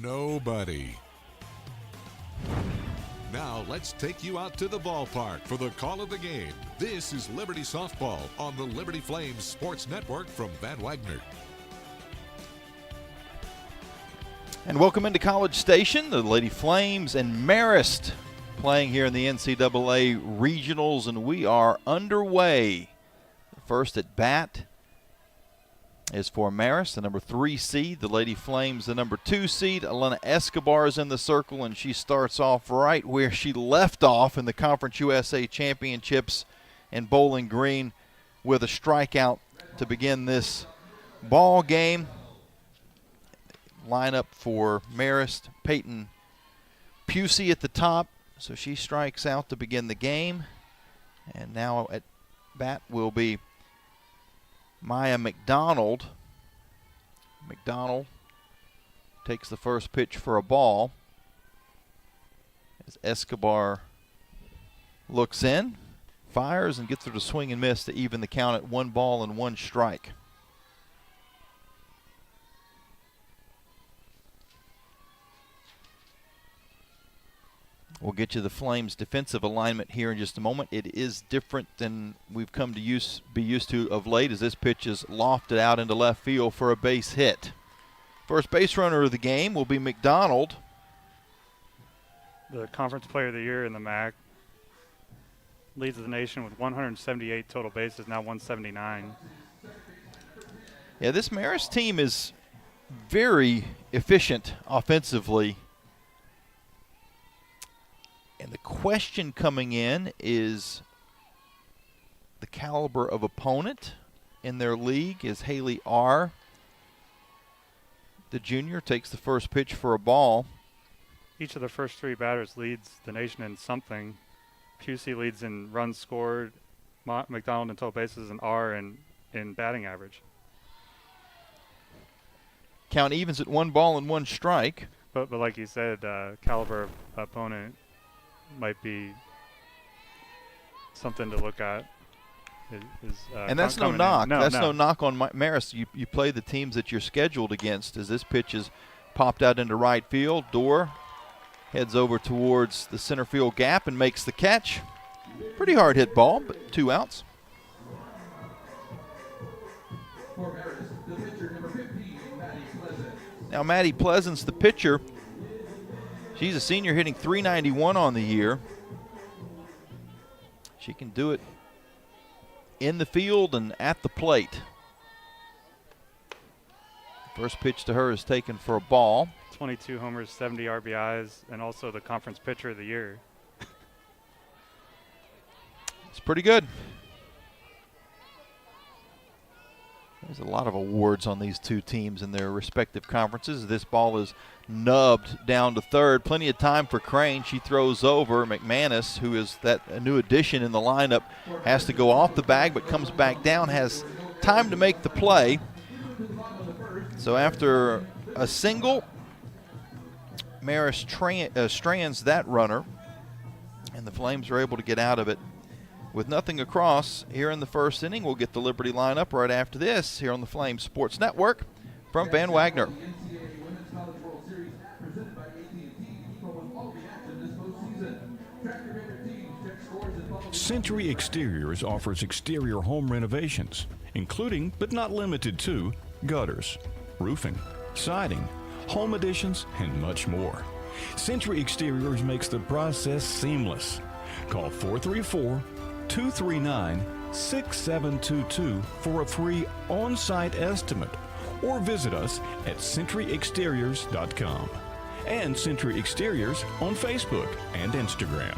nobody. Now let's take you out to the ballpark for the call of the game. This is Liberty Softball on the Liberty Flames Sports Network from Van Wagner. And welcome into College Station, the Lady Flames and Marist playing here in the NCAA Regionals, and we are underway. The first at bat is for Marist, the number 3 seed. The Lady Flames, the number 2 seed. Elena Escobar is in the circle, and she starts off right where she left off in the Conference USA Championships in Bowling Green with a strikeout to begin this ball game. Lineup for Marist, Peyton Pusey at the top, so she strikes out to begin the game. And now at bat will be Maya McDonald. McDonald takes the first pitch for a ball as Escobar looks in, fires, and gets her to swing and miss to even the count at 1 ball and 1 strike. We'll get you the Flames' defensive alignment here in just a moment. It is different than we've come to be used to of late, as this pitch is lofted out into left field for a base hit. First base runner of the game will be McDonald. The Conference Player of the Year in the MAC. Leads the nation with 178 total bases, now 179. Yeah, this Marist team is very efficient offensively. And the question coming in is the caliber of opponent in their league. Is Haley R., the junior, takes the first pitch for a ball. Each of the first 3 batters leads the nation in something. Pusey leads in runs scored, McDonald in total bases, and R in batting average. Count evens at 1 ball and 1 strike. But like you said, caliber of opponent might be something to look at. And that's no knock. That's no knock on Marist. You play the teams that you're scheduled against. As this pitch is popped out into right field, Dorr heads over towards the center field gap and makes the catch. Pretty hard hit ball, but 2 outs. Now Maddie Pleasant's the pitcher. She's a senior, hitting .391 on the year. She can do it in the field and at the plate. First pitch to her is taken for a ball. 22 homers, 70 RBIs, and also the Conference Pitcher of the Year. It's pretty good. There's a lot of awards on these 2 teams in their respective conferences. This ball is nubbed down to third. Plenty of time for Crane. She throws over. McManus, who is a new addition in the lineup, has to go off the bag but comes back down, has time to make the play. So after a single, Marist strands that runner, and the Flames are able to get out of it with nothing across here in the first inning. We'll get the Liberty lineup right after this here on the Flames Sports Network from Van Wagner. Century Exteriors offers exterior home renovations, including but not limited to gutters, roofing, siding, home additions, and much more. Century Exteriors makes the process seamless. Call 434-239-6722 for a free on-site estimate, or visit us at centuryexteriors.com and Century Exteriors on Facebook and Instagram.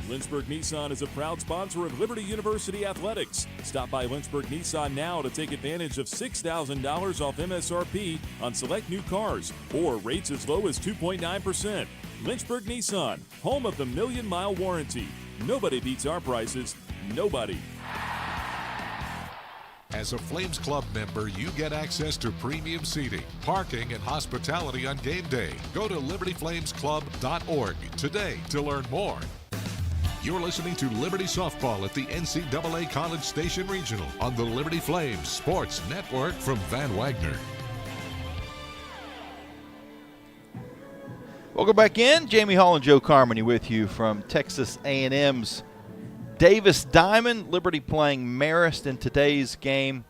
Lynchburg Nissan is a proud sponsor of Liberty University Athletics. Stop by Lynchburg Nissan now to take advantage of $6,000 off MSRP on select new cars, or rates as low as 2.9%. Lynchburg Nissan, home of the million-mile warranty. Nobody beats our prices. Nobody. As a Flames Club member, you get access to premium seating, parking, and hospitality on game day. Go to libertyflamesclub.org today to learn more. You're listening to Liberty Softball at the NCAA College Station Regional on the Liberty Flames Sports Network from Van Wagner. Welcome back in. Jamie Hall and Joe Carmany with you from Texas A&M's Davis Diamond. Liberty playing Marist in today's game.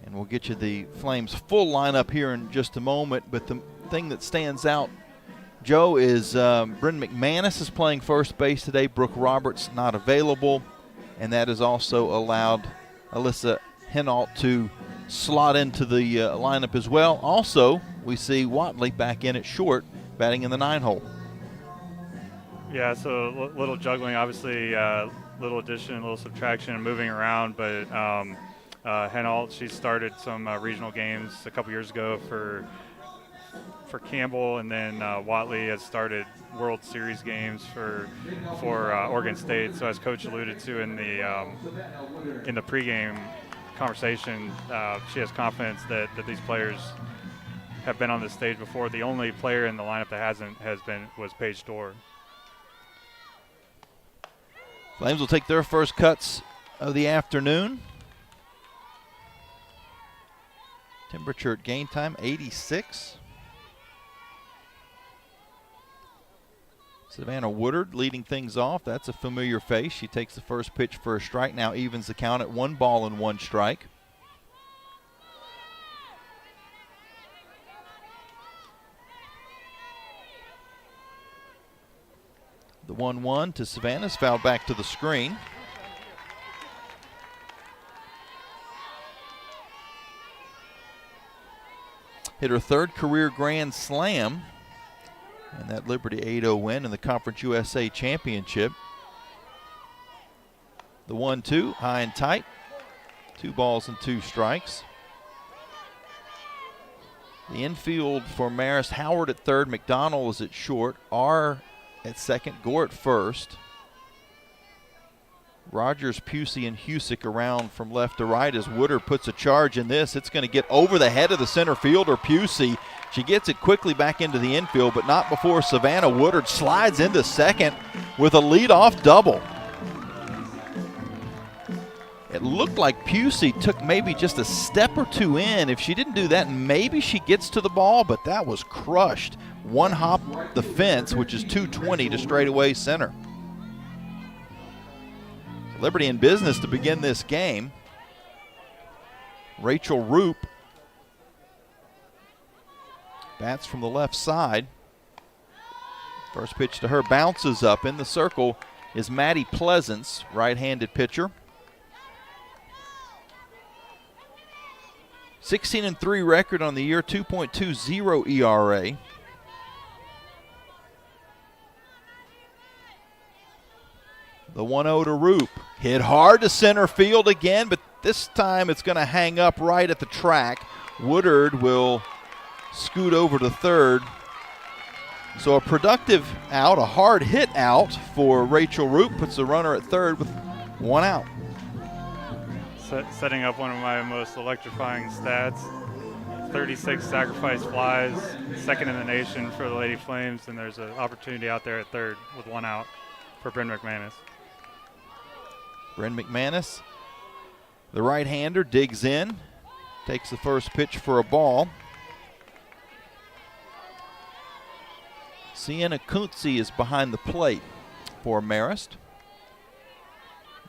And we'll get you the Flames' full lineup here in just a moment. But the thing that stands out, Joe, is Bryn McManus is playing first base today. Brooke Roberts not available. And that has also allowed Alyssa Hinault to slot into the lineup as well. Also, we see Watley back in at short, batting in the 9-hole. Yeah, so a little juggling, obviously, little addition, little subtraction, and moving around. But Hinault, she started some regional games a couple years ago for Campbell, and then Watley has started World Series games for Oregon State. So as Coach alluded to in the pregame conversation, she has confidence that these players have been on this stage before. The only player in the lineup that was Paige Storr. Flames will take their first cuts of the afternoon. Temperature at game time, 86. Savannah Woodard leading things off. That's a familiar face. She takes the first pitch for a strike, now evens the count at 1-1 strike. The 1-1 to Savannah's fouled back to the screen. Hit her third career grand slam, and that Liberty 8-0 win in the Conference USA Championship. The 1-2, high and tight. 2 balls and 2 strikes. The infield for Marist, Howard at third, McDonald is at short, R at second, Gore at first. Rogers, Pusey, and Husick around from left to right as Woodard puts a charge in this. It's going to get over the head of the center fielder, Pusey. She gets it quickly back into the infield, but not before Savannah Woodard slides into second with a leadoff double. It looked like Pusey took maybe just a step or two in. If she didn't do that, maybe she gets to the ball, but that was crushed. One hop the fence, which is 220 to straightaway center. Liberty in business to begin this game. Rachel Roop bats from the left side. First pitch to her bounces up. In the circle is Maddie Pleasance, right-handed pitcher. 16-3 record on the year, 2.20 ERA. The 1-0 to Roop. Hit hard to center field again, but this time it's going to hang up right at the track. Woodard will scoot over to third. So a productive out, a hard hit out for Rachel Roop. Puts the runner at third with 1 out. Setting up one of my most electrifying stats. 36 sacrifice flies, second in the nation for the Lady Flames, and there's an opportunity out there at third with 1 out for Bryn McManus. Bryn McManus, the right-hander, digs in, takes the first pitch for a ball. Sienna Kuntze is behind the plate for Marist.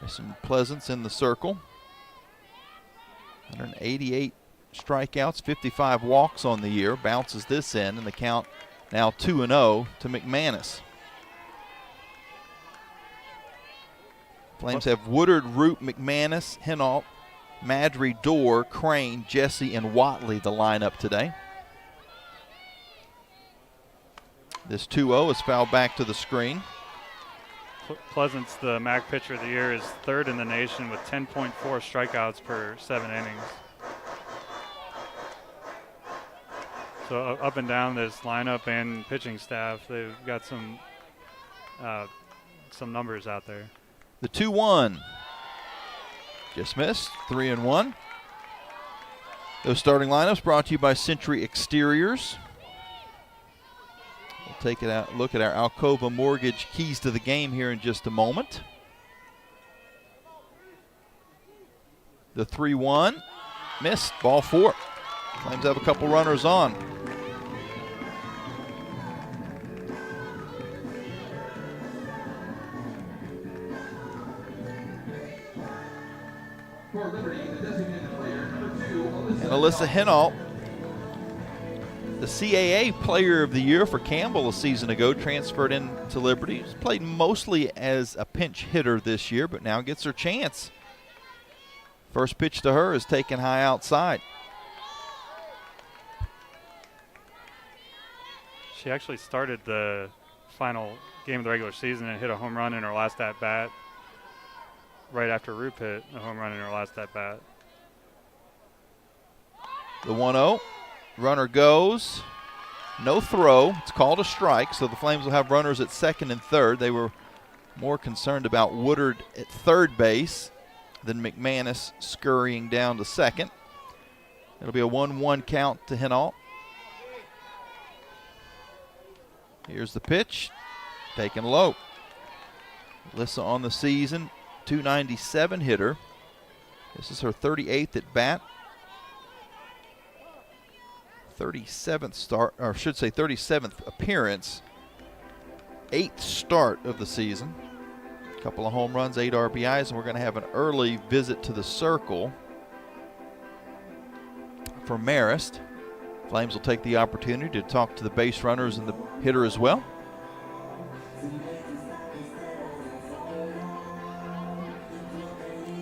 There's some Pleasance in the circle. 188 strikeouts, 55 walks on the year. Bounces this in, and the count now 2-0 to McManus. Flames have Woodard, Roop, McManus, Hinault, Madry, Dorr, Crane, Jesse, and Watley the lineup today. This 2-0 is fouled back to the screen. Pleasance, the MAC pitcher of the year, is third in the nation with 10.4 strikeouts per 7 innings. So up and down this lineup and pitching staff, they've got some numbers out there. The 2-1 just missed, 3-1. Those starting lineups brought to you by Century Exteriors. We'll take it out, look at our Alcova Mortgage keys to the game here in just a moment. The 3-1 missed, ball 4. Flames have a couple runners on. And Alyssa Hinault, the CAA Player of the Year for Campbell a season ago, transferred into Liberty. She's played mostly as a pinch hitter this year, but now gets her chance. First pitch to her is taken high outside. She actually started the final game of the regular season and hit a home run in her last at-bat right after Roop hit a home run in her last at-bat. The 1-0. Runner goes. No throw. It's called a strike, so the Flames will have runners at second and third. They were more concerned about Woodard at third base than McManus scurrying down to second. It'll be a 1-1 count to Hinault. Here's the pitch. Taken low. Alyssa on the season, 297 hitter. This is her 38th at bat. 37th start, or I should say 37th appearance. 8th start of the season. A couple of home runs, 8 RBIs, and we're going to have an early visit to the circle for Marist. Flames will take the opportunity to talk to the base runners and the hitter as well.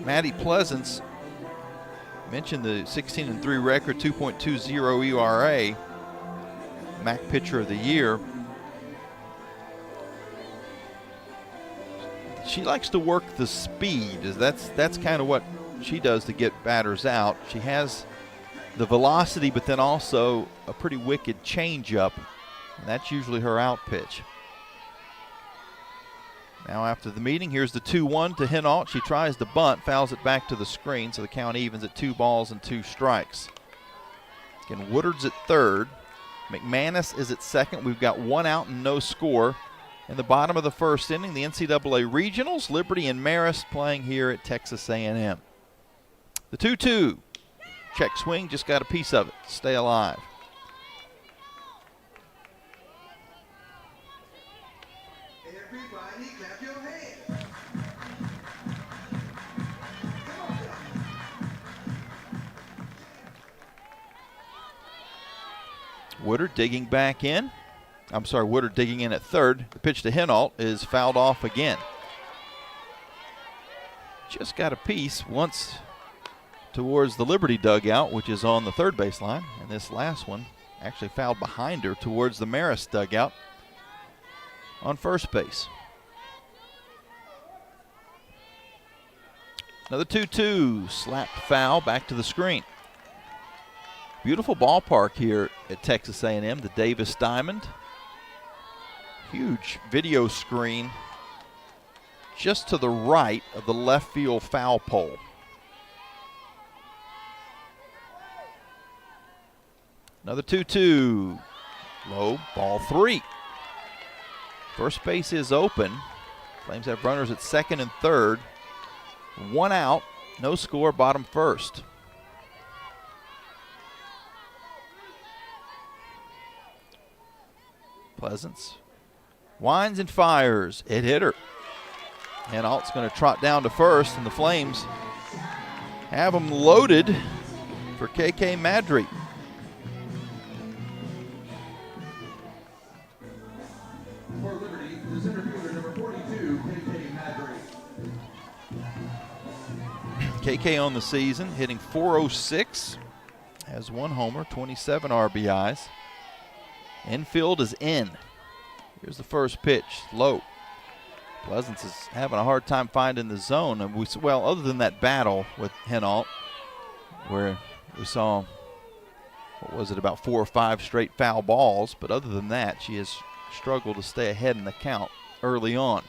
Maddie Pleasance mentioned the 16-3 record, 2.20 ERA, MAC Pitcher of the Year. She likes to work the speed. That's kind of what she does to get batters out. She has the velocity, but then also a pretty wicked changeup, and that's usually her out pitch. Now after the meeting, here's the 2-1 to Hinault. She tries to bunt, fouls it back to the screen, so the count evens at 2 balls and 2 strikes. Again, Woodard's at third. McManus is at second. We've got 1 out and no score. In the bottom of the first inning, the NCAA Regionals, Liberty and Marist playing here at Texas A&M. The 2-2. Check swing, just got a piece of it. Stay alive. Everybody clap your hands. Woodard digging back in. Woodard digging in at third. The pitch to Hinault is fouled off again. Just got a piece once towards the Liberty dugout, which is on the third baseline, and this last one actually fouled behind her towards the Marist dugout on first base. Another 2-2, slapped foul back to the screen. Beautiful ballpark here at Texas A&M, the Davis Diamond. Huge video screen just to the right of the left field foul pole. Another 2-2, low, ball 3. First base is open. Flames have runners at second and third. 1 out, no score, bottom first. Pleasance winds and fires. It hit her. And Alt's going to trot down to first, and the Flames have them loaded for KK Madry. For Liberty, the center fielder, number 42, KK Madry. KK on the season, hitting .406, has 1 homer, 27 RBIs. Infield is in. Here's the first pitch, low. Pleasance is having a hard time finding the zone. And other than that battle with Hinault, where we saw, about 4 or 5 straight foul balls, but other than that, she has struggled to stay ahead in the count early on.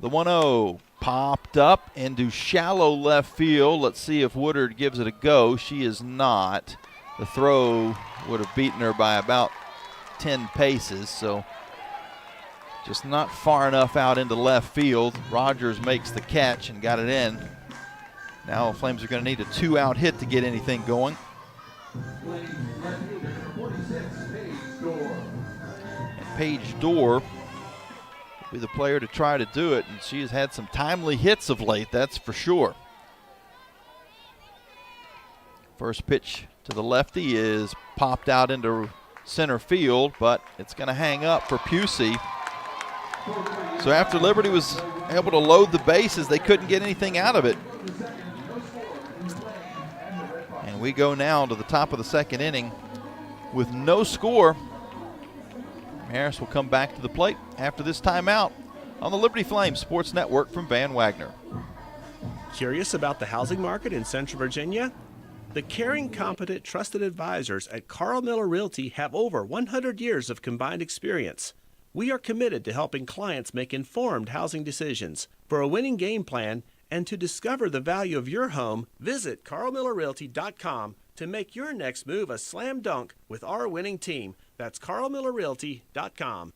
The 1-0 popped up into shallow left field. Let's see if Woodard gives it a go. She is not. The throw would have beaten her by about 10 paces, so just not far enough out into left field. Rogers makes the catch and got it in. Now Flames are going to need a 2-out hit to get anything going. And Paige Dorr be the player to try to do it, and she has had some timely hits of late, that's for sure. First pitch to the lefty is popped out into center field, but it's going to hang up for Pusey. So after Liberty was able to load the bases, they couldn't get anything out of it. And we go now to the top of the second inning with no score. Marist will come back to the plate after this timeout on the Liberty Flames Sports Network from Van Wagner. Curious about the housing market in Central Virginia? The caring, competent, trusted advisors at Carl Miller Realty have over 100 years of combined experience. We are committed to helping clients make informed housing decisions. For a winning game plan and to discover the value of your home, visit carlmillerrealty.com to make your next move a slam dunk with our winning team. That's carlmillerrealty.com.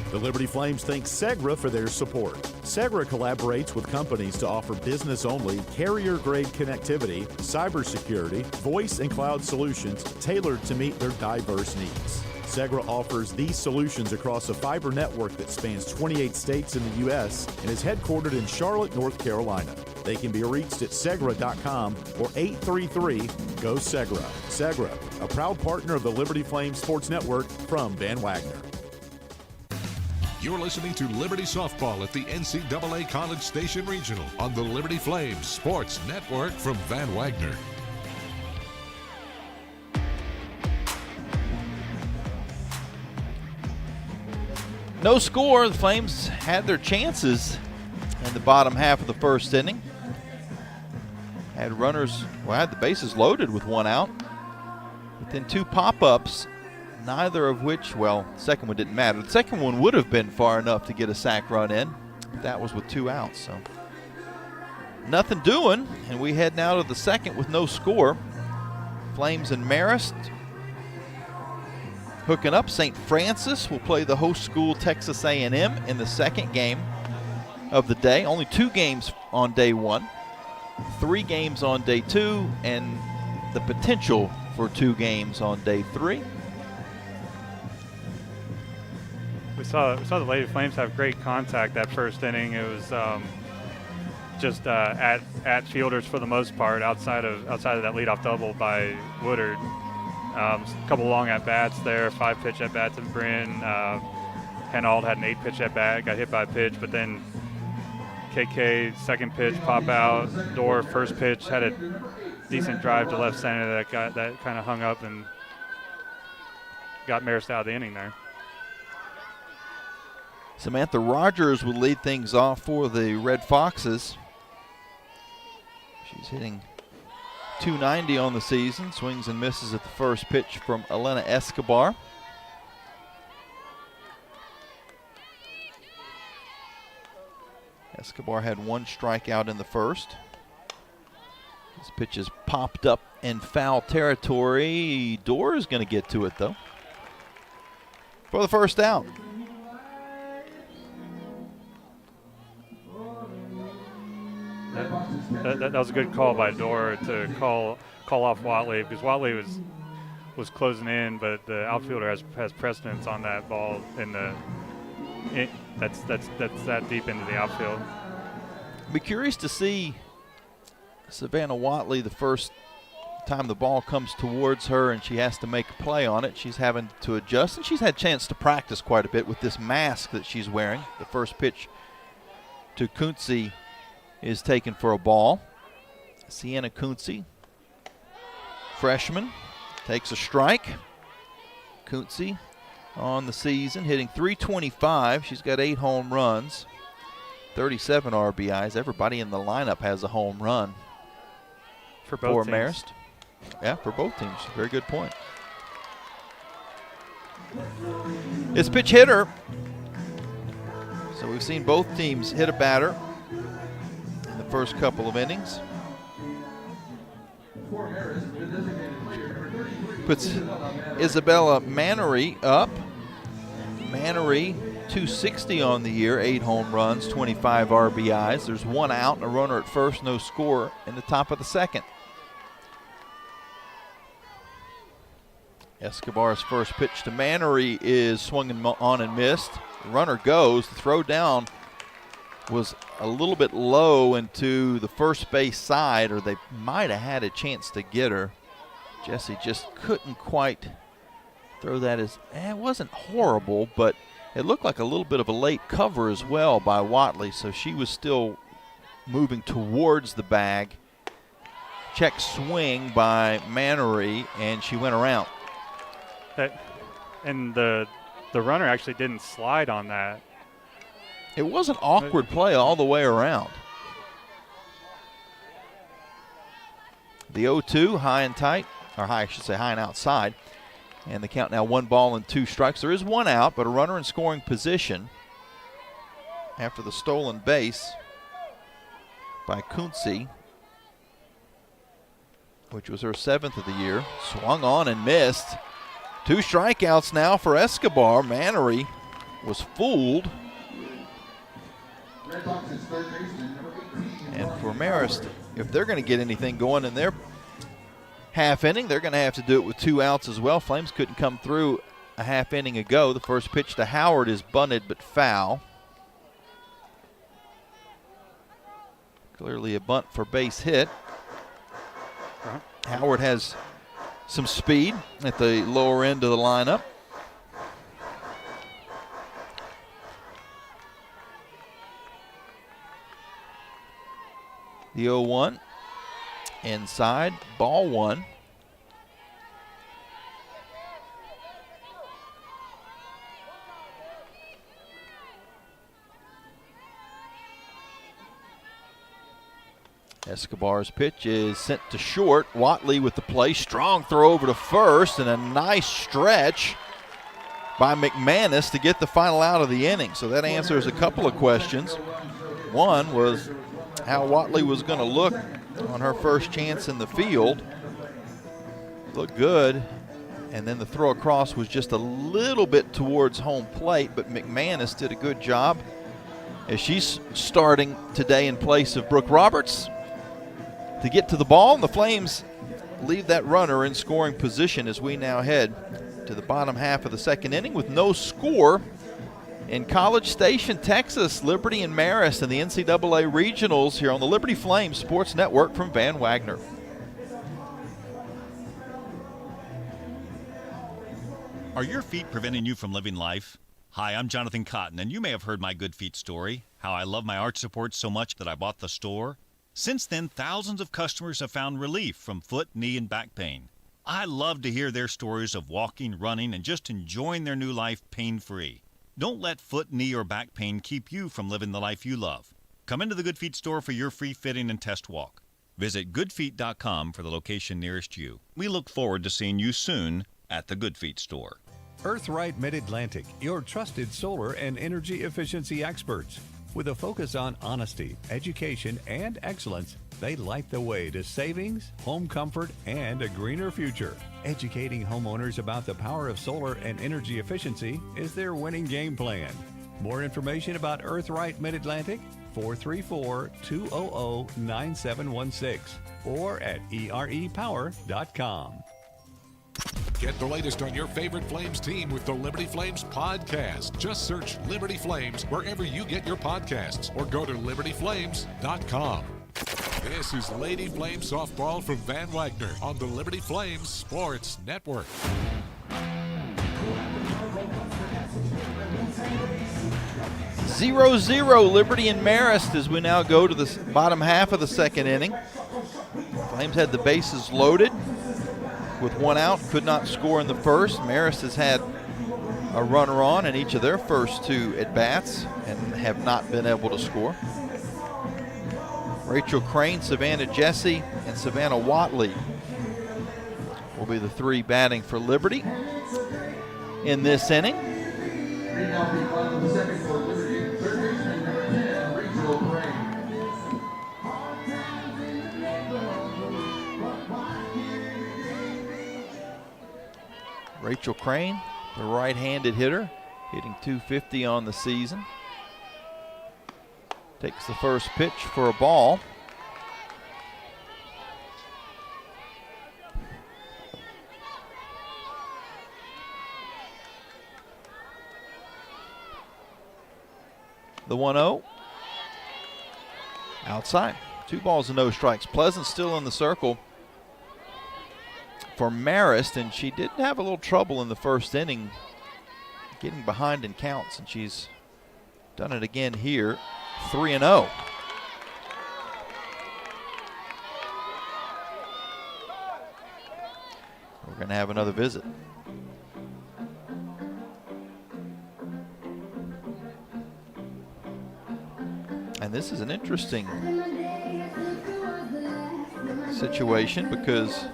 The Liberty Flames thank Segra for their support. Segra collaborates with companies to offer business-only, carrier-grade connectivity, cybersecurity, voice and cloud solutions tailored to meet their diverse needs. Segra offers these solutions across a fiber network that spans 28 states in the U.S. and is headquartered in Charlotte, North Carolina. They can be reached at Segra.com or 833-GO-SEGRA. Segra, a proud partner of the Liberty Flames Sports Network from Van Wagner. You're listening to Liberty Softball at the NCAA College Station Regional on the Liberty Flames Sports Network from Van Wagner. No score. The Flames had their chances in the bottom half of the first inning. Had runners, had the bases loaded with one out. But then two pop-ups, neither of which, the second one didn't matter. The second one would have been far enough to get a sac run in. But that was with two outs, so nothing doing. And we head now to the second with no score. Flames and Marist hooking up. St. Francis will play the host school Texas A&M in the second game of the day. Only 2 games on day 1, 3 games on day 2, and the potential for 2 games on day 3. We saw the Lady Flames have great contact that first inning. It was just at fielders for the most part, outside of that leadoff double by Woodard. A couple long at-bats there, 5-pitch at-bats of Bryn. Henold had an 8-pitch at-bat, got hit by a pitch, but then KK, second pitch, pop out. Dorr, first pitch, had a decent drive to left center that kind of hung up and got Marist out of the inning there. Samantha Rogers will lead things off for the Red Foxes. She's hitting .290 on the season, swings and misses at the first pitch from Elena Escobar. Escobar had 1 strikeout in the first. This pitch is popped up in foul territory. Dorr is going to get to it, though, for the first out. That was a good call by Dorr to call off Watley, because Watley was closing in, but the outfielder has precedence on that ball that's that deep into the outfield. I'd be curious to see Savannah Watley the first time the ball comes towards her and she has to make a play on it. She's having to adjust, and she's had a chance to practice quite a bit with this mask that she's wearing. The first pitch to Kunze is taken for a ball. Sienna Kunze, freshman, takes a strike. Kunze on the season hitting .325. She's got 8 home runs, 37 RBIs. Everybody in the lineup has a home run for both teams. Marist. Yeah, for both teams. Very good point. It's pitch hitter. So we've seen both teams hit a batter in the first couple of innings. Puts Isabella Mannery up. Mannery, .260 on the year, 8 home runs, 25 RBIs. There's 1 out and a runner at first, no score in the top of the second. Escobar's first pitch to Mannery is swung on and missed. runner goes. The throw down was a little bit low into the first base side, or they might have had a chance to get her. Jessie just couldn't quite throw that it wasn't horrible, but it looked like a little bit of a late cover as well by Watley, so she was still moving towards the bag. Check swing by Mannery, and she went around. And the runner actually didn't slide on that. It was an awkward play all the way around. The 0-2, high and tight, or high, I should say high and outside. And the count now 1 ball and 2 strikes. There is 1 out, but a runner in scoring position after the stolen base by Kunze, which was her 7th of the year. Swung on and missed. 2 strikeouts now for Escobar. Mannery was fooled. And for Marist, if they're going to get anything going in their half inning, they're going to have to do it with 2 outs as well. Flames couldn't come through a half inning ago. The first pitch to Howard is bunted but foul. Clearly a bunt for base hit. Howard has some speed at the lower end of the lineup. The 0-1 inside, ball 1. Escobar's pitch is sent to short. Watley with the play. Strong throw over to first, and a nice stretch by McManus to get the final out of the inning. So that answers a couple of questions. One was how Watley was going to look on her first chance in the field. Looked good, and then the throw across was just a little bit towards home plate, but McManus did a good job as she's starting today in place of Brooke Roberts to get to the ball, and the Flames leave that runner in scoring position as we now head to the bottom half of the second inning with no score in College Station, Texas. Liberty and Marist in the NCAA Regionals here on the Liberty Flames Sports Network from Van Wagner. Are your feet preventing you from living life? Hi, I'm Jonathan Cotton, and you may have heard my Good Feet story, how I love my arch supports so much that I bought the store. Since then, thousands of customers have found relief from foot, knee, and back pain. I love to hear their stories of walking, running, and just enjoying their new life pain-free. Don't let foot, knee, or back pain keep you from living the life you love. Come into the Good Feet store for your free fitting and test walk. Visit goodfeet.com for the location nearest you. We look forward to seeing you soon at the Good Feet store. Earthright Mid-Atlantic, your trusted solar and energy efficiency experts. With a focus on honesty, education, and excellence, they light the way to savings, home comfort, and a greener future. Educating homeowners about the power of solar and energy efficiency is their winning game plan. More information about Earthright Mid-Atlantic, 434-200-9716 or at erepower.com. Get the latest on your favorite Flames team with the Liberty Flames podcast. Just search Liberty Flames wherever you get your podcasts or go to libertyflames.com. This is Lady Flame Softball from Van Wagner on the Liberty Flames Sports Network. 0-0 Liberty and Marist as we now go to the bottom half of the second inning. Flames had the bases loaded with 1 out, could not score in the first. Marist has had a runner on in each of their first 2 at-bats and have not been able to score. Rachel Crane, Savannah Jessie, and Savannah Watley will be the 3 batting for Liberty in this inning. Rachel Crane, the right-handed hitter, hitting .250 on the season. Takes the first pitch for a ball. The 1-0. Outside. 2 balls and no strikes. Pleasant still in the circle for Marist, and she did have a little trouble in the first inning getting behind in counts, and she's done it again here. 3-0. We're going to have another visit. And this is an interesting situation because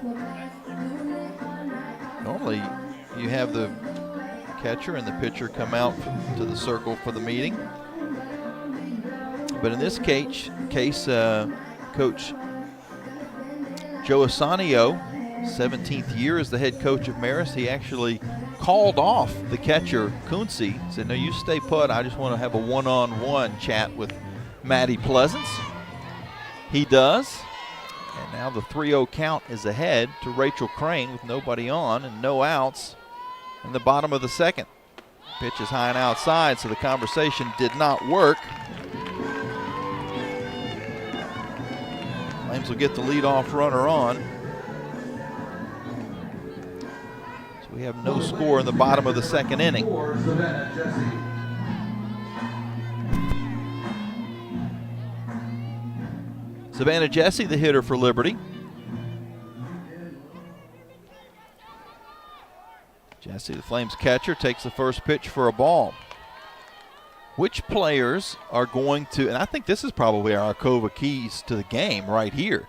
normally you have the catcher and the pitcher come out to the circle for the meeting. But in this case, Coach Joe Asanio, 17th year as the head coach of Marist, he actually called off the catcher, Kunze. Said, no, you stay put. I just want to have a one-on-one chat with Maddie Pleasance. He does. And now the 3-0 count is ahead to Rachel Crane with nobody on and no outs in the bottom of the second. Pitch is high and outside, so the conversation did not work. Flames will get the leadoff runner on. So we have no score in the bottom of the second inning. Savannah Jesse, the hitter for Liberty. Jesse, the Flames catcher, takes the first pitch for a ball. Which players are going to, and I think this is probably our Arcova keys to the game right here.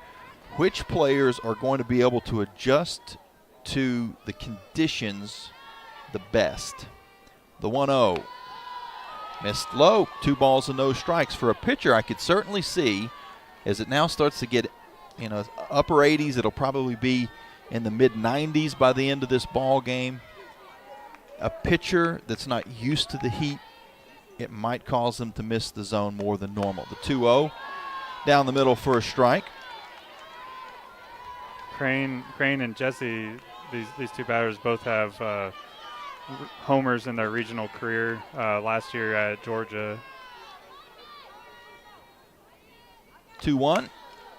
Which players are going to be able to adjust to the conditions the best? The 1-0. Missed low, 2 balls and no strikes. For a pitcher, I could certainly see, as it now starts to get, upper 80s, it'll probably be in the mid-90s by the end of this ball game. A pitcher that's not used to the heat, it might cause them to miss the zone more than normal. The 2-0 down the middle for a strike. Crane and Jesse, these two batters both have homers in their regional career last year at Georgia. 2-1.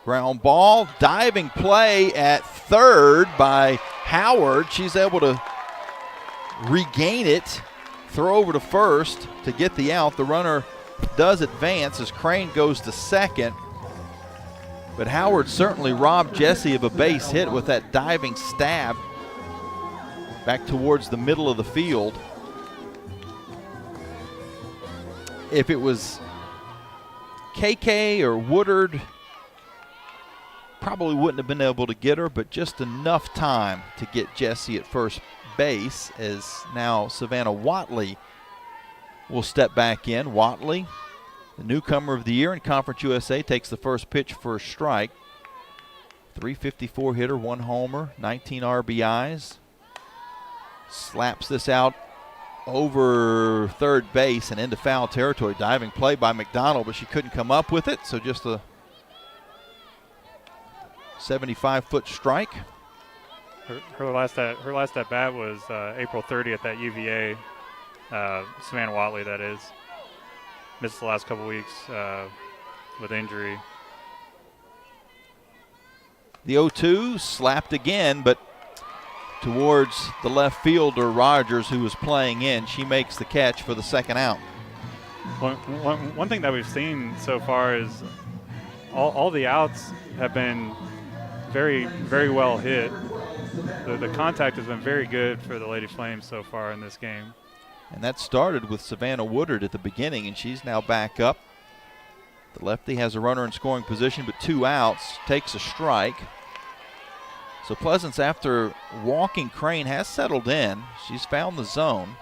Ground ball. Diving play at third by Howard. She's able to regain it. Throw over to first to get the out. The runner does advance as Crane goes to second. But Howard certainly robbed Jesse of a base hit with that diving stab back towards the middle of the field. If it was KK or Woodard, probably wouldn't have been able to get her, but just enough time to get Jesse at first base, as now Savannah Watley will step back in. Watley, the newcomer of the year in Conference USA, takes the first pitch for a strike. 354 hitter, 1 homer, 19 RBIs. Slaps this out over third base and into foul territory. Diving play by McDonald, but she couldn't come up with it, so just a 75-foot strike. Her last at bat was April 30th at UVA. Savannah Watley, that is. Missed the last couple weeks with injury. The 0-2 slapped again, but towards the left fielder, Rogers, who was playing in. She makes the catch for the second out. One thing that we've seen so far is all the outs have been very, very well hit. The contact has been very good for the Lady Flames so far in this game. And that started with Savannah Woodard at the beginning, and she's now back up. The lefty has a runner in scoring position, but 2 outs, takes a strike. So Pleasance, after walking Crane, has settled in. She's found the zone.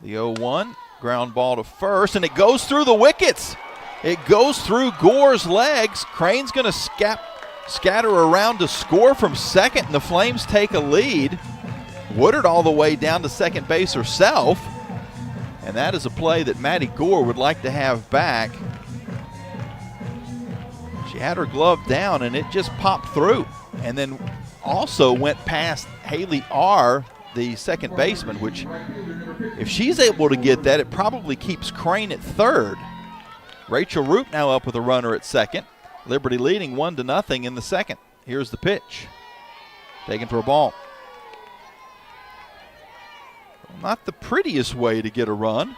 The 0-1, ground ball to first, and it goes through the wickets. It goes through Gore's legs. Crane's going to scatter around to score from second, and the Flames take a lead. Woodard all the way down to second base herself. And that is a play that Maddie Gore would like to have back. She had her glove down, and it just popped through. And then also went past Haley R., the second baseman, which if she's able to get that, it probably keeps Crane at third. Rachel Roop now up with a runner at second. Liberty leading 1-0 in the second. Here's the pitch. Taken for a ball. Not the prettiest way to get a run,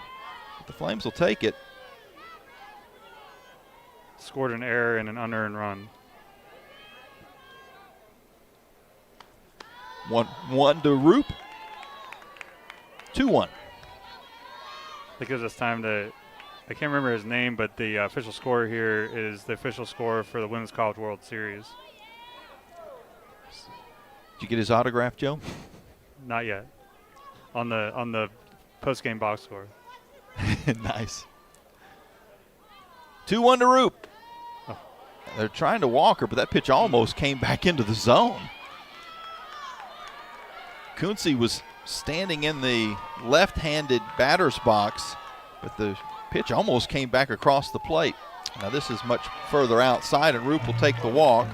but the Flames will take it. Scored an error and an unearned run. 1-1 to Roop. 2-1. That gives us time to, I can't remember his name, but the official score here is the official score for the Women's College World Series. Did you get his autograph, Joe? Not yet. On the post-game box score. Nice. 2-1 to Roop. Oh. They're trying to walk her, but that pitch almost came back into the zone. Kunze was standing in the left-handed batter's box, but the pitch almost came back across the plate. Now this is much further outside, and Roop will take the walk.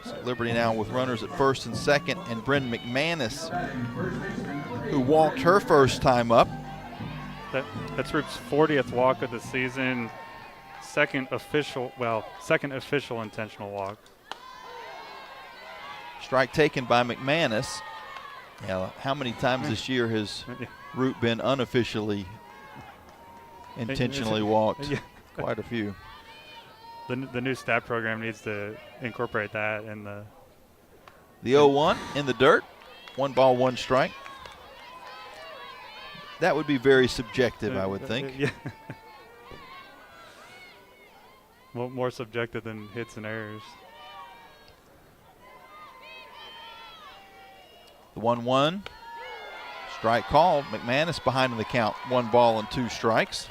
So Liberty now with runners at first and second, and Bryn McManus, who walked her first time up. That's Roop's 40th walk of the season. Second official intentional walk. Strike taken by McManus. Yeah, how many times this year has Roop been unofficially intentionally walked? Quite a few. The new stat program needs to incorporate that in the 0-1 in the dirt. 1 ball, 1 strike. That would be very subjective, I would think. Yeah. Well, more subjective than hits and errors. The 1-1. Strike called. McManus behind in the count. 1 ball and 2 strikes.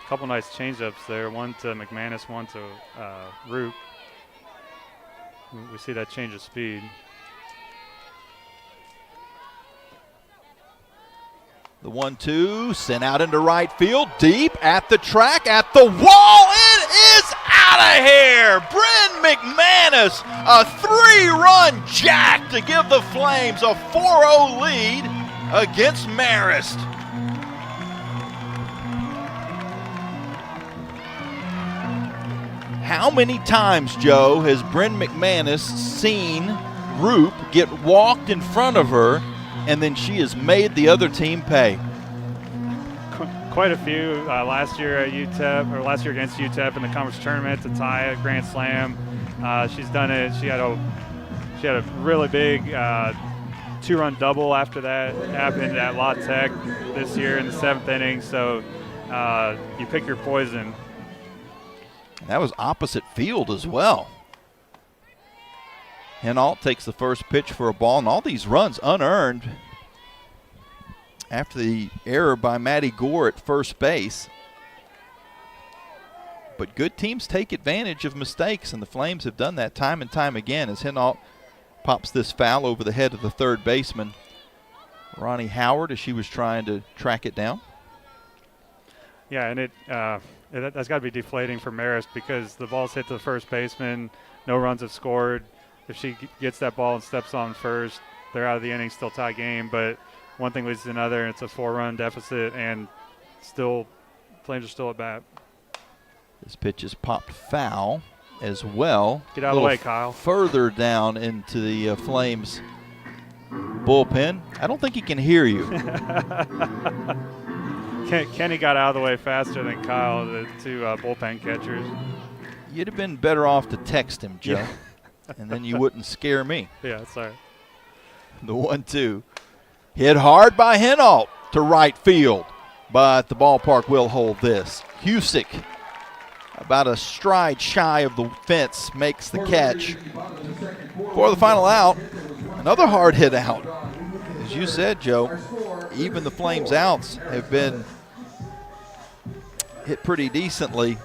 A couple nice changeups there. One to McManus, one to Roop. We see that change of speed. The 1-2 sent out into right field, deep at the track, at the wall. It is out of here. Bryn McManus, a 3-run jack to give the Flames a 4-0 lead against Marist. How many times, Joe, has Bryn McManus seen Roop get walked in front of her, and then she has made the other team pay? Quite a few. Last year at UTEP, or last year against UTEP in the conference tournament to tie a Grand Slam. She's done it. She had a really big 2-run double after that happened at La Tech this year in the 7th inning. So you pick your poison. That was opposite field as well. Hinault takes the first pitch for a ball, and all these runs unearned after the error by Maddie Gore at first base. But good teams take advantage of mistakes, and the Flames have done that time and time again as Hinault pops this foul over the head of the third baseman, Ronnie Howard, as she was trying to track it down. Yeah, and that's got to be deflating for Marist because the ball's hit to the first baseman, no runs have scored. If she gets that ball and steps on first, they're out of the inning, still tie game. But one thing leads to another, and it's a 4-run deficit, and still, Flames are still at bat. This pitch is popped foul as well. Get out of the way, Kyle. Further down into the Flames bullpen. I don't think he can hear you. Kenny got out of the way faster than Kyle, the two bullpen catchers. You'd have been better off to text him, Joe, and then you wouldn't scare me. Yeah, sorry. The 1-2. Hit hard by Hinault to right field, but the ballpark will hold this. Husick, about a stride shy of the fence, makes the catch for the final out. Another hard hit out. As you said, Joe, even the Flames outs have been hit pretty decently.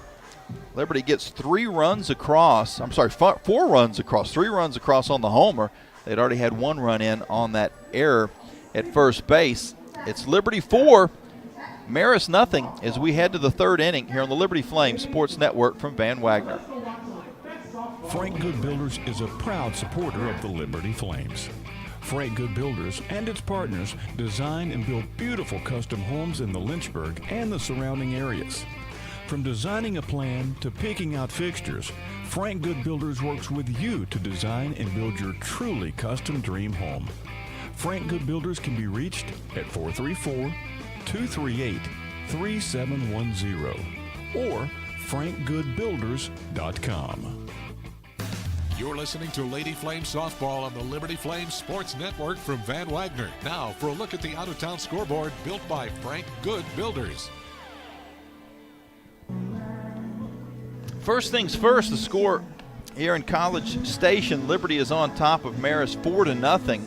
Liberty gets 3 runs across. I'm sorry, 4 runs across. 3 runs across on the homer. They'd already had 1 run in on that error at first base. It's Liberty 4, Marist nothing as we head to the third inning here on the Liberty Flames Sports Network from Van Wagner. Frank Good Builders is a proud supporter of the Liberty Flames. Frank Good Builders and its partners design and build beautiful custom homes in the Lynchburg and the surrounding areas. From designing a plan to picking out fixtures, Frank Good Builders works with you to design and build your truly custom dream home. Frank Good Builders can be reached at 434-238-3710 or frankgoodbuilders.com. You're listening to Lady Flame Softball on the Liberty Flames Sports Network from Van Wagner. Now for a look at the out-of-town scoreboard built by Frank Good Builders. First things first, the score here in College Station. Liberty is on top of Marist 4-0.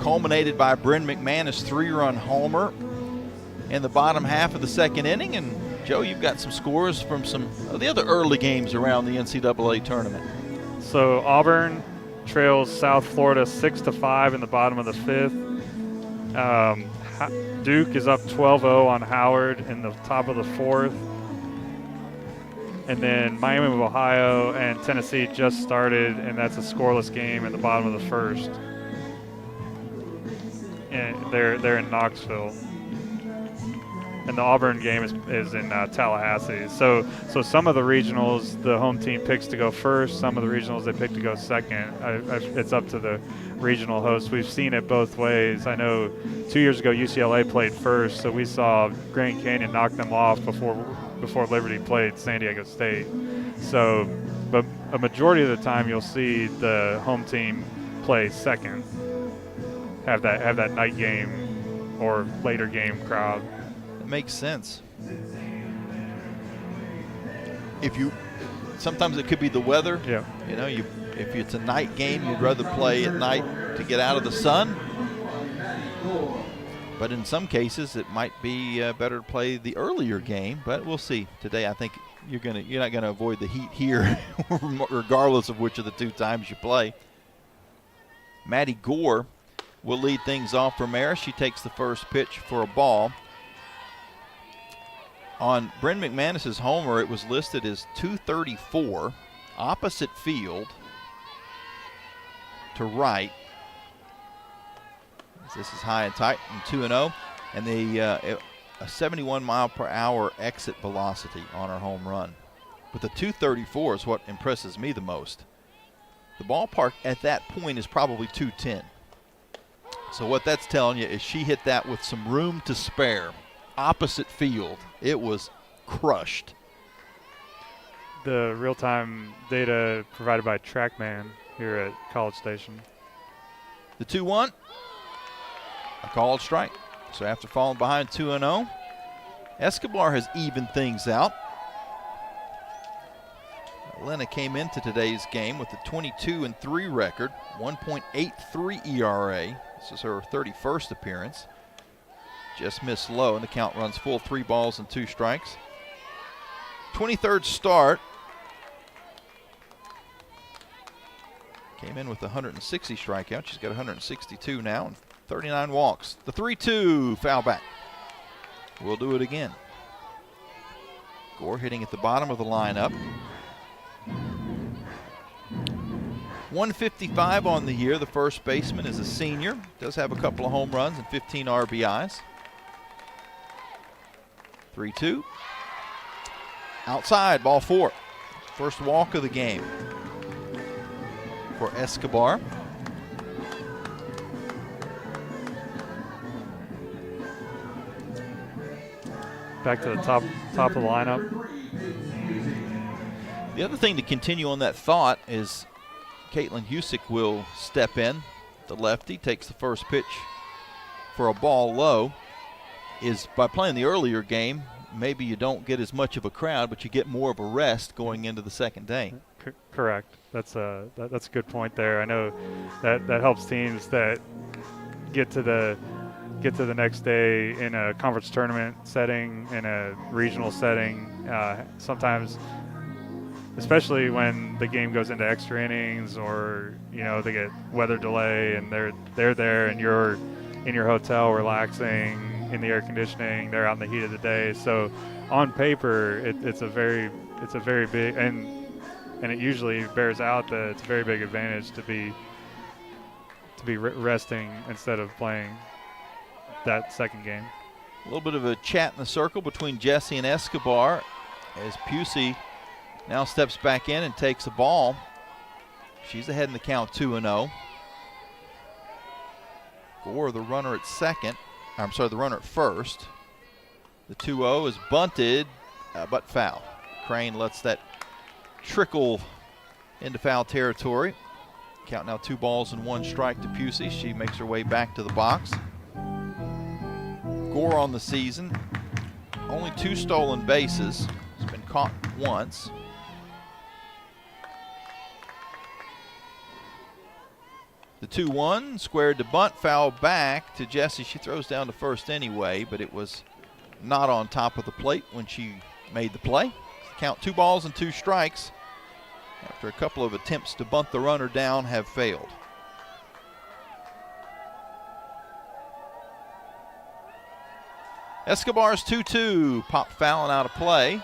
Culminated by Bryn McManus' 3-run homer in the bottom half of the second inning. And Joe, you've got some scores from some of the other early games around the NCAA tournament. So Auburn trails South Florida 6-5 in the bottom of the fifth. Duke is up 12-0 on Howard in the top of the fourth. And then Miami of Ohio and Tennessee just started, and that's a scoreless game in the bottom of the first. And they're in Knoxville. And the Auburn game is in Tallahassee. So some of the regionals, the home team picks to go first. Some of the regionals, they pick to go second. It's up to the regional host. We've seen it both ways. I know 2 years ago UCLA played first, so we saw Grand Canyon knock them off before Liberty played San Diego State. So, but a majority of the time you'll see the home team play second, have that night game or later game crowd. Makes sense. Sometimes it could be the weather. Yeah. You know, if it's a night game, you'd rather play at night to get out of the sun. But in some cases, it might be better to play the earlier game. But we'll see. Today, I think you're not gonna avoid the heat here, regardless of which of the two times you play. Maddie Gore will lead things off for Marist. She takes the first pitch for a ball. On Bryn McManus' homer, it was listed as 234, opposite field to right. This is high and tight and 2-0, and a 71-mile-per-hour exit velocity on her home run. But the 234 is what impresses me the most. The ballpark at that point is probably 210. So what that's telling you is she hit that with some room to spare. Opposite field, it was crushed. The real-time data provided by TrackMan here at College Station. The 2-1, a called strike. So after falling behind 2-0, Escobar has evened things out. Elena came into today's game with a 22-3 record, 1.83 ERA. This is her 31st appearance. Just missed low, and the count runs full, 3 balls and 2 strikes. 23rd start. Came in with 160 strikeouts. She's got 162 now and 39 walks. The 3-2, foul back. We'll do it again. Gore hitting at the bottom of the lineup. 155 on the year. The first baseman is a senior. Does have a couple of home runs and 15 RBIs. 3-2. Outside, ball 4. First walk of the game for Escobar. Back to the top of the lineup. The other thing to continue on that thought is Caitlin Husick will step in. The lefty takes the first pitch for a ball low. Is by playing the earlier game, maybe you don't get as much of a crowd, but you get more of a rest going into the second day. Correct. That's a good point there. I know that helps teams that get to the next day in a conference tournament setting, in a regional setting. Sometimes, especially when the game goes into extra innings, or they get weather delay and they're there and you're in your hotel relaxing. in the air conditioning. They're out in the heat of the day. So on paper, it's a very big, and it usually bears out that it's a very big advantage to be resting instead of playing that second game. A little bit of a chat in the circle between Jesse and Escobar as Pusey now steps back in and takes a ball. She's ahead in the count 2-0. Gore, the runner at second. I'm sorry, the runner at first. The 2-0 is bunted, but foul. Crane lets that trickle into foul territory. Count now 2 balls and 1 strike to Pusey. She makes her way back to the box. Gore on the season, only 2 stolen bases. He's been caught once. The 2-1 squared to bunt, foul back to Jessie. She throws down to first anyway, but it was not on top of the plate when she made the play. Count 2 balls and 2 strikes after a couple of attempts to bunt the runner down have failed. Escobar's 2-2, pop foul and out of play.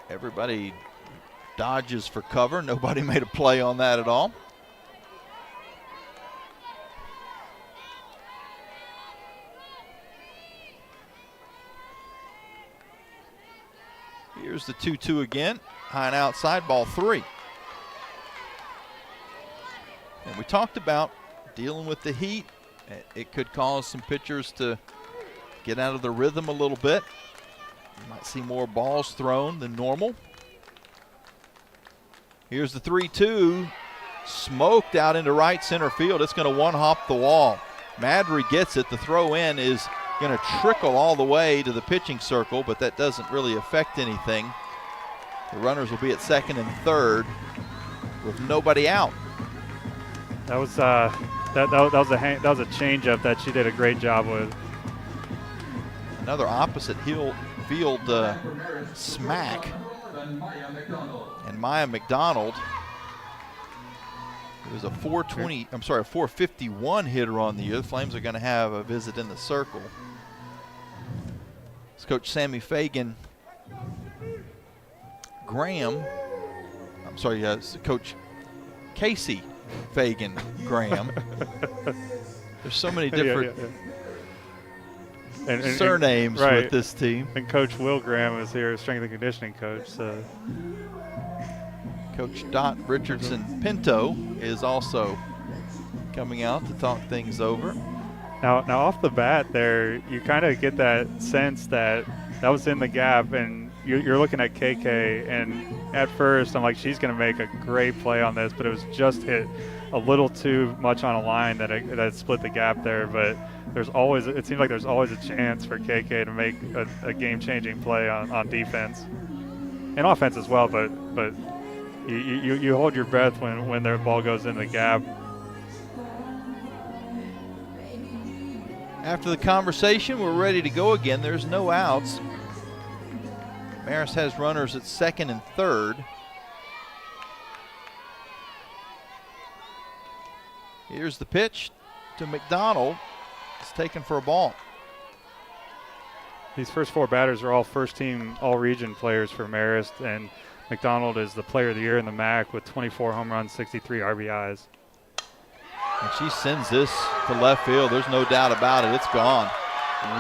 Everybody dodges for cover. Nobody made a play on that at all. Here's the 2-2 again, high and outside, ball 3. And we talked about dealing with the heat. It could cause some pitchers to get out of the rhythm a little bit. You might see more balls thrown than normal. Here's the 3-2, smoked out into right center field. It's going to one-hop the wall. Madry gets it. The throw in is going to trickle all the way to the pitching circle, but that doesn't really affect anything. The runners will be at second and third with nobody out. That was that was a changeup that she did a great job with. Another opposite field smack. And Maya McDonald, it was a 451 hitter on the year. The Flames are going to have a visit in the circle. It's Coach Sammy Fagan Graham. I'm sorry, Coach Casey Fagan Graham. There's so many different surnames right. with this team. And Coach Will Graham is here, strength and conditioning coach. So Coach Dot Richardson Pinto is also coming out to talk things over. Now off the bat there, you kind of get that sense that was in the gap, and you're looking at KK, and at first I'm like, she's going to make a great play on this, but it was just hit a little too much on a line that split the gap there. But it seems like there's always a chance for KK to make a game-changing play on defense and offense as well. But you hold your breath when their ball goes in the gap. After the conversation, we're ready to go again. There's no outs. Marist has runners at second and third. Here's the pitch to McDonald. It's taken for a ball. These first 4 batters are all first-team all-region players for Marist, and McDonald is the player of the year in the MAC with 24 home runs, 63 RBIs. And she sends this to left field. There's no doubt about it. It's gone.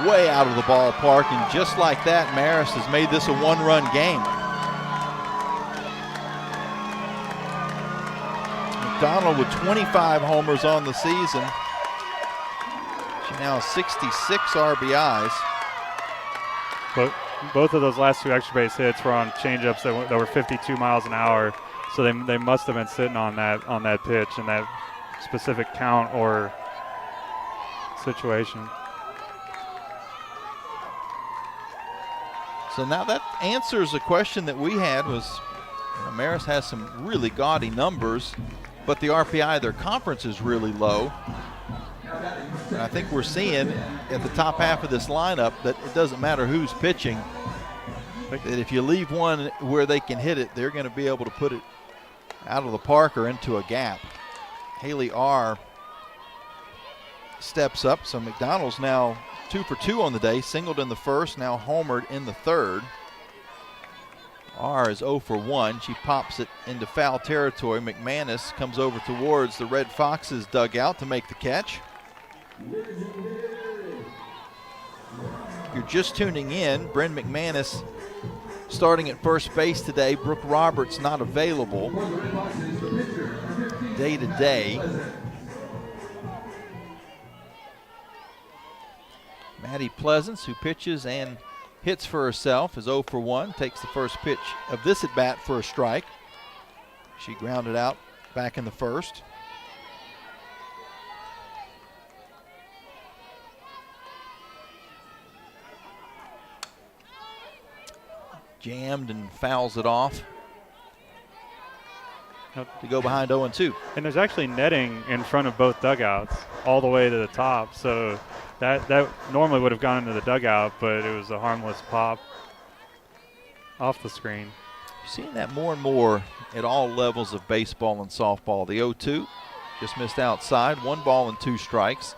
Way out of the ballpark, and just like that, Marist has made this a 1-run game. McDonald with 25 homers on the season. She now has 66 RBIs. But both of those last 2 extra base hits were on changeups that were 52 miles an hour, so they must have been sitting on that pitch and that specific count or situation. So now that answers a question that we had was, Marist has some really gaudy numbers, but the RPI of their conference is really low. And I think we're seeing at the top half of this lineup that it doesn't matter who's pitching, that if you leave one where they can hit it, they're going to be able to put it out of the park or into a gap. Haley R. steps up. So McDonald's now 2 for 2 on the day, singled in the first, now homered in the third. R is 0 for 1. She pops it into foul territory. McManus comes over towards the Red Foxes dugout to make the catch. If you're just tuning in, Bryn McManus starting at first base today. Brooke Roberts not available day to day. Maddie Pleasance, who pitches and hits for herself, is 0 for 1. Takes the first pitch of this at bat for a strike. She grounded out back in the first. Jammed and fouls it off to go behind 0-2. And there's actually netting in front of both dugouts all the way to the top. So that normally would have gone into the dugout, but it was a harmless pop off the screen. You're seeing that more and more at all levels of baseball and softball. The 0-2 just missed outside, 1 ball and 2 strikes.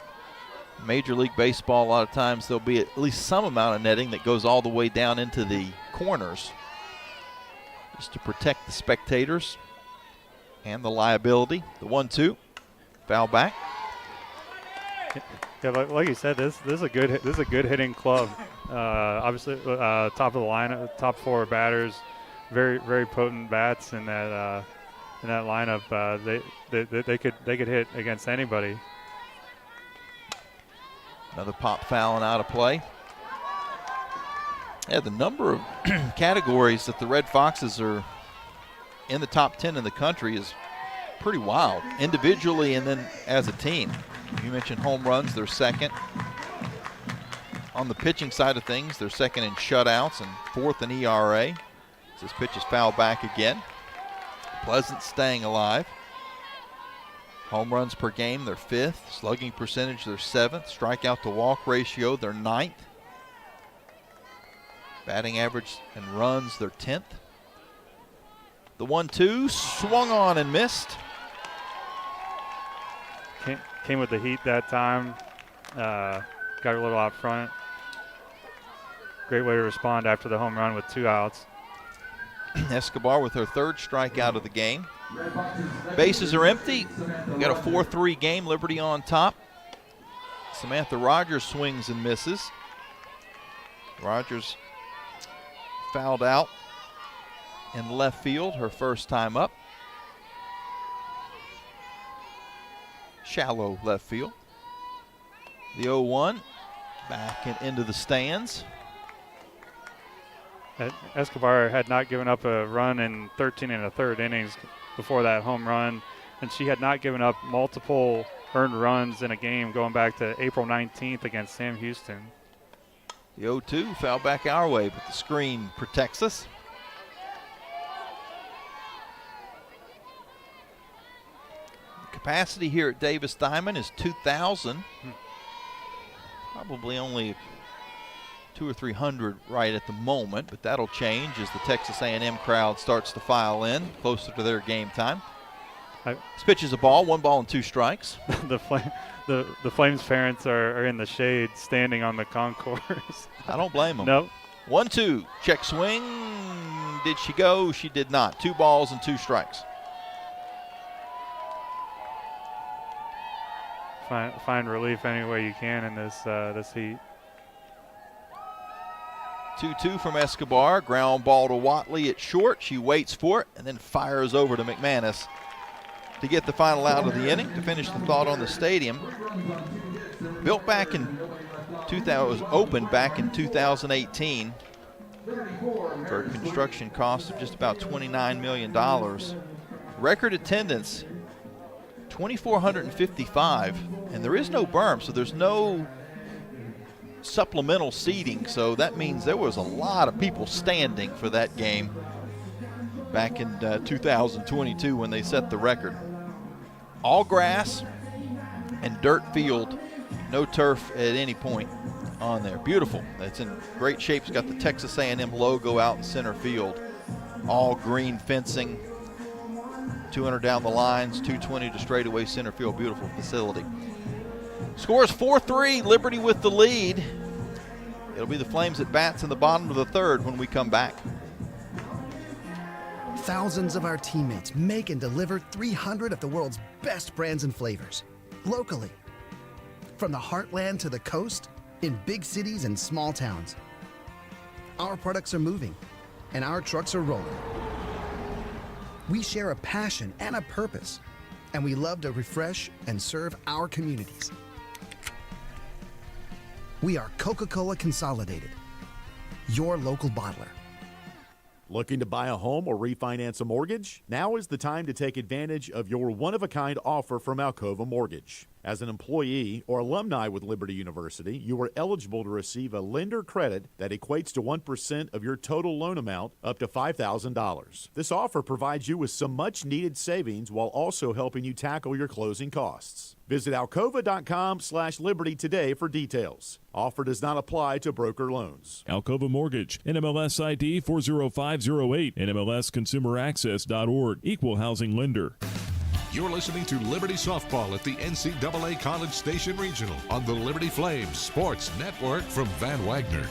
Major League Baseball, a lot of times there'll be at least some amount of netting that goes all the way down into the corners just to protect the spectators and the liability. The 1-2, foul back. Yeah, like you said, this is a good hitting club. Obviously, top of the lineup, top 4 batters, very potent bats in that lineup. They could hit against anybody. Another pop foul and out of play. Yeah, the number of categories that the Red Foxes are in the top 10 in the country is pretty wild, individually and then as a team. You mentioned home runs, they're second. On the pitching side of things, they're second in shutouts and 4th in ERA. This pitch is fouled back again. Pleasant staying alive. Home runs per game, they're 5th. Slugging percentage, they're 7th. Strikeout to walk ratio, they're 9th. Batting average and runs, they're 10th. The 1-2 swung on and missed. Came with the heat that time. Got a little out front. Great way to respond after the home run with 2 outs. Escobar with her 3rd strikeout of the game. Bases are empty. We got a 4-3 game. Liberty on top. Samantha Rogers swings and misses. Rogers fouled out in left field, her first time up. Shallow left field. The 0-1 back and into the stands. Escobar had not given up a run in 13 1/3 innings before that home run, and she had not given up multiple earned runs in a game going back to April 19th against Sam Houston. The 0-2 foul back our way, but the screen protects us. Capacity here at Davis Diamond is 2,000. Probably only 200 or 300 right at the moment, but that'll change as the Texas A&M crowd starts to file in closer to their game time. This pitch is a ball, 1 ball and 2 strikes. The Flames parents are in the shade standing on the concourse. I don't blame them. Nope. 1-2, check swing. Did she go? She did not. 2 balls and 2 strikes. Find relief any way you can in this heat. 2-2 from Escobar. Ground ball to Watley at short. She waits for it and then fires over to McManus to get the final out of the inning. To finish the thought on the stadium, built back in 2000, opened back in 2018 for a construction cost of just about $29 million. Record attendance 2,455, and there is no berm, so there's no supplemental seating, so that means there was a lot of people standing for that game back in 2022 when they set the record. All grass and dirt field, no turf at any point on there. Beautiful. It's in great shape. It's got the Texas A&M logo out in center field. All green fencing, 200 down the lines, 220 to straightaway center field. Beautiful facility. Scores 4-3, Liberty with the lead. It'll be the Flames at bats in the bottom of the third when we come back. Thousands of our teammates make and deliver 300 of the world's best brands and flavors, locally. From the heartland to the coast, in big cities and small towns. Our products are moving, and our trucks are rolling. We share a passion and a purpose, and we love to refresh and serve our communities. We are Coca-Cola Consolidated, your local bottler. Looking to buy a home or refinance a mortgage? Now is the time to take advantage of your one-of-a-kind offer from Alcova Mortgage. As an employee or alumni with Liberty University, you are eligible to receive a lender credit that equates to 1% of your total loan amount, up to $5,000. This offer provides you with some much-needed savings while also helping you tackle your closing costs. Visit alcova.com/liberty today for details. Offer does not apply to broker loans. Alcova Mortgage, NMLS ID 40508, NMLSconsumeraccess.org, Equal Housing Lender. You're listening to Liberty Softball at the NCAA College Station Regional on the Liberty Flames Sports Network from Van Wagner.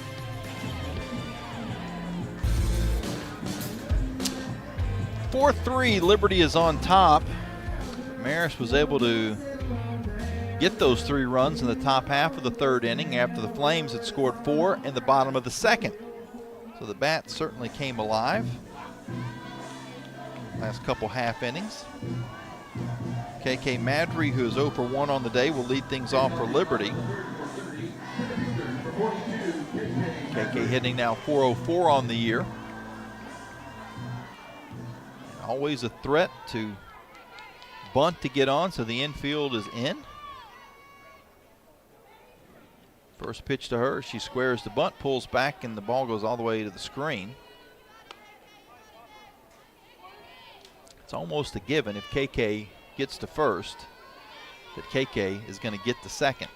(4-3), Liberty is on top. Marist was able to get those 3 runs in the top half of the third inning after the Flames had scored 4 in the bottom of the second. So the bats certainly came alive last couple half innings. KK Madry, who is 0 for 1 on the day, will lead things off for Liberty. KK hitting now .404 on the year. Always a threat to bunt to get on, so the infield is in. First pitch to her, she squares the bunt, pulls back, and the ball goes all the way to the screen. It's almost a given if KK gets to first, that KK is going to get to second.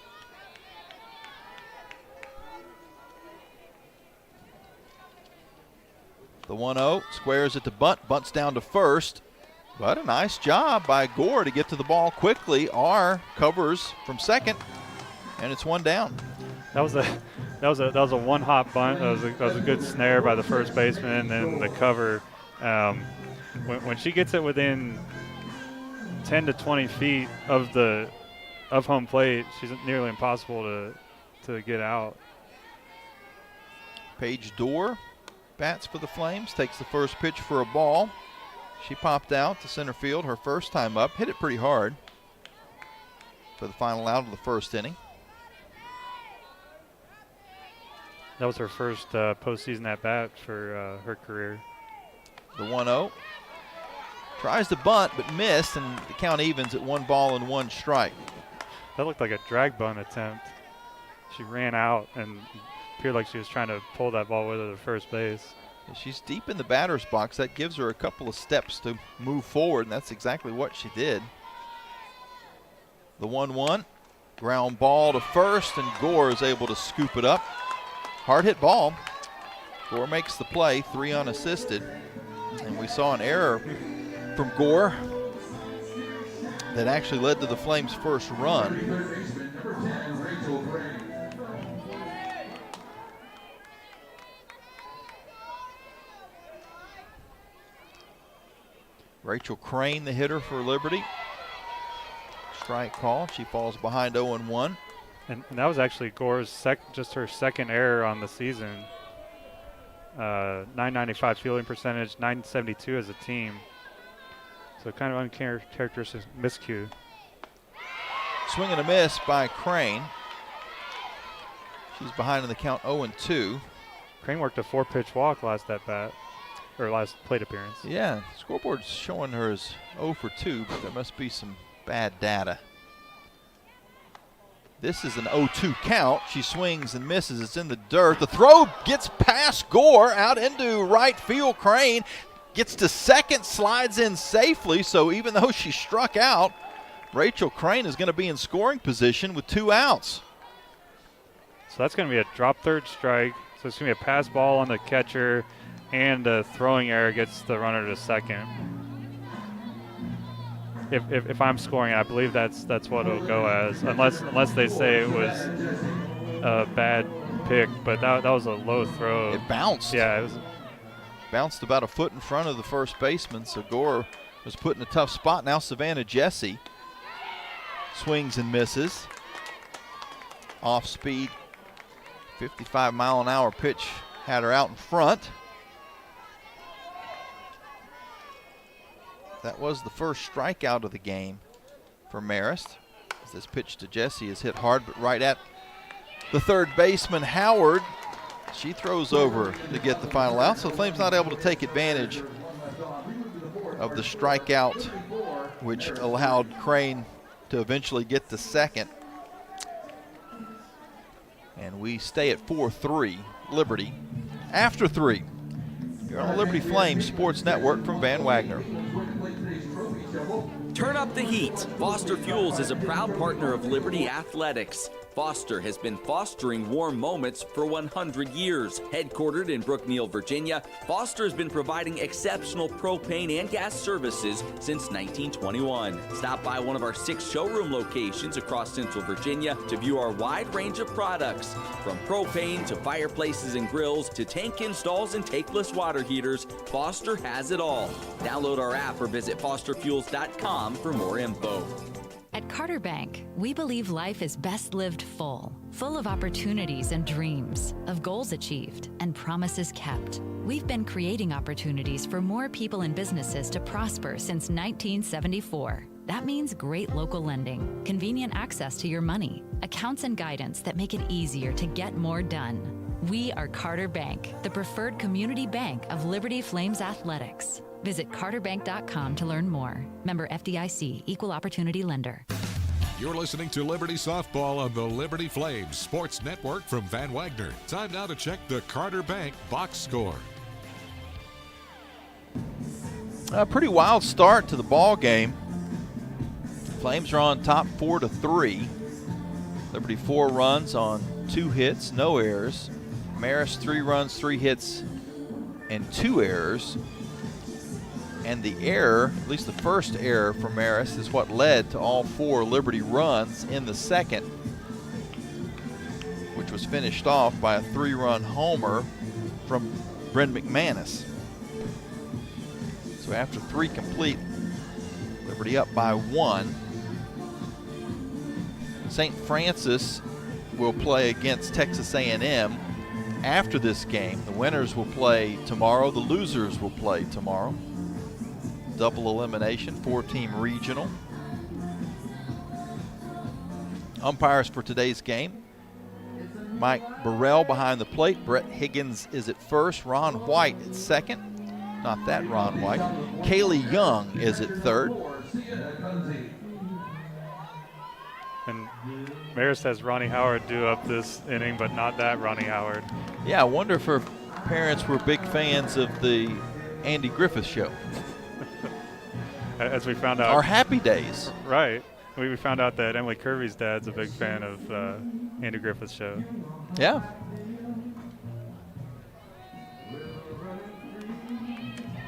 The 1-0, squares it to bunt, bunts down to first. But a nice job by Gore to get to the ball quickly. R covers from second, and it's 1 down. That was a one-hop bunt. That was a good snare by the first baseman, and then the cover. When she gets it within 10 to 20 feet of home plate, she's nearly impossible to get out. Paige Dorr bats for the Flames, takes the first pitch for a ball. She popped out to center field her first time up, hit it pretty hard for the final out of the first inning. That was her first postseason at bat for her career. The 1-0. Tries to bunt, but missed, and the count evens at 1 ball and 1 strike. That looked like a drag bunt attempt. She ran out and appeared like she was trying to pull that ball with her to first base. She's deep in the batter's box. That gives her a couple of steps to move forward, and that's exactly what she did. The 1-1, ground ball to first, and Gore is able to scoop it up. Hard hit ball. Gore makes the play, 3 unassisted, and we saw an error from Gore that actually led to the Flames' first run. Rachel Crane, the hitter for Liberty. Strike call. She falls behind 0-1. And that was actually Gore's just her second error on the season. 995 fielding percentage, 972 as a team. So kind of uncharacteristic miscue. Swing and a miss by Crane. She's behind in the count 0-2. Crane worked a 4-pitch walk last at bat, or last plate appearance. Yeah, scoreboard's showing her as 0 for 2, but there must be some bad data. This is an 0-2 count. She swings and misses. It's in the dirt. The throw gets past Gore out into right field. Crane gets to second, slides in safely. So even though she struck out, Rachel Crane is going to be in scoring position with 2 outs. So that's going to be a drop third strike. So it's going to be a pass ball on the catcher, and a throwing error gets the runner to second. if I'm scoring, I believe that's what it'll go as, unless they say it was a bad pick. But that was a low throw. It bounced. Yeah, it was. Bounced about a foot in front of the first baseman, so Gore was put in a tough spot. Now Savannah Jesse swings and misses. Off speed, 55-mile-an-hour pitch had her out in front. That was the first strikeout of the game for Marist. As this pitch to Jesse is hit hard, but right at the third baseman, Howard. She throws over to get the final out, so the Flames not able to take advantage of the strikeout, which allowed Crane to eventually get to second. And we stay at 4-3, Liberty. After 3, you're on the Liberty Flames Sports Network from Van Wagner. Turn up the heat. Foster Fuels is a proud partner of Liberty Athletics. Foster has been fostering warm moments for 100 years. Headquartered in Brookneal, Virginia, Foster has been providing exceptional propane and gas services since 1921. Stop by one of our 6 showroom locations across Central Virginia to view our wide range of products. From propane to fireplaces and grills to tank installs and tankless water heaters, Foster has it all. Download our app or visit fosterfuels.com for more info. At Carter Bank, we believe life is best lived full of opportunities and dreams, of goals achieved and promises kept. We've been creating opportunities for more people and businesses to prosper since 1974. That means great local lending, convenient access to your money, accounts and guidance that make it easier to get more done. We are Carter Bank, the preferred community bank of Liberty Flames Athletics. Visit carterbank.com to learn more. Member FDIC, Equal Opportunity Lender. You're listening to Liberty Softball on the Liberty Flames Sports Network from Van Wagner. Time now to check the Carter Bank box score. A pretty wild start to the ball game. Flames are on top 4-3. Liberty 4 runs on 2 hits, no errors. Marist 3 runs, 3 hits, and 2 errors. And the error, at least the first error for Marist, is what led to all 4 Liberty runs in the second, which was finished off by a 3-run homer from Bryn McManus. So after 3 complete, Liberty up by 1. St. Francis will play against Texas A&M after this game. The winners will play tomorrow. The losers will play tomorrow. Double elimination, 4-team regional. Umpires for today's game: Mike Burrell behind the plate. Brett Higgins is at first. Ron White at second. Not that Ron White. Kaylee Young is at third. And Marist has Ronnie Howard due up this inning, but not that Ronnie Howard. Yeah, I wonder if her parents were big fans of the Andy Griffith Show. As we found out. Our Happy Days. Right. We found out that Emily Kirby's dad's a big fan of Andy Griffith's show. Yeah.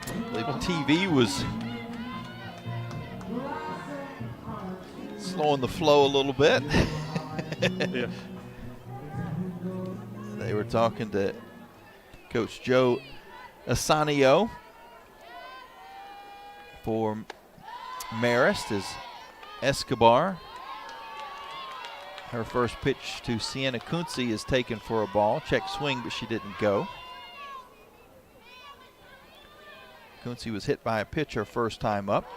I believe TV was slowing the flow a little bit. Yeah. They were talking to Coach Joe Asanio for Marist as Escobar. Her first pitch to Sienna Kunze is taken for a ball. Check swing, but she didn't go. Kunze was hit by a pitch her first time up.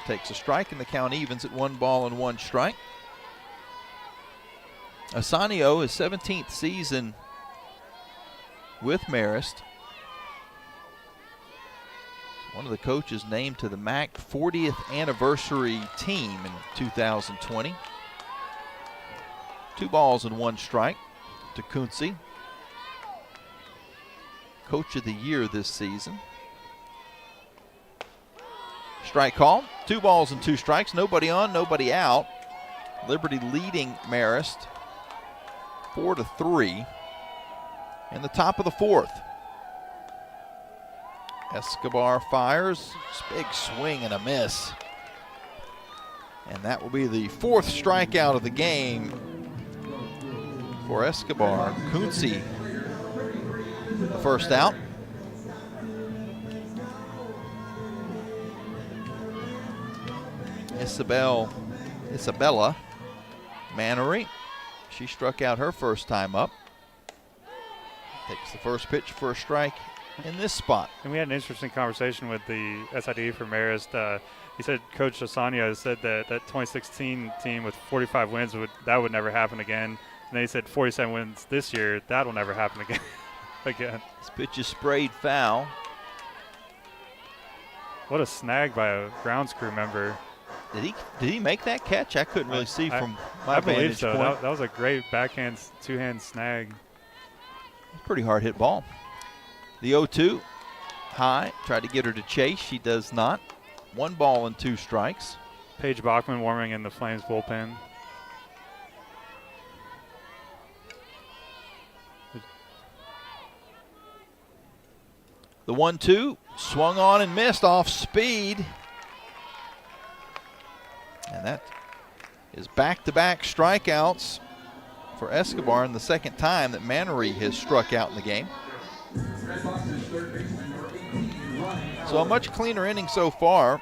Takes a strike, and the count evens at 1 ball and 1 strike. Asanio, his 17th season with Marist. One of the coaches named to the MAC 40th anniversary team in 2020. 2 balls and 1 strike to Kunze. Coach of the year this season. Strike call. 2 balls and 2 strikes. Nobody on, nobody out. Liberty leading Marist 4-3 in the top of the 4th. Escobar fires. Big swing and a miss. And that will be the 4th strikeout of the game for Escobar. Kunze, the first out. Isabella Mannery, she struck out her first time up. Takes the first pitch for a strike in this spot. And we had an interesting conversation with the SID for Marist. He said Coach Asania said that 2016 team with 45 wins, that would never happen again. And then he said 47 wins this year, that'll never happen again. This pitch is sprayed foul. What a snag by a grounds crew member. Did he make that catch? I couldn't really see from my vantage point. That was a great backhand, two-hand snag. Pretty hard hit ball. The 0-2 high, tried to get her to chase. She does not. 1 ball and 2 strikes. Paige Bachman warming in the Flames bullpen. The 1-2 swung on and missed off speed. And that is back-to-back strikeouts for Escobar, and the second time that Mannery has struck out in the game. So a much cleaner inning so far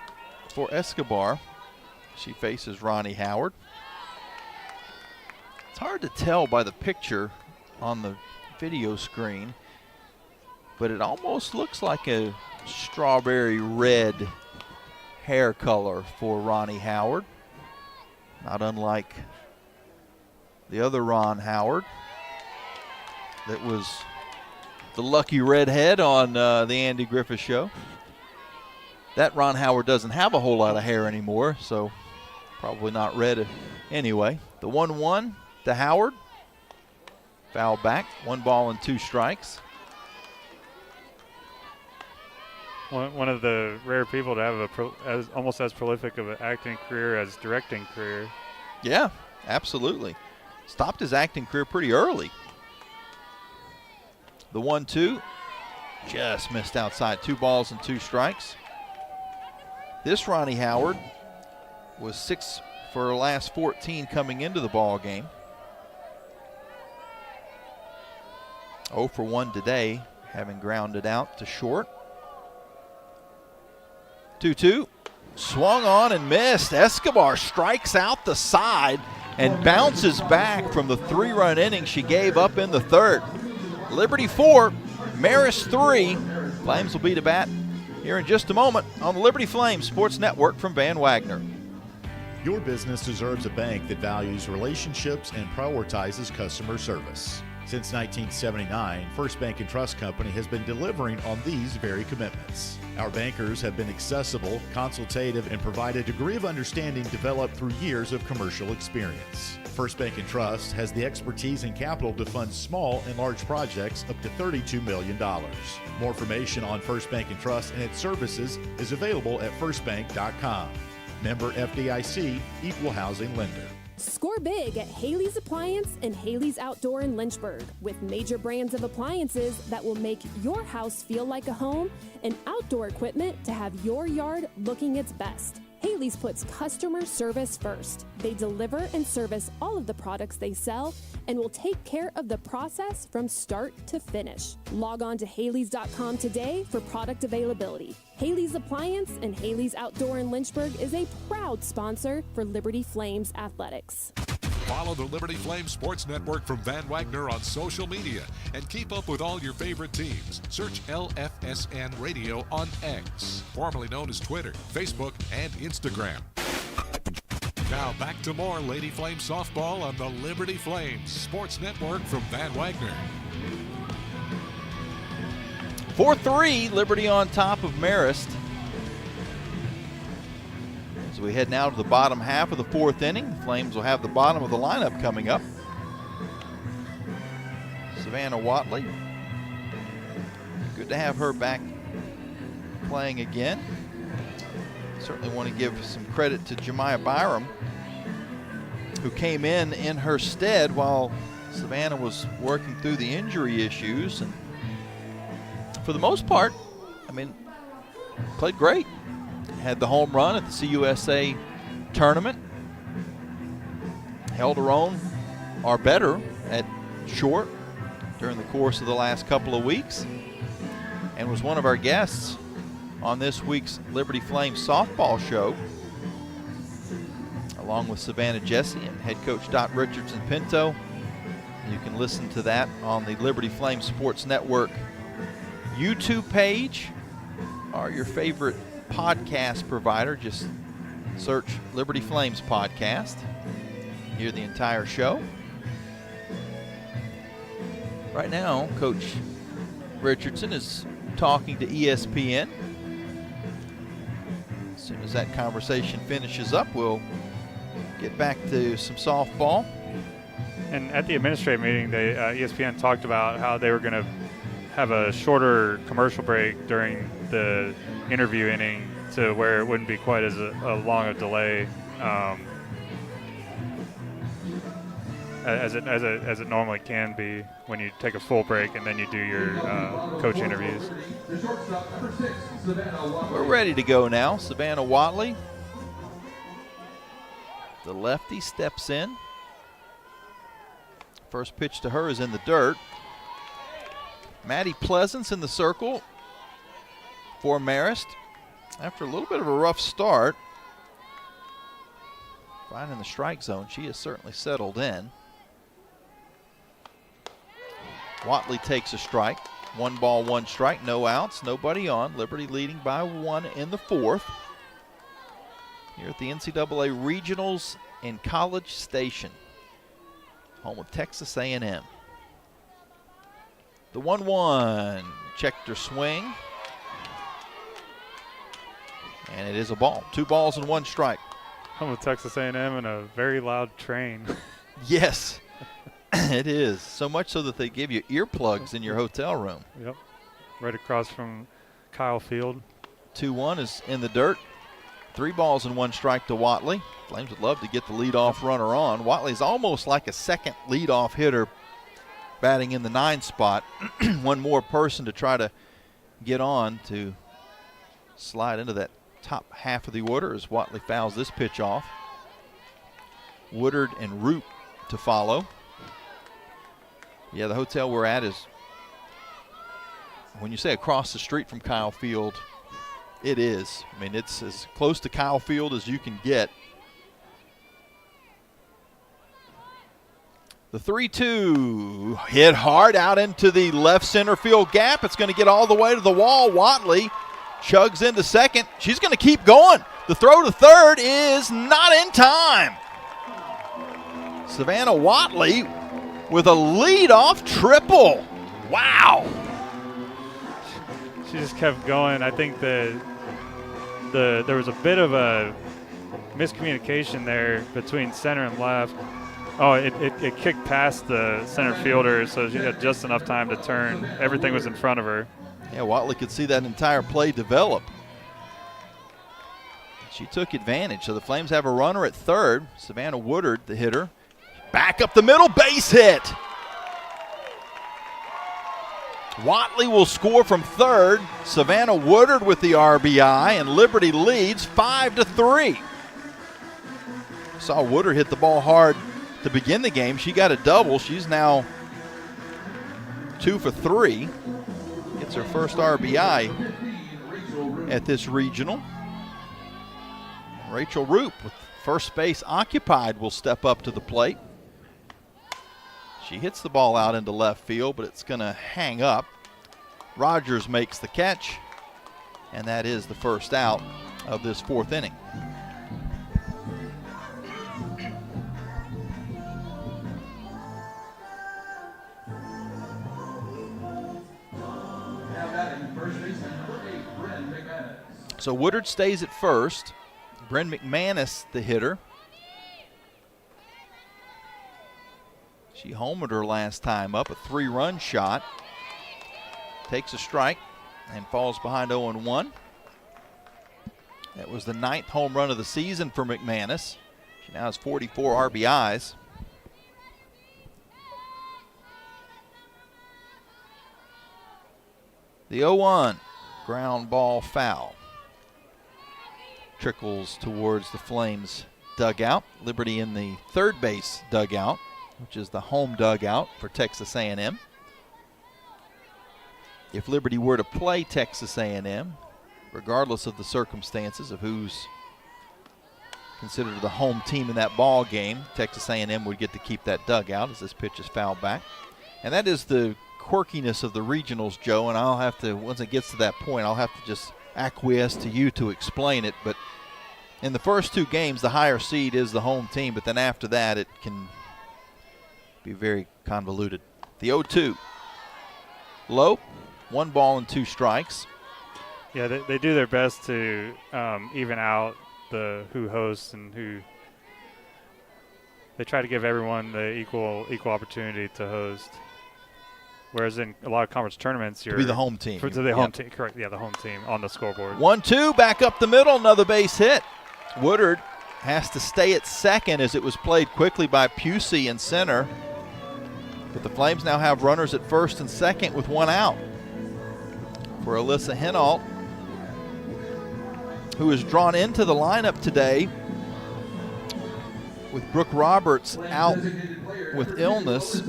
for Escobar. She faces Ronnie Howard. It's hard to tell by the picture on the video screen, but it almost looks like a strawberry red hair color for Ronnie Howard. Not unlike the other Ron Howard that was the lucky redhead on the Andy Griffith Show. That Ron Howard doesn't have a whole lot of hair anymore, so probably not red anyway. The 1-1 to Howard. Foul back, 1 ball and 2 strikes. One of the rare people to have almost as prolific of an acting career as directing career. Yeah, absolutely. Stopped his acting career pretty early. The 1-2 just missed outside. 2 balls and 2 strikes. This Ronnie Howard was 6 for her last 14 coming into the ball game. 0 for 1 today, having grounded out to short. 2-2, swung on and missed. Escobar strikes out the side and bounces back from the 3-run inning she gave up in the 3rd. Liberty 4, Marist 3. Flames will be to bat here in just a moment on the Liberty Flames Sports Network from Van Wagner. Your business deserves a bank that values relationships and prioritizes customer service. Since 1979, First Bank & Trust Company has been delivering on these very commitments. Our bankers have been accessible, consultative, and provide a degree of understanding developed through years of commercial experience. First Bank & Trust has the expertise and capital to fund small and large projects up to $32 million. More information on First Bank & Trust and its services is available at firstbank.com. Member FDIC, Equal Housing Lender. Score big at Haley's Appliance and Haley's Outdoor in Lynchburg with major brands of appliances that will make your house feel like a home and outdoor equipment to have your yard looking its best. Haley's puts customer service first. They deliver and service all of the products they sell and will take care of the process from start to finish. Log on to Haleys.com today for product availability. Haley's Appliance and Haley's Outdoor in Lynchburg is a proud sponsor for Liberty Flames Athletics. Follow the Liberty Flames Sports Network from Van Wagner on social media and keep up with all your favorite teams. Search LFSN Radio on X, formerly known as Twitter, Facebook, and Instagram. Now back to more Lady Flame softball on the Liberty Flames Sports Network from Van Wagner. 4-3, Liberty on top of Marist. As we head now to the bottom half of the 4th inning, the Flames will have the bottom of the lineup coming up. Savannah Watley. Good to have her back playing again. Certainly want to give some credit to Jemiah Byram, who came in her stead while Savannah was working through the injury issues. And for the most part, I mean, played great. Had the home run at the CUSA tournament held her own or better at short during the course of the last couple of weeks and was one of our guests on this week's Liberty Flames softball show, along with Savannah Jesse and head coach Dot Richardson Pinto. You can listen to that on the Liberty Flames Sports Network YouTube page or your favorite podcast provider. Just search Liberty Flames Podcast. Hear the entire show. Right now, Coach Richardson is talking to ESPN. As soon as that conversation finishes up, we'll get back to some softball. And at the administrative meeting, ESPN talked about how they were going to have a shorter commercial break during the interview inning to where it wouldn't be quite as a long a delay as it normally can be when you take a full break and then you do your coach interviews. We're ready to go now. Savannah Watley, the lefty, steps in. First pitch to her is in the dirt. Maddie Pleasance in the circle for Marist. After a little bit of a rough start, finding the strike zone, she has certainly settled in. Watley takes a strike. 1 ball, 1 strike, no outs, nobody on. Liberty leading by 1 in the 4th. Here at the NCAA Regionals in College Station, home of Texas A&M. The 1-1, checked her swing. And it is a ball. 2 balls and 1 strike. Home of Texas A&M and a very loud train. Yes, it is. So much so that they give you earplugs in your hotel room. Yep, right across from Kyle Field. 2-1 is in the dirt. 3 balls and 1 strike to Watley. Flames would love to get the leadoff runner on. Watley's almost like a second leadoff hitter, batting in the 9 spot. One more person to try to get on to slide into that top half of the order as Watley fouls this pitch off. Woodard and Root to follow. Yeah, the hotel we're at is, when you say across the street from Kyle Field, it is. I mean, it's as close to Kyle Field as you can get. The 3-2 hit hard out into the left center field gap. It's going to get all the way to the wall. Watley chugs into second. She's going to keep going. The throw to third is not in time. Savannah Watley with a leadoff triple. Wow. She just kept going. I think there was a bit of a miscommunication there between center and left. Oh, it kicked past the center fielder, so she had just enough time to turn. Everything was in front of her. Yeah, Watley could see that entire play develop. She took advantage. So the Flames have a runner at third. Savannah Woodard, the hitter. Back up the middle, base hit. Watley will score from third. Savannah Woodard with the RBI, and Liberty leads 5-3. Saw Woodard hit the ball hard to begin the game. She got a double. She's now 2 for 3. Gets her first RBI at this regional. Rachel Roop with first base occupied will step up to the plate. She hits the ball out into left field, but it's going to hang up. Rogers makes the catch, and that is the first out of this 4th inning. So Woodard stays at first. Bryn McManus, the hitter. She homered her last time up, a 3-run shot. Takes a strike and falls behind 0-1. That was the 9th home run of the season for McManus. She now has 44 RBIs. The 0-1 ground ball foul. Trickles towards the Flames dugout. Liberty in the third base dugout, which is the home dugout for Texas A&M. If Liberty were to play Texas A&M, regardless of the circumstances of who's considered the home team in that ball game, Texas A&M would get to keep that dugout as this pitch is fouled back. And that is the quirkiness of the regionals, Joe, and I'll have to, once it gets to that point, I'll have to just acquiesce to you to explain it. But in the first two games, the higher seed is the home team, but then after that, it can be very convoluted. The 0-2. Low, 1 ball and 2 strikes. Yeah, they do their best to even out the who hosts and who. They try to give everyone the equal opportunity to host. Whereas in a lot of conference tournaments, you're to be the home team. To the home team, correct? Yeah, the home team on the scoreboard. 1-2, back up the middle, another base hit. Woodard has to stay at second as it was played quickly by Pusey in center. But the Flames now have runners at first and second with 1 out for Alyssa Henault, who is drawn into the lineup today with Brooke Roberts out with illness.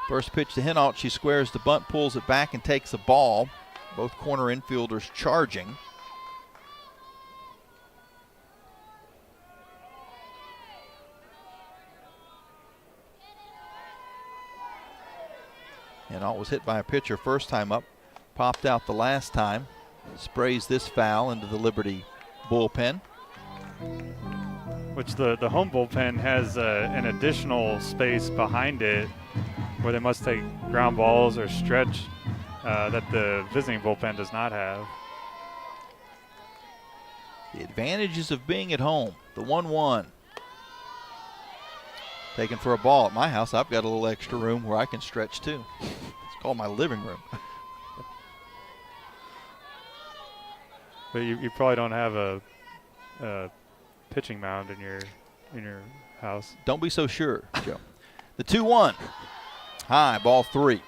First pitch to Henault, she squares the bunt, pulls it back, and takes a ball. Both corner infielders charging. Henault was hit by a pitcher first time up, popped out the last time, sprays this foul into the Liberty bullpen. Which the home bullpen has an additional space behind it where they must take ground balls or stretch that the visiting bullpen does not have. The advantages of being at home. The 1-1. Taken for a ball. At my house, I've got a little extra room where I can stretch too. It's called my living room. But you probably don't have a pitching mound in your house. Don't be so sure, Joe. The 2-1. High, ball 3.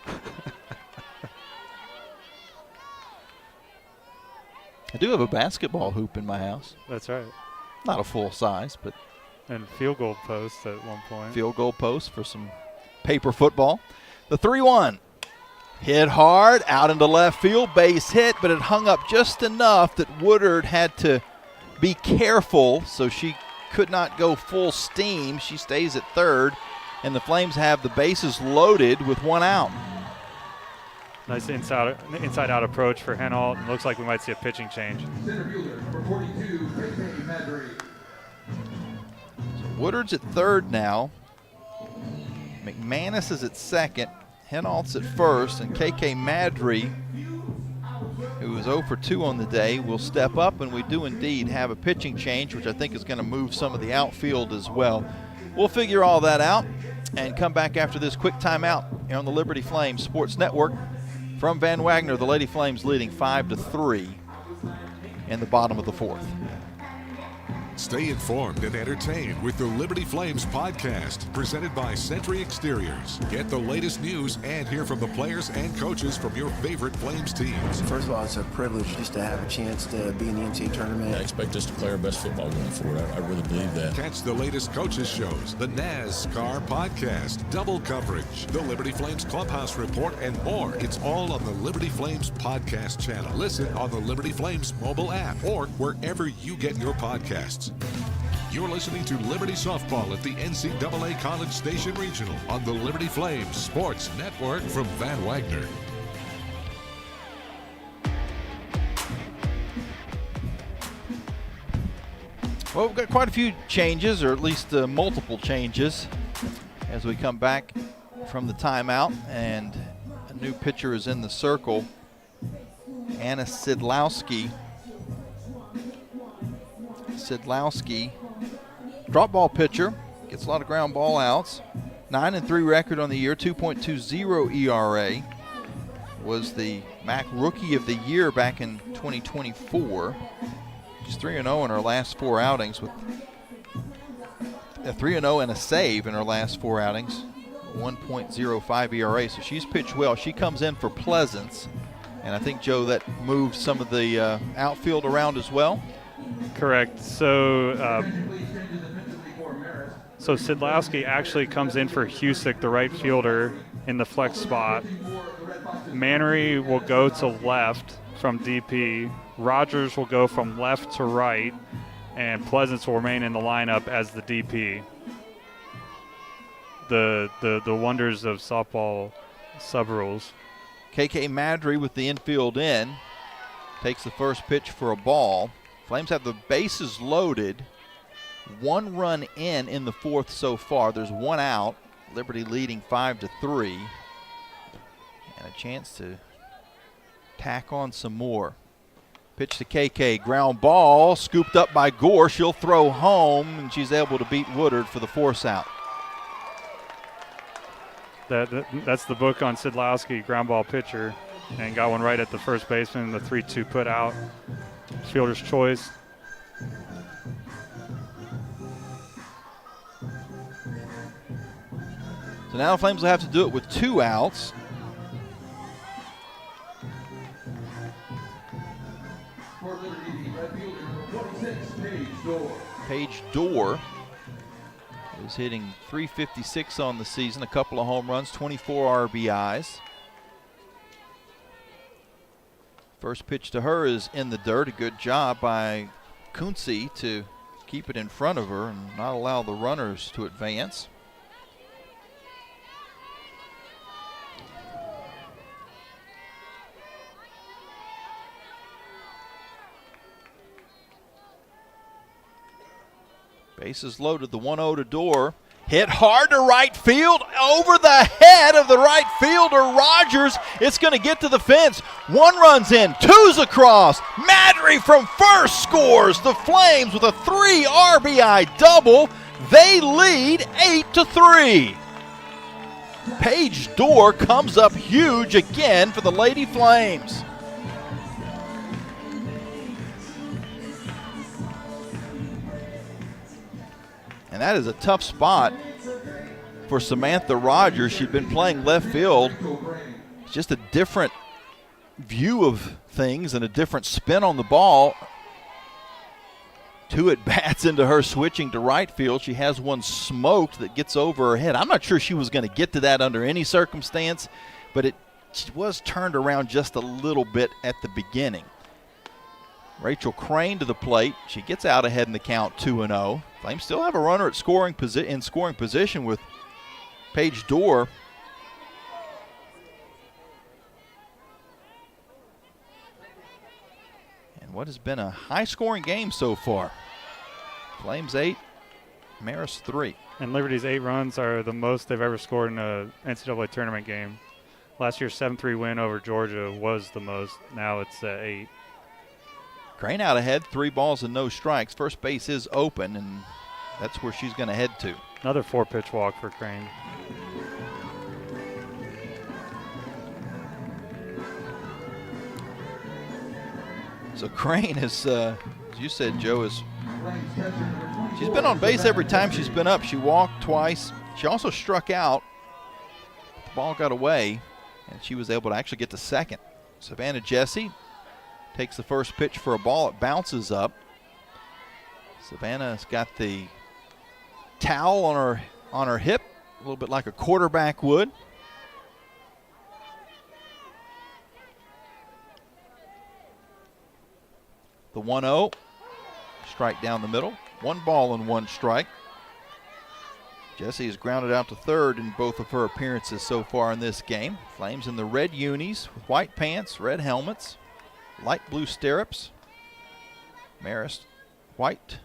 I do have a basketball hoop in my house. That's right. Not a full size, but. And field goal post at one point. Field goal post for some paper football. The 3-1. Hit hard, out into left field, base hit, but it hung up just enough that Woodard had to be careful, so she could not go full steam. She stays at third, and the Flames have the bases loaded with 1 out. Nice inside-out approach for Henault, and looks like we might see a pitching change. Center fielder, number 42, KK Madry. So Woodard's at third now. McManus is at second. Henault's at first, and KK Madry, who is 0 for 2 on the day, will step up, and we do indeed have a pitching change, which I think is going to move some of the outfield as well. We'll figure all that out and come back after this quick timeout here on the Liberty Flames Sports Network. From Van Wagner, the Lady Flames leading 5-3 in the bottom of the 4th. Stay informed and entertained with the Liberty Flames podcast, presented by Sentry Exteriors. Get the latest news and hear from the players and coaches from your favorite Flames teams. First of all, it's a privilege just to have a chance to be in the NCAA Tournament. I expect us to play our best football going forward. I really believe that. Catch the latest coaches shows, the NASCAR podcast, double coverage, the Liberty Flames Clubhouse Report, and more. It's all on the Liberty Flames podcast channel. Listen on the Liberty Flames mobile app or wherever you get your podcasts. You're listening to Liberty Softball at the NCAA College Station Regional on the Liberty Flames Sports Network from Van Wagner. Well, we've got quite a few changes, or at least multiple changes, as we come back from the timeout, and a new pitcher is in the circle. Anna Sidlowski. Drop ball pitcher, gets a lot of ground ball outs. 9-3 record on the year, 2.20 ERA. Was the MAC Rookie of the Year back in 2024. She's 3-0 in her last 4 outings, with a 3-0 and a save in her last 4 outings. 1.05 ERA, so she's pitched well. She comes in for Pleasance, and I think, Joe, that moves some of the outfield around as well. Correct. So Sidlowski actually comes in for Husick, the right fielder, in the flex spot. Mannery will go to left from DP. Rogers will go from left to right, and Pleasance will remain in the lineup as the DP. The wonders of softball sub rules. KK Madry with the infield in takes the first pitch for a ball. Flames have the bases loaded. 1 run in the fourth so far. There's 1 out. Liberty leading 5-3. And a chance to tack on some more. Pitch to KK, ground ball, scooped up by Gore. She'll throw home, and she's able to beat Woodard for the force out. That's the book on Sidlowski, ground ball pitcher, and got one right at the first baseman. The 3-2 put out. Fielder's choice. So now the Flames will have to do it with 2 outs. Paige Dorr is hitting .356 on the season, a couple of home runs, 24 RBIs. First pitch to her is in the dirt. A good job by Kunze to keep it in front of her and not allow the runners to advance. Bases loaded, the 1-0 to Dorr. Hit hard to right field, over the head of the right fielder, Rogers. It's going to get to the fence. 1 runs in, 2's across. Madry from first scores. The Flames with a 3 RBI double. They lead 8-3. Paige Dorr comes up huge again for the Lady Flames. And that is a tough spot for Samantha Rogers. She'd been playing left field. It's just a different view of things and a different spin on the ball. 2 at-bats into her switching to right field. She has one smoked that gets over her head. I'm not sure she was going to get to that under any circumstance, but she was turned around just a little bit at the beginning. Rachel Crane to the plate. She gets out ahead in the count, 2-0. Flames still have a runner at scoring position with Paige Dorr. And what has been a high-scoring game so far. Flames 8, Marist 3. And Liberty's 8 runs are the most they've ever scored in a NCAA tournament game. Last year's 7-3 win over Georgia was the most. Now it's 8. Crane out ahead, 3 balls and no strikes. First base is open, and that's where she's going to head to. Another 4-pitch walk for Crane. So Crane is, as you said, Joe, she's been on base every time she's been up. She walked twice. She also struck out. The ball got away, and she was able to actually get to second. Savannah Jesse takes the first pitch for a ball. It bounces up. Savannah's got the towel on her hip, a little bit like a quarterback would. The 1-0, strike down the middle. 1 ball and 1 strike. Jesse has grounded out to third in both of her appearances so far in this game. Flames in the red unis with white pants, red helmets, light blue stirrups. Marist, white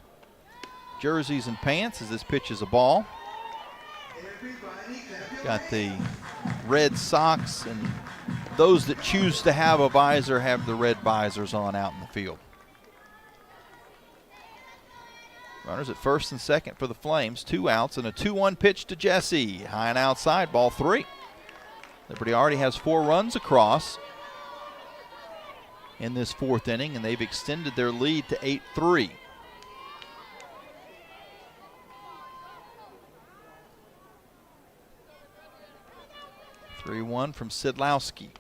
jerseys and pants as this pitch is a ball. Got the red socks, and those that choose to have a visor have the red visors on out in the field. Runners at first and second for the Flames. 2 outs and a 2-1 pitch to Jesse. High and outside, ball 3. Liberty already has 4 runs across in this 4th inning, and they've extended their lead to 8-3. (3-1) from Sidlowski.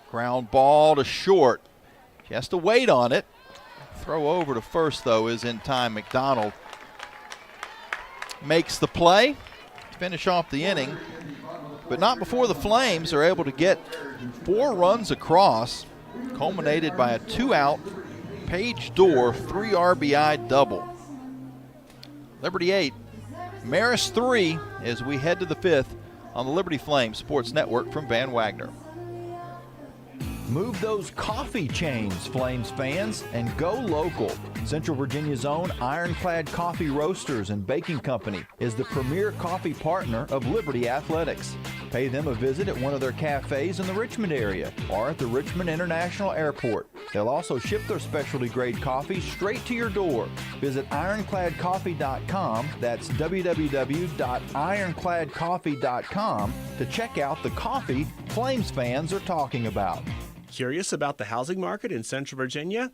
Ground ball to short. She has to wait on it. Throw over to first, though, is in time. McDonald makes the play, finish off the inning, but not before the Flames are able to get 4 runs across, culminated by a 2-out Paige Dorr 3 RBI double. Liberty 8, Marist 3 as we head to the 5th on the Liberty Flames Sports Network from Van Wagner. Move those coffee chains, Flames fans, and go local. Central Virginia's own Ironclad Coffee Roasters and Baking Company is the premier coffee partner of Liberty Athletics. Pay them a visit at one of their cafes in the Richmond area or at the Richmond International Airport. They'll also ship their specialty grade coffee straight to your door. Visit ironcladcoffee.com, that's www.ironcladcoffee.com, to check out the coffee Flames fans are talking about. Curious about the housing market in Central Virginia?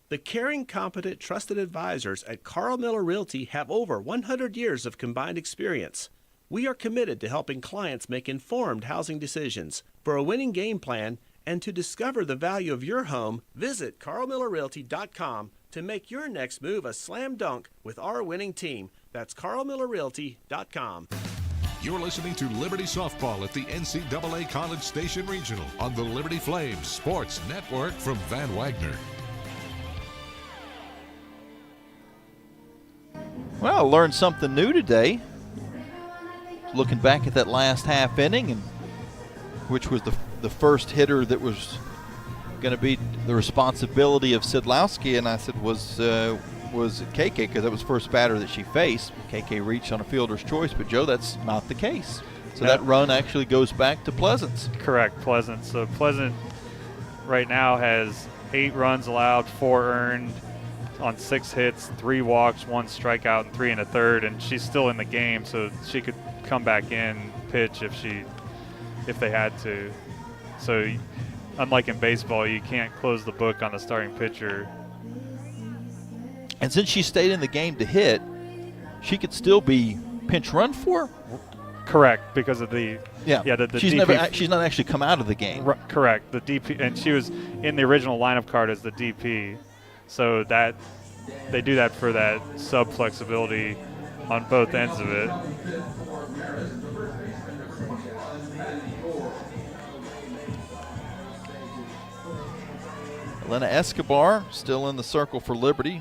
The caring, competent, trusted advisors at Carl Miller Realty have over 100 years of combined experience. We are committed to helping clients make informed housing decisions. For a winning game plan and to discover the value of your home, visit carlmillerrealty.com to make your next move a slam dunk with our winning team. That's carlmillerrealty.com. You're listening to Liberty Softball at the NCAA College Station Regional on the Liberty Flames Sports Network from Van Wagner. Well, I learned something new today. Looking back at that last half inning, and which was the first hitter that was going to be the responsibility of Sidlowski, and I said was KK, because that was the first batter that she faced. KK reached on a fielder's choice, but Joe, that's not the case. So that run actually goes back to Pleasance. Correct, Pleasance. So Pleasant right now has 8 runs allowed, 4 earned on 6 hits, 3 walks, 1 strikeout, and 3 1/3, and she's still in the game, so she could come back in, pitch if they had to. So unlike in baseball, you can't close the book on the starting pitcher. And since she stayed in the game to hit, she could still be pinch run for? Correct, because of the she's DP. she's not actually come out of the game. Correct, the DP, and she was in the original lineup card as the DP, so that they do that for that sub flexibility on both ends of it. Elena Escobar still in the circle for Liberty.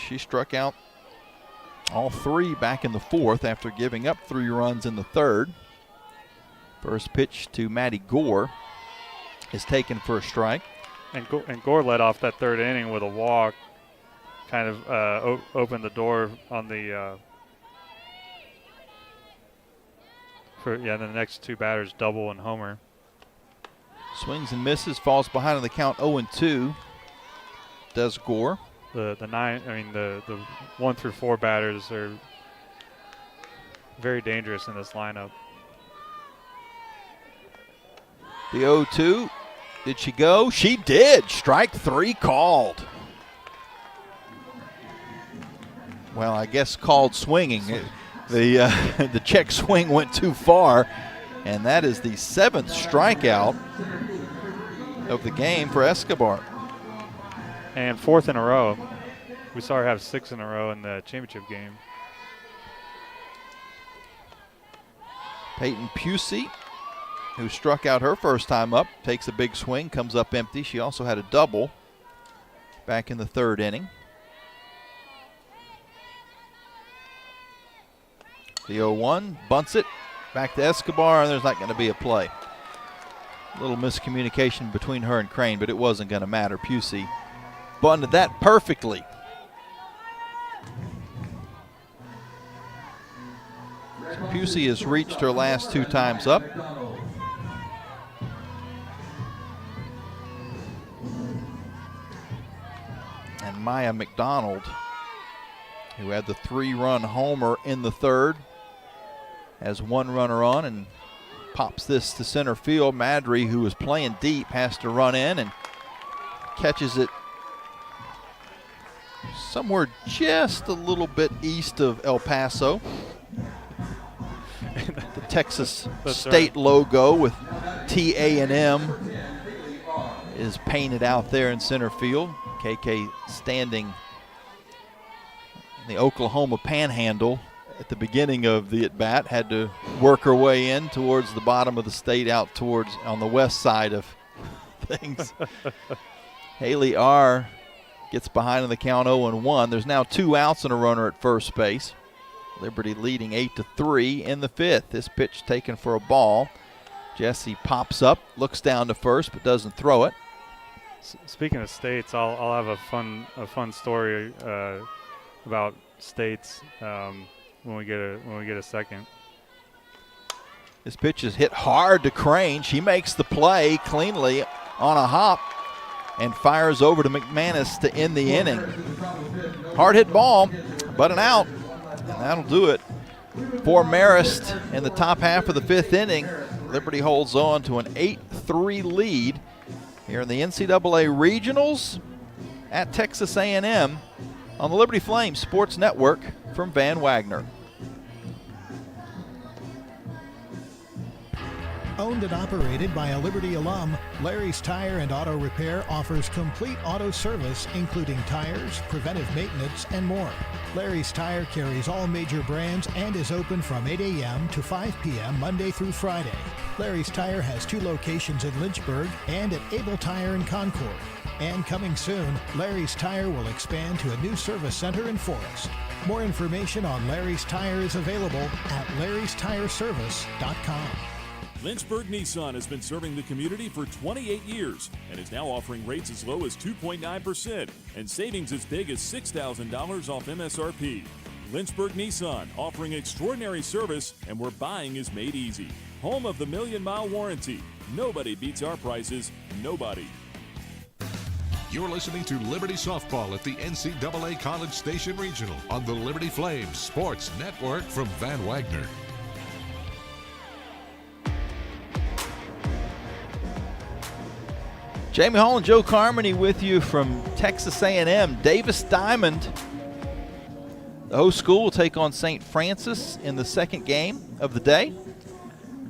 She struck out all 3 back in the 4th after giving up 3 runs in the 3rd. First pitch to Maddie Gore is taken for a strike. And Gore led off that 3rd inning with a walk, kind of opened the door on the the next 2 batters, double and homer. Swings and misses, falls behind on the count 0-2. Does Gore. The 1 through 4 batters are very dangerous in this lineup. The 0-2. Did she go? She did. Strike 3 called. Well, I guess called swinging. The check swing went too far, and that is the 7th strikeout of the game for Escobar. And 4th in a row. We saw her have 6 in a row in the championship game. Peyton Pusey, who struck out her first time up, takes a big swing, comes up empty. She also had a double back in the 3rd inning. The 0-1, bunts it, back to Escobar, and there's not going to be a play. A little miscommunication between her and Crane, but it wasn't going to matter. Pusey bunted that perfectly. So Pusey has reached her last 2 times up. And Maya McDonald, who had the 3-run homer in the 3rd, has 1 runner on and pops this to center field. Madry, who was playing deep, has to run in and catches it somewhere just a little bit east of El Paso. The Texas State logo with TA&M is painted out there in center field. KK standing in the Oklahoma Panhandle at the beginning of the at-bat, had to work her way in towards the bottom of the state, out towards on the west side of things. Haley R. gets behind in the count 0-1. There's now 2 outs and a runner at first base. Liberty leading 8-3 in the 5th. This pitch taken for a ball. Jesse pops up, looks down to first, but doesn't throw it. Speaking of states, I'll have a fun story about states when we get a second. This pitch is hit hard to Crane. She makes the play cleanly on a hop and fires over to McManus to end the inning. Hard hit ball, but an out, and that'll do it for Marist in the top half of the 5th inning. Liberty holds on to an 8-3 lead here in the NCAA Regionals at Texas A&M on the Liberty Flames Sports Network from Van Wagner. Owned and operated by a Liberty alum, Larry's Tire and Auto Repair offers complete auto service, including tires, preventive maintenance, and more. Larry's Tire carries all major brands and is open from 8 a.m. to 5 p.m. Monday through Friday. Larry's Tire has 2 locations in Lynchburg and at Able Tire in Concord. And coming soon, Larry's Tire will expand to a new service center in Forest. More information on Larry's Tire is available at larrystireservice.com. Lynchburg Nissan has been serving the community for 28 years and is now offering rates as low as 2.9% and savings as big as $6,000 off MSRP. Lynchburg Nissan, offering extraordinary service, and where buying is made easy. Home of the million-mile warranty. Nobody beats our prices. Nobody. You're listening to Liberty Softball at the NCAA College Station Regional on the Liberty Flames Sports Network from Van Wagner. Jamie Hall and Joe Carmany with you from Texas A&M. Davis Diamond, the host school, will take on St. Francis in the second game of the day.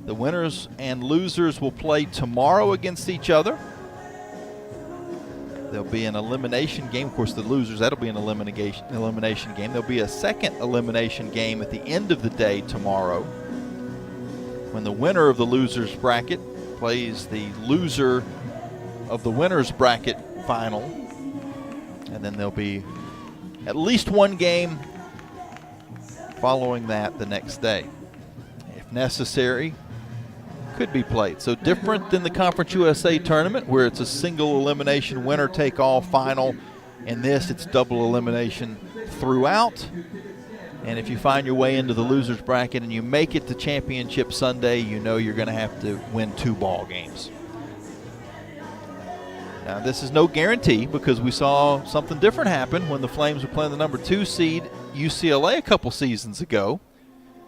The winners and losers will play tomorrow against each other. There'll be an elimination game. Of course, the losers, that'll be an elimination game. There'll be a second elimination game at the end of the day tomorrow, when the winner of the losers bracket plays the loser of the winner's bracket final. And then there'll be at least one game following that the next day, if necessary. Could be played. So different than the Conference USA tournament, where it's a single elimination winner take all final. In this, it's double elimination throughout. And if you find your way into the losers bracket and you make it to Championship Sunday, you know you're going to have to win 2 ball games. Now, this is no guarantee, because we saw something different happen when the Flames were playing the number 2 seed UCLA a couple seasons ago,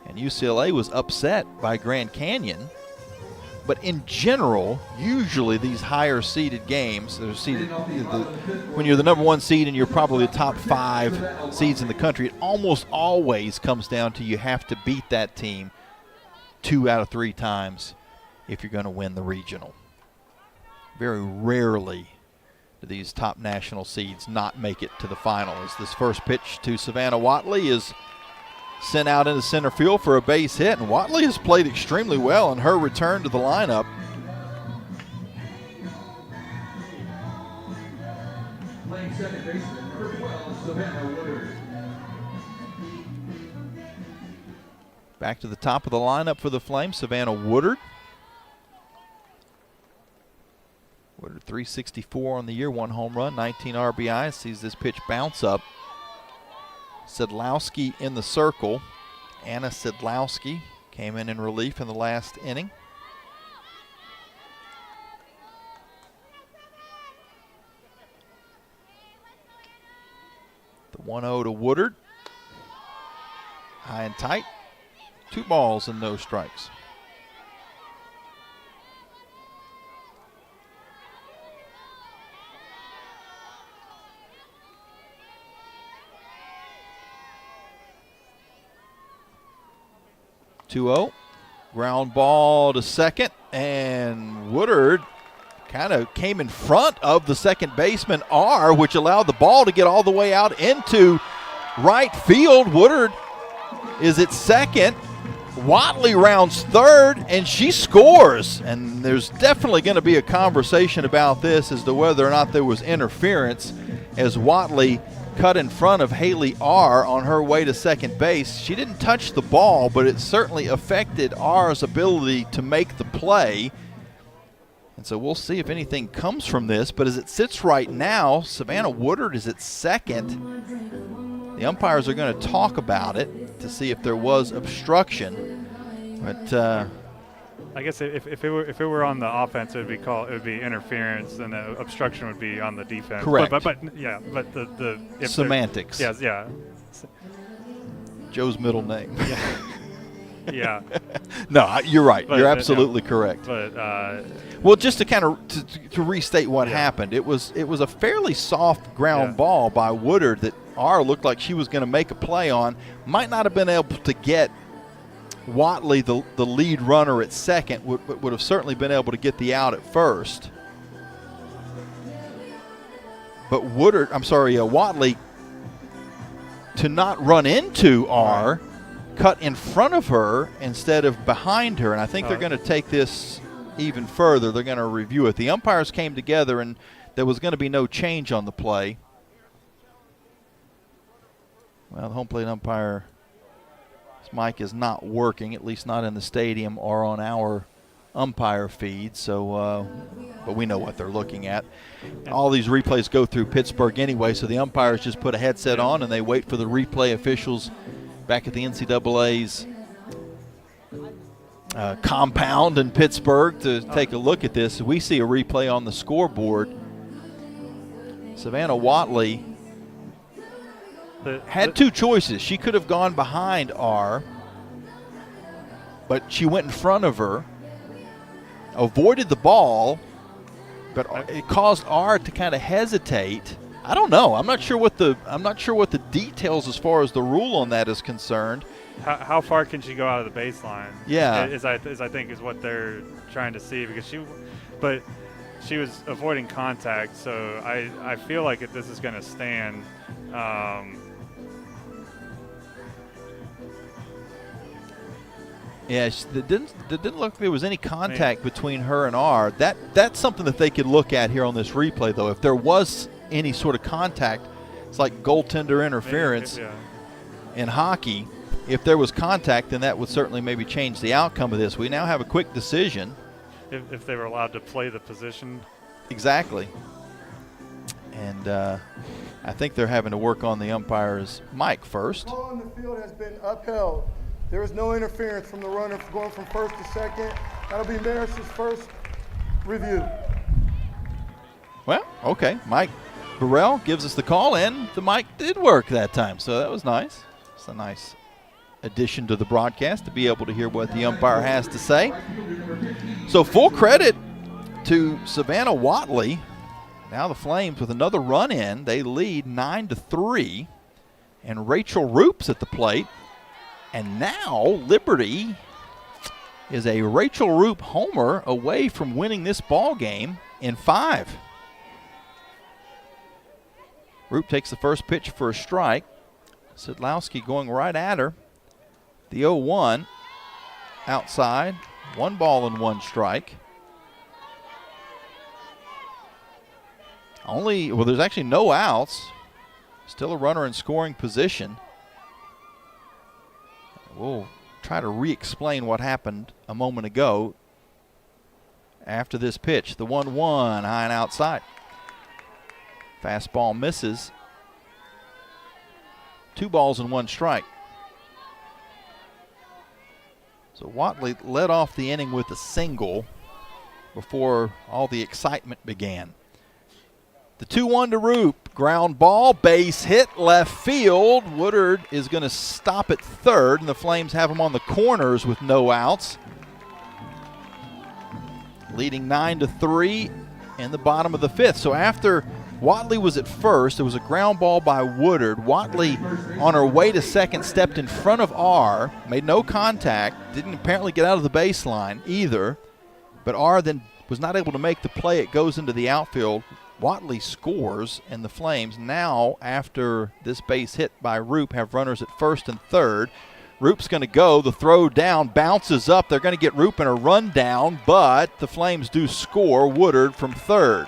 and UCLA was upset by Grand Canyon. But in general, usually these higher seeded games, they're seeded, when you're the number 1 seed and you're probably the top 5 seeds in the country, it almost always comes down to you have to beat that team 2 out of 3 times if you're going to win the regional. Very rarely do these top national seeds not make it to the final. As this first pitch to Savannah Watley is sent out into center field for a base hit, and Watley has played extremely well in her return to the lineup. Playing second baseman, number 12, Savannah Woodard. Back to the top of the lineup for the Flames, Savannah Woodard. Woodard 364 on the year, 1 home run, 19 RBIs. Sees this pitch bounce up. Sedlowski in the circle. Anna Sedlowski came in relief in the last inning. The 1-0 to Woodard. High and tight. 2 balls and no strikes. Ground ball to second, and Woodard kind of came in front of the second baseman, R, which allowed the ball to get all the way out into right field. Woodard is at second. Watley rounds third, and she scores. And there's definitely going to be a conversation about this as to whether or not there was interference, as Watley cut in front of Haley R on her way to second base. She didn't touch the ball, but it certainly affected R's ability to make the play. And so we'll see if anything comes from this. But as it sits right now, Savannah Woodard is at second. The umpires are going to talk about it to see if there was obstruction. But I guess if it were on the offense, it would be interference, and the obstruction would be on the defense. Correct. But the if semantics. Yes, yeah. Joe's middle name. Yeah. Yeah. No, you're right. You're absolutely correct. But well, just to kind of to restate what happened, it was a fairly soft ground ball by Woodard that R looked like she was going to make a play on. Might not have been able to get Watley, the lead runner at second, would have certainly been able to get the out at first. But Watley, to not run into R, cut in front of her instead of behind her. And I think they're going to take this even further. They're going to review it. The umpires came together, and there was going to be no change on the play. Well, the home plate umpire, his mic is not working, at least not in the stadium or on our umpire feed. So, but we know what they're looking at. All these replays go through Pittsburgh anyway, so the umpires just put a headset on and they wait for the replay officials back at the NCAA's compound in Pittsburgh to take a look at this. We see a replay on the scoreboard. Savannah Watley had two choices. She could have gone behind R, but she went in front of her, avoided the ball, but it caused R to kind of hesitate. I don't know. I'm not sure what the details as far as the rule on that is concerned. How far can she go out of the baseline? Yeah, is I think is what they're trying to see, because she was avoiding contact. So I feel like if this is going to stand. Yeah, it didn't look like there was any contact between her and R. That's something that they could look at here on this replay, though. If there was any sort of contact, it's like goaltender interference in hockey. If there was contact, then that would certainly maybe change the outcome of this. We now have a quick decision. If they were allowed to play the position. Exactly. And I think they're having to work on the umpire's mic first. The ball on the field has been upheld. There is no interference from the runner going from first to second. That'll be Marist's first review. Well, okay. Mike Burrell gives us the call, and the mic did work that time, so that was nice. It's a nice addition to the broadcast to be able to hear what the umpire has to say. So full credit to Savannah Watley. Now the Flames with another run in. They lead 9-3, and Rachel Roop's at the plate. And now Liberty is a Rachel Roop homer away from winning this ball game in 5. Roop takes the first pitch for a strike. Sidlowski going right at her. The 0-1 outside. 1 ball and 1 strike. There's actually no outs. Still a runner in scoring position. We'll try to re-explain what happened a moment ago after this pitch. The 1-1 high and outside. Fastball misses. 2 balls and 1 strike. So Watley led off the inning with a single before all the excitement began. The 2-1 to Roop. Ground ball, base hit, left field. Woodard is going to stop at third, and the Flames have him on the corners with no outs. Leading 9-3 in the bottom of the 5th. So after Watley was at first, it was a ground ball by Woodard. Watley, on her way to second, stepped in front of R, made no contact, didn't apparently get out of the baseline either. But R then was not able to make the play. It goes into the outfield. Watley scores, and the Flames now, after this base hit by Roop, have runners at first and third. Roop's going to go. The throw down bounces up. They're going to get Roop in a run down, but the Flames do score. Woodard from third.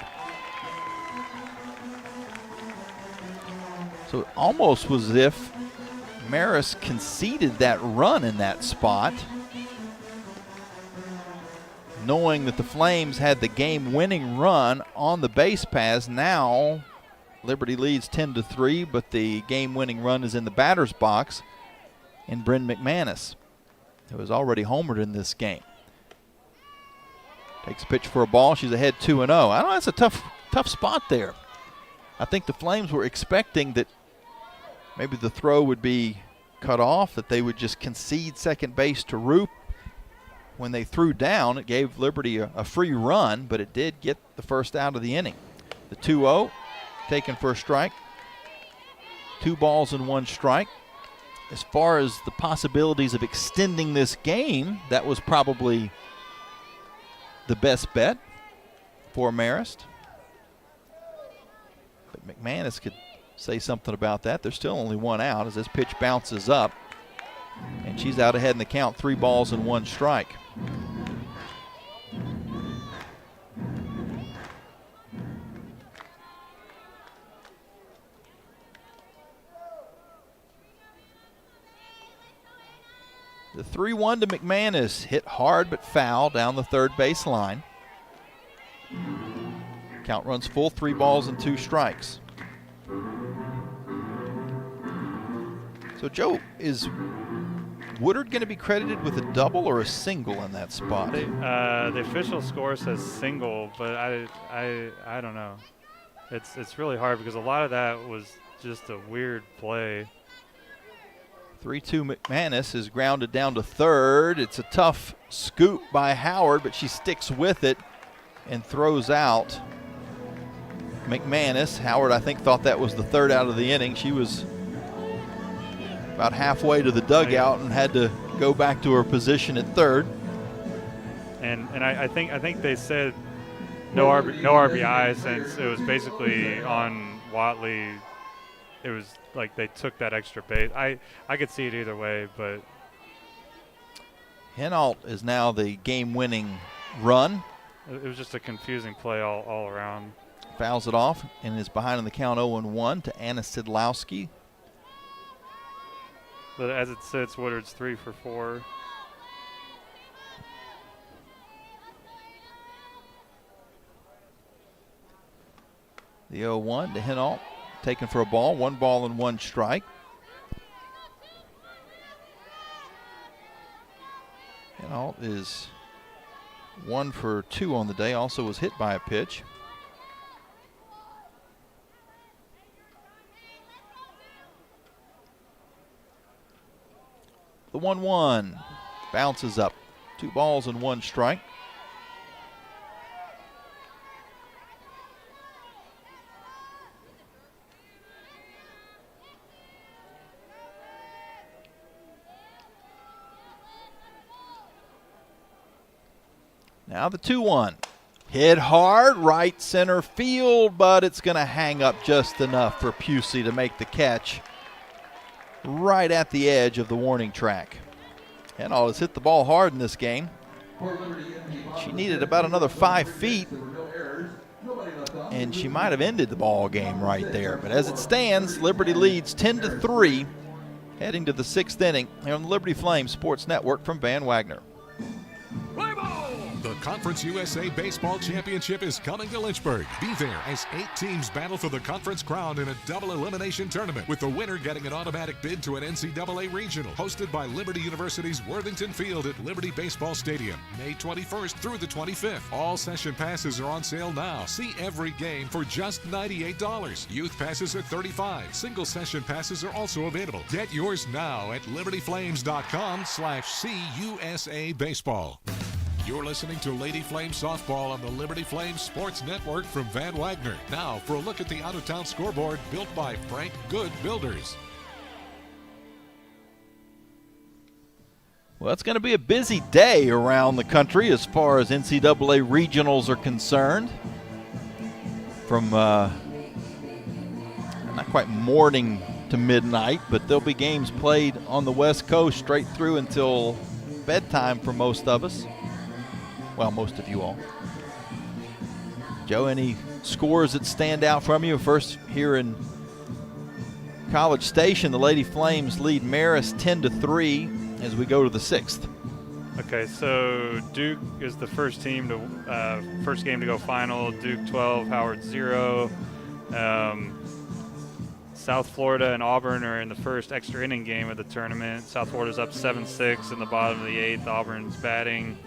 So it almost was as if Marist conceded that run in that spot, knowing that the Flames had the game-winning run on the base paths. Now Liberty leads 10-3, but the game-winning run is in the batter's box in Bryn McManus, who has already homered in this game. Takes a pitch for a ball. She's ahead 2-0. I know that's a tough spot there. I think the Flames were expecting that maybe the throw would be cut off, that they would just concede second base to Roop. When they threw down, it gave Liberty a free run, but it did get the first out of the inning. The 2-0 taken for a strike. 2 balls and 1 strike. As far as the possibilities of extending this game, that was probably the best bet for Marist. But McManus could say something about that. There's still only 1 out as this pitch bounces up, and she's out ahead in the count, 3 balls and 1 strike. The 3-1 to McManus, hit hard but foul down the third base line. Count runs full, 3 balls and 2 strikes. So Joe, is Woodard going to be credited with a double or a single in that spot? The official score says single, but I don't know. It's really hard because a lot of that was just a weird play. 3-2 McManus is grounded down to third. It's a tough scoop by Howard, but she sticks with it and throws out McManus. Howard, I think, thought that was the third out of the inning. She was about halfway to the dugout and had to go back to her position at third. And I think they said no RBI since it was basically on Watley. It was like they took that extra base. I could see it either way, but Henault is now the game-winning run. It was just a confusing play all around. Fouls it off and is behind in the count 0-1 to Anna Sidlowski. But as it sits, Woodard's 3 for 4. The 0-1 to Henault, taken for a ball, 1 ball and 1 strike. Henault is 1 for 2 on the day, also was hit by a pitch. The 1-1 bounces up, 2 balls and 1 strike. Now the 2-1. Hit hard, right center field, but it's going to hang up just enough for Pusey to make the catch right at the edge of the warning track. Henault has hit the ball hard in this game. She needed about another 5 feet, and she might have ended the ball game right there. But as it stands, Liberty leads 10-3, heading to the 6th inning here on the Liberty Flames Sports Network from Van Wagner. The Conference USA Baseball Championship is coming to Lynchburg. Be there as 8 teams battle for the conference crown in a double elimination tournament, with the winner getting an automatic bid to an NCAA regional, hosted by Liberty University's Worthington Field at Liberty Baseball Stadium, May 21st through the 25th. All session passes are on sale now. See every game for just $98. Youth passes are $35. Single session passes are also available. Get yours now at libertyflames.com/CUSA Baseball. You're listening to Lady Flame Softball on the Liberty Flames Sports Network from Van Wagner. Now for a look at the out-of-town scoreboard built by Frank Good Builders. Well, it's going to be a busy day around the country as far as NCAA regionals are concerned. From not quite morning to midnight, but there'll be games played on the West Coast straight through until bedtime for most of us. Well, most of you all. Joe, any scores that stand out from you? First, here in College Station, the Lady Flames lead Marist 10-3 as we go to the 6th. Okay, so Duke is the first game to go final. Duke 12, Howard 0. South Florida and Auburn are in the first extra inning game of the tournament. South Florida's up 7-6 in the bottom of the 8th. Auburn's batting.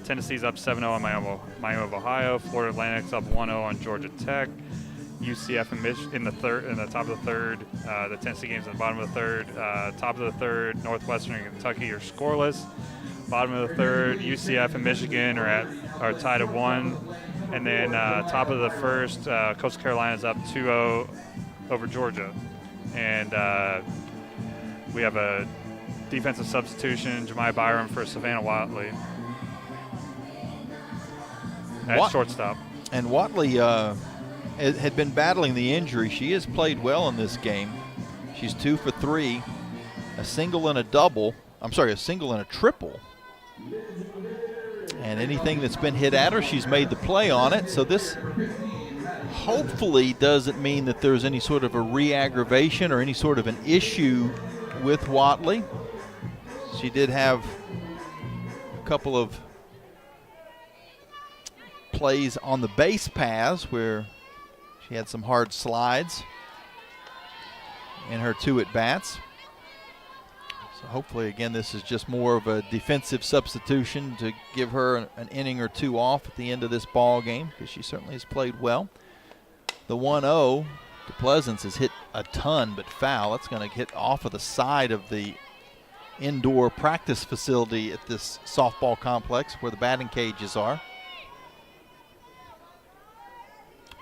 Tennessee's up 7-0 on Miami of Ohio. Florida Atlantic's up 1-0 on Georgia Tech. UCF and in the top of the third. The Tennessee game's in the bottom of the third. Top of the third, Northwestern and Kentucky are scoreless. Bottom of the third, UCF and Michigan are tied at 1. And then top of the first, Coastal Carolina's up 2-0 over Georgia. And we have a defensive substitution, Jemai Byram for Savannah Watley at shortstop. And Watley had been battling the injury. She has played well in this game. She's 2 for 3, a single and a triple. And anything that's been hit at her, she's made the play on it. So this hopefully doesn't mean that there's any sort of a re-aggravation or any sort of an issue with Watley. She did have a couple of plays on the base paths where she had some hard slides in her 2 at-bats. So hopefully, again, this is just more of a defensive substitution to give her an inning or 2 off at the end of this ball game, because she certainly has played well. The 1-0 to Pleasance has hit a ton, but foul. That's going to hit off of the side of the indoor practice facility at this softball complex where the batting cages are.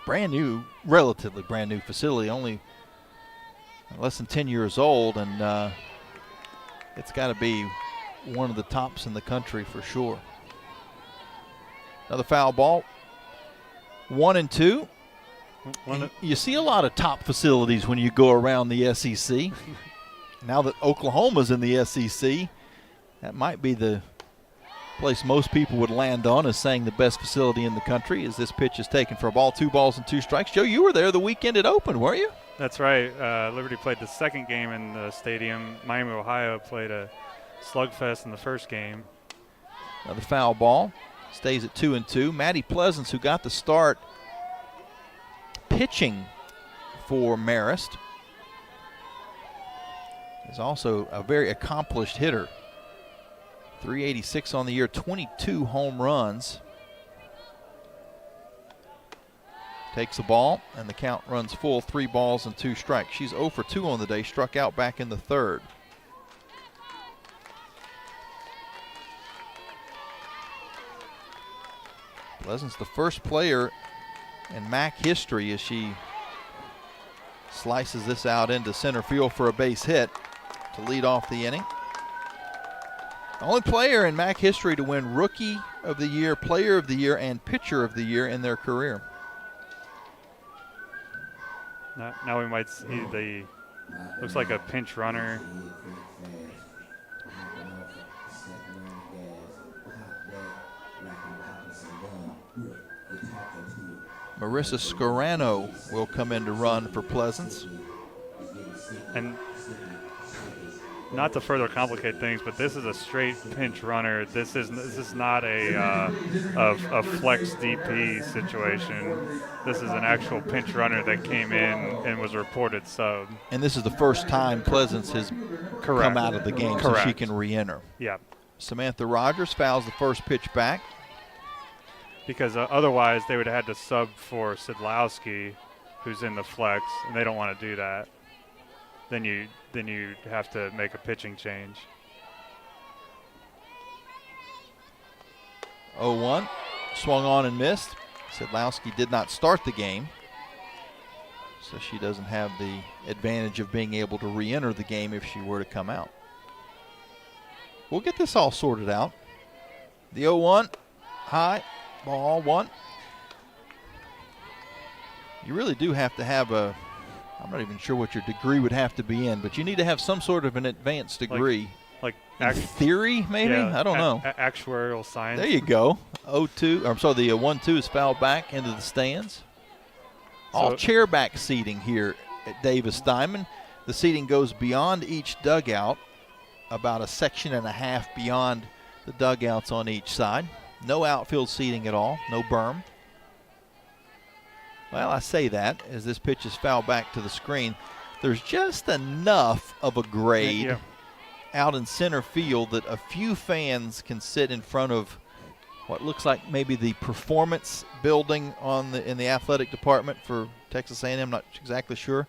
Brand new, relatively brand new facility, only less than 10 years old, and it's got to be one of the tops in the country for sure. Another foul ball. 1-2. You see a lot of top facilities when you go around the SEC. Now that Oklahoma's in the SEC, that might be the place most people would land on as saying the best facility in the country, as this pitch is taken for a ball, 2 balls and 2 strikes. Joe, you were there the weekend it opened, weren't you? That's right. Liberty played the second game in the stadium. Miami, Ohio played a slugfest in the first game. Another foul ball. Stays at 2-2. Maddie Pleasance, who got the start pitching for Marist, is also a very accomplished hitter. 386 on the year, 22 home runs. Takes the ball, and the count runs full, 3 balls and 2 strikes. She's 0 for 2 on the day, struck out back in the 3rd. Pleasant's the first player in MAC history as she slices this out into center field for a base hit to lead off the inning. The only player in MAC history to win Rookie of the Year, Player of the Year, and Pitcher of the Year in their career. Now we might see looks like a pinch runner. Marissa Scarano will come in to run for Pleasance. And not to further complicate things, but this is a straight pinch runner. This is not a flex DP situation. This is an actual pinch runner that came in and was reported sub. And this is the first time Pleasance has come out of the game, so she can re-enter. Yeah. Samantha Rogers fouls the first pitch back. Because otherwise they would have had to sub for Sidlowski, who's in the flex, and they don't want to do that. Then you have to make a pitching change. 0-1, swung on and missed. Sidlowski did not start the game, so she doesn't have the advantage of being able to re-enter the game if she were to come out. we'll get this all sorted out. The 0-1, high, ball 1. You really do have to have I'm not even sure what your degree would have to be in, but you need to have some sort of an advanced degree. Like in theory, maybe? Yeah, I don't know. Actuarial science. There you go. 0-2. I'm sorry, the 1-2 is fouled back into the stands. All chairback seating here at Davis Diamond. The seating goes beyond each dugout, about a section and a half beyond the dugouts on each side. No outfield seating at all, no berm. Well, I say that as this pitch is fouled back to the screen. There's just enough of a grade out in center field that a few fans can sit in front of what looks like maybe the performance building in the athletic department for Texas A&M. I'm not exactly sure,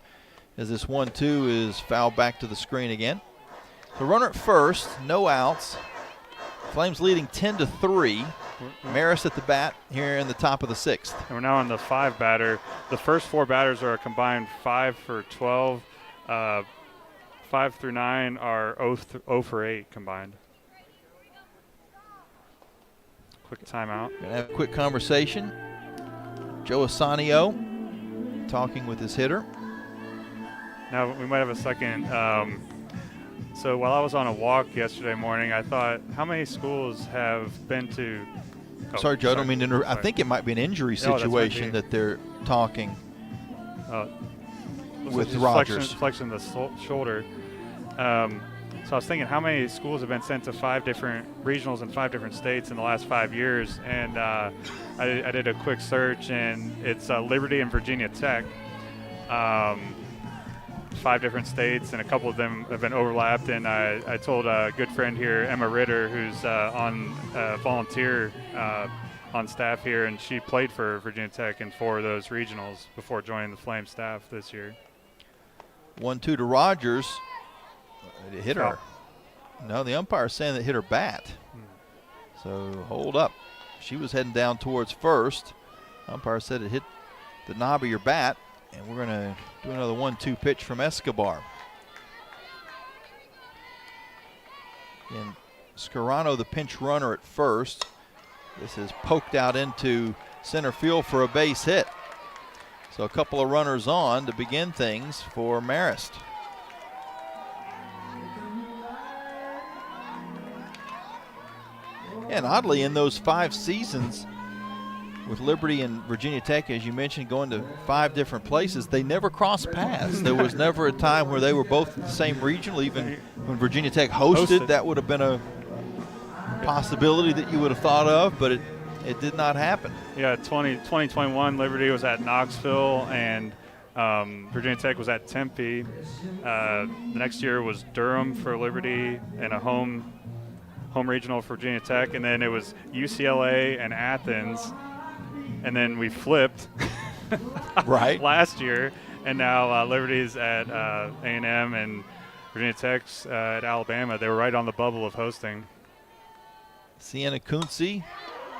as this 1-2 is fouled back to the screen again. The runner at first, no outs. Flames leading 10-3. Marist at the bat here in the top of the 6th. And we're now on the 5 batter. The first 4 batters are a combined 5 for 12. 5 through 9 are 0 for 8 combined. Quick timeout. Gonna have a quick conversation. Joe Asanio talking with his hitter. Now we might have a second. So while I was on a walk yesterday morning, I thought, how many schools have been to? Sorry, Joe. I don't mean to I think it might be an injury situation that they're talking with Rogers. Flexion of the shoulder. So I was thinking, how many schools have been sent to 5 different regionals in 5 different states in the last 5 years? And I did a quick search, and it's Liberty and Virginia Tech. 5 different states, and a couple of them have been overlapped. And I told a good friend here, Emma Ritter, who's on volunteer on staff here, and she played for Virginia Tech in 4 of those regionals before joining the Flame staff this year. 1-2 to Rogers. It hit her. No, the umpire's saying that hit her bat. So hold up. She was heading down towards first. Umpire said it hit the knob of your bat, and we're going to do another 1-2 pitch from Escobar. And Scarano, the pinch runner at first. This is poked out into center field for a base hit. So a couple of runners on to begin things for Marist. And oddly, in those 5 seasons with Liberty and Virginia Tech, as you mentioned, going to 5 different places, they never crossed paths. There was never a time where they were both in the same regional. Even when Virginia Tech hosted, that would have been a possibility that you would have thought of, but it did not happen. Yeah, 2021, Liberty was at Knoxville, and Virginia Tech was at Tempe. The next year was Durham for Liberty, and a home regional for Virginia Tech, and then it was UCLA and Athens, and then we flipped right last year, and now Liberty's at A&M and Virginia Tech's at Alabama. They were right on the bubble of hosting. Sienna Kunze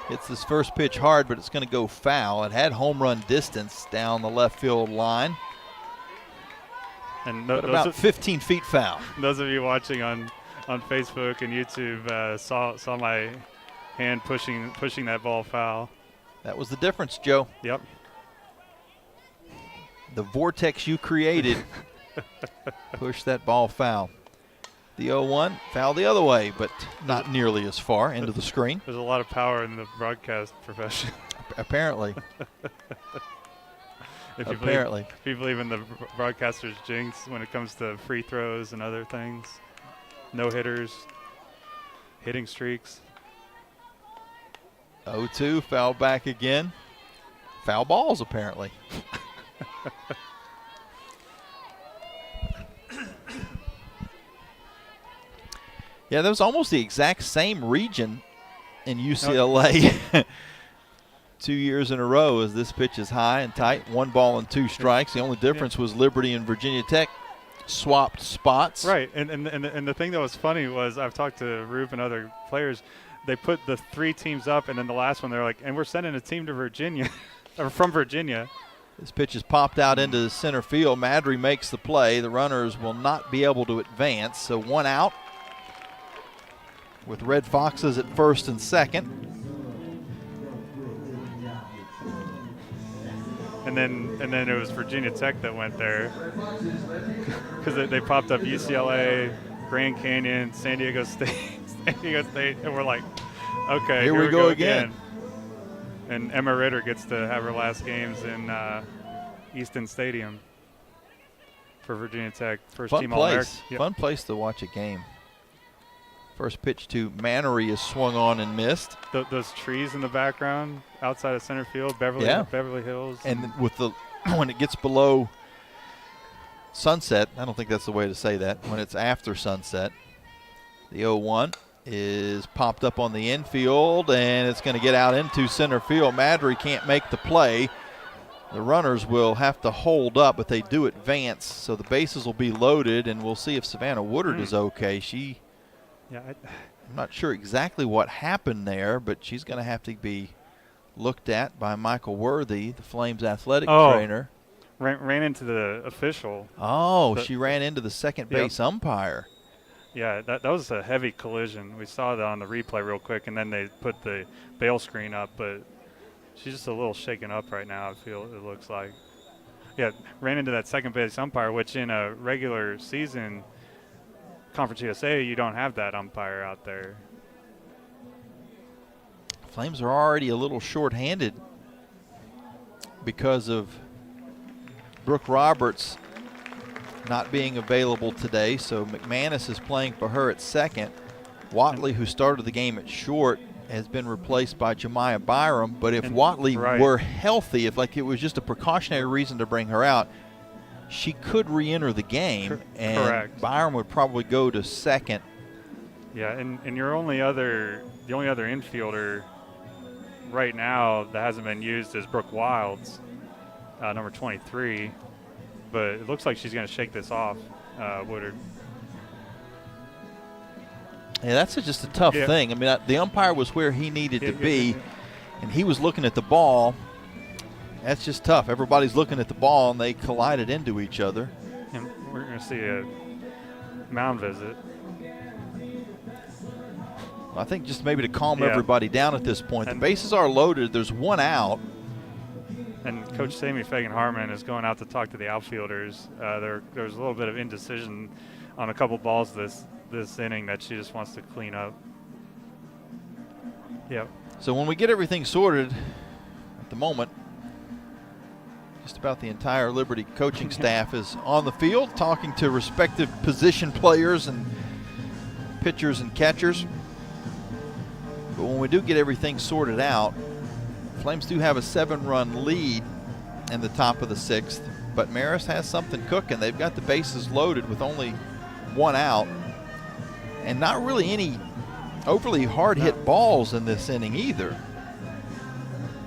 hits this first pitch hard, but it's going to go foul. It had home run distance down the left field line, and but about 15 feet foul. Those of you watching on Facebook and YouTube saw my hand pushing that ball foul. That was the difference, Joe. Yep. The vortex you created pushed that ball foul. The 0-1 foul the other way, but not nearly as far into the screen. There's a lot of power in the broadcast profession. Apparently. If you believe in the broadcaster's jinx when it comes to free throws and other things. No hitters, hitting streaks. 0-2, foul back again. Foul balls, apparently. Yeah, that was almost the exact same region in UCLA 2 years in a row as this pitch is high and tight. 1 ball and 2 strikes. The only difference was Liberty and Virginia Tech swapped spots. Right, and the thing that was funny was I've talked to Rube and other players. They put the 3 teams up, and then the last one they're like, and we're sending a team to Virginia, or from Virginia. This pitch is popped out into the center field. Madry makes the play. The runners will not be able to advance, so 1 out. with Red Foxes at first and second. And then it was Virginia Tech that went there because they popped up UCLA, Grand Canyon, San Diego State, and we're like, okay, here we go again. And Emma Ritter gets to have her last games in Easton Stadium for Virginia Tech, first Fun team place. All-American. Yep. Fun place to watch a game. First pitch to Mannery is swung on and missed. Those trees in the background outside of center field, Beverly Hills. And with the when it gets below sunset, I don't think that's the way to say that, when it's after sunset, the 0-1 is popped up on the infield, and it's going to get out into center field. Madry can't make the play. The runners will have to hold up, but they do advance, so the bases will be loaded, and we'll see if Savannah Woodard is okay. I'm not sure exactly what happened there, but she's going to have to be looked at by Michael Worthy, the Flames athletic trainer. Ran into the official. She ran into the second base umpire. Yeah, that was a heavy collision. We saw that on the replay real quick, and then they put the bail screen up, but she's just a little shaken up right now, it looks like. Yeah, ran into that second base umpire, which in a regular season Conference USA, you don't have that umpire out there. Flames are already a little short-handed because of Brooke Roberts not being available today, so McManus is playing for her at second. Watley, who started the game at short, has been replaced by Jemiah Byram, but if Watley were healthy, if like it was just a precautionary reason to bring her out, she could re-enter the game, and Byram would probably go to second. Yeah, and the only other infielder right now that hasn't been used is Brooke Wilds, number 23. But it looks like she's going to shake this off, Woodard. Yeah, that's just a tough thing. I mean, the umpire was where he needed to be, and he was looking at the ball. That's just tough. Everybody's looking at the ball, and they collided into each other. And we're going to see a mound visit. I think just maybe to calm everybody down at this point. The bases are loaded. There's one out. And Coach Sammy Fagan-Harmon is going out to talk to the outfielders. There's a little bit of indecision on a couple balls this inning that she just wants to clean up. Yep. So when we get everything sorted at the moment, just about the entire Liberty coaching staff is on the field talking to respective position players and pitchers and catchers. But when we do get everything sorted out, Flames do have a 7-run lead in the top of the 6th, but Marist has something cooking. They've got the bases loaded with only one out, and not really any overly hard-hit balls in this inning either.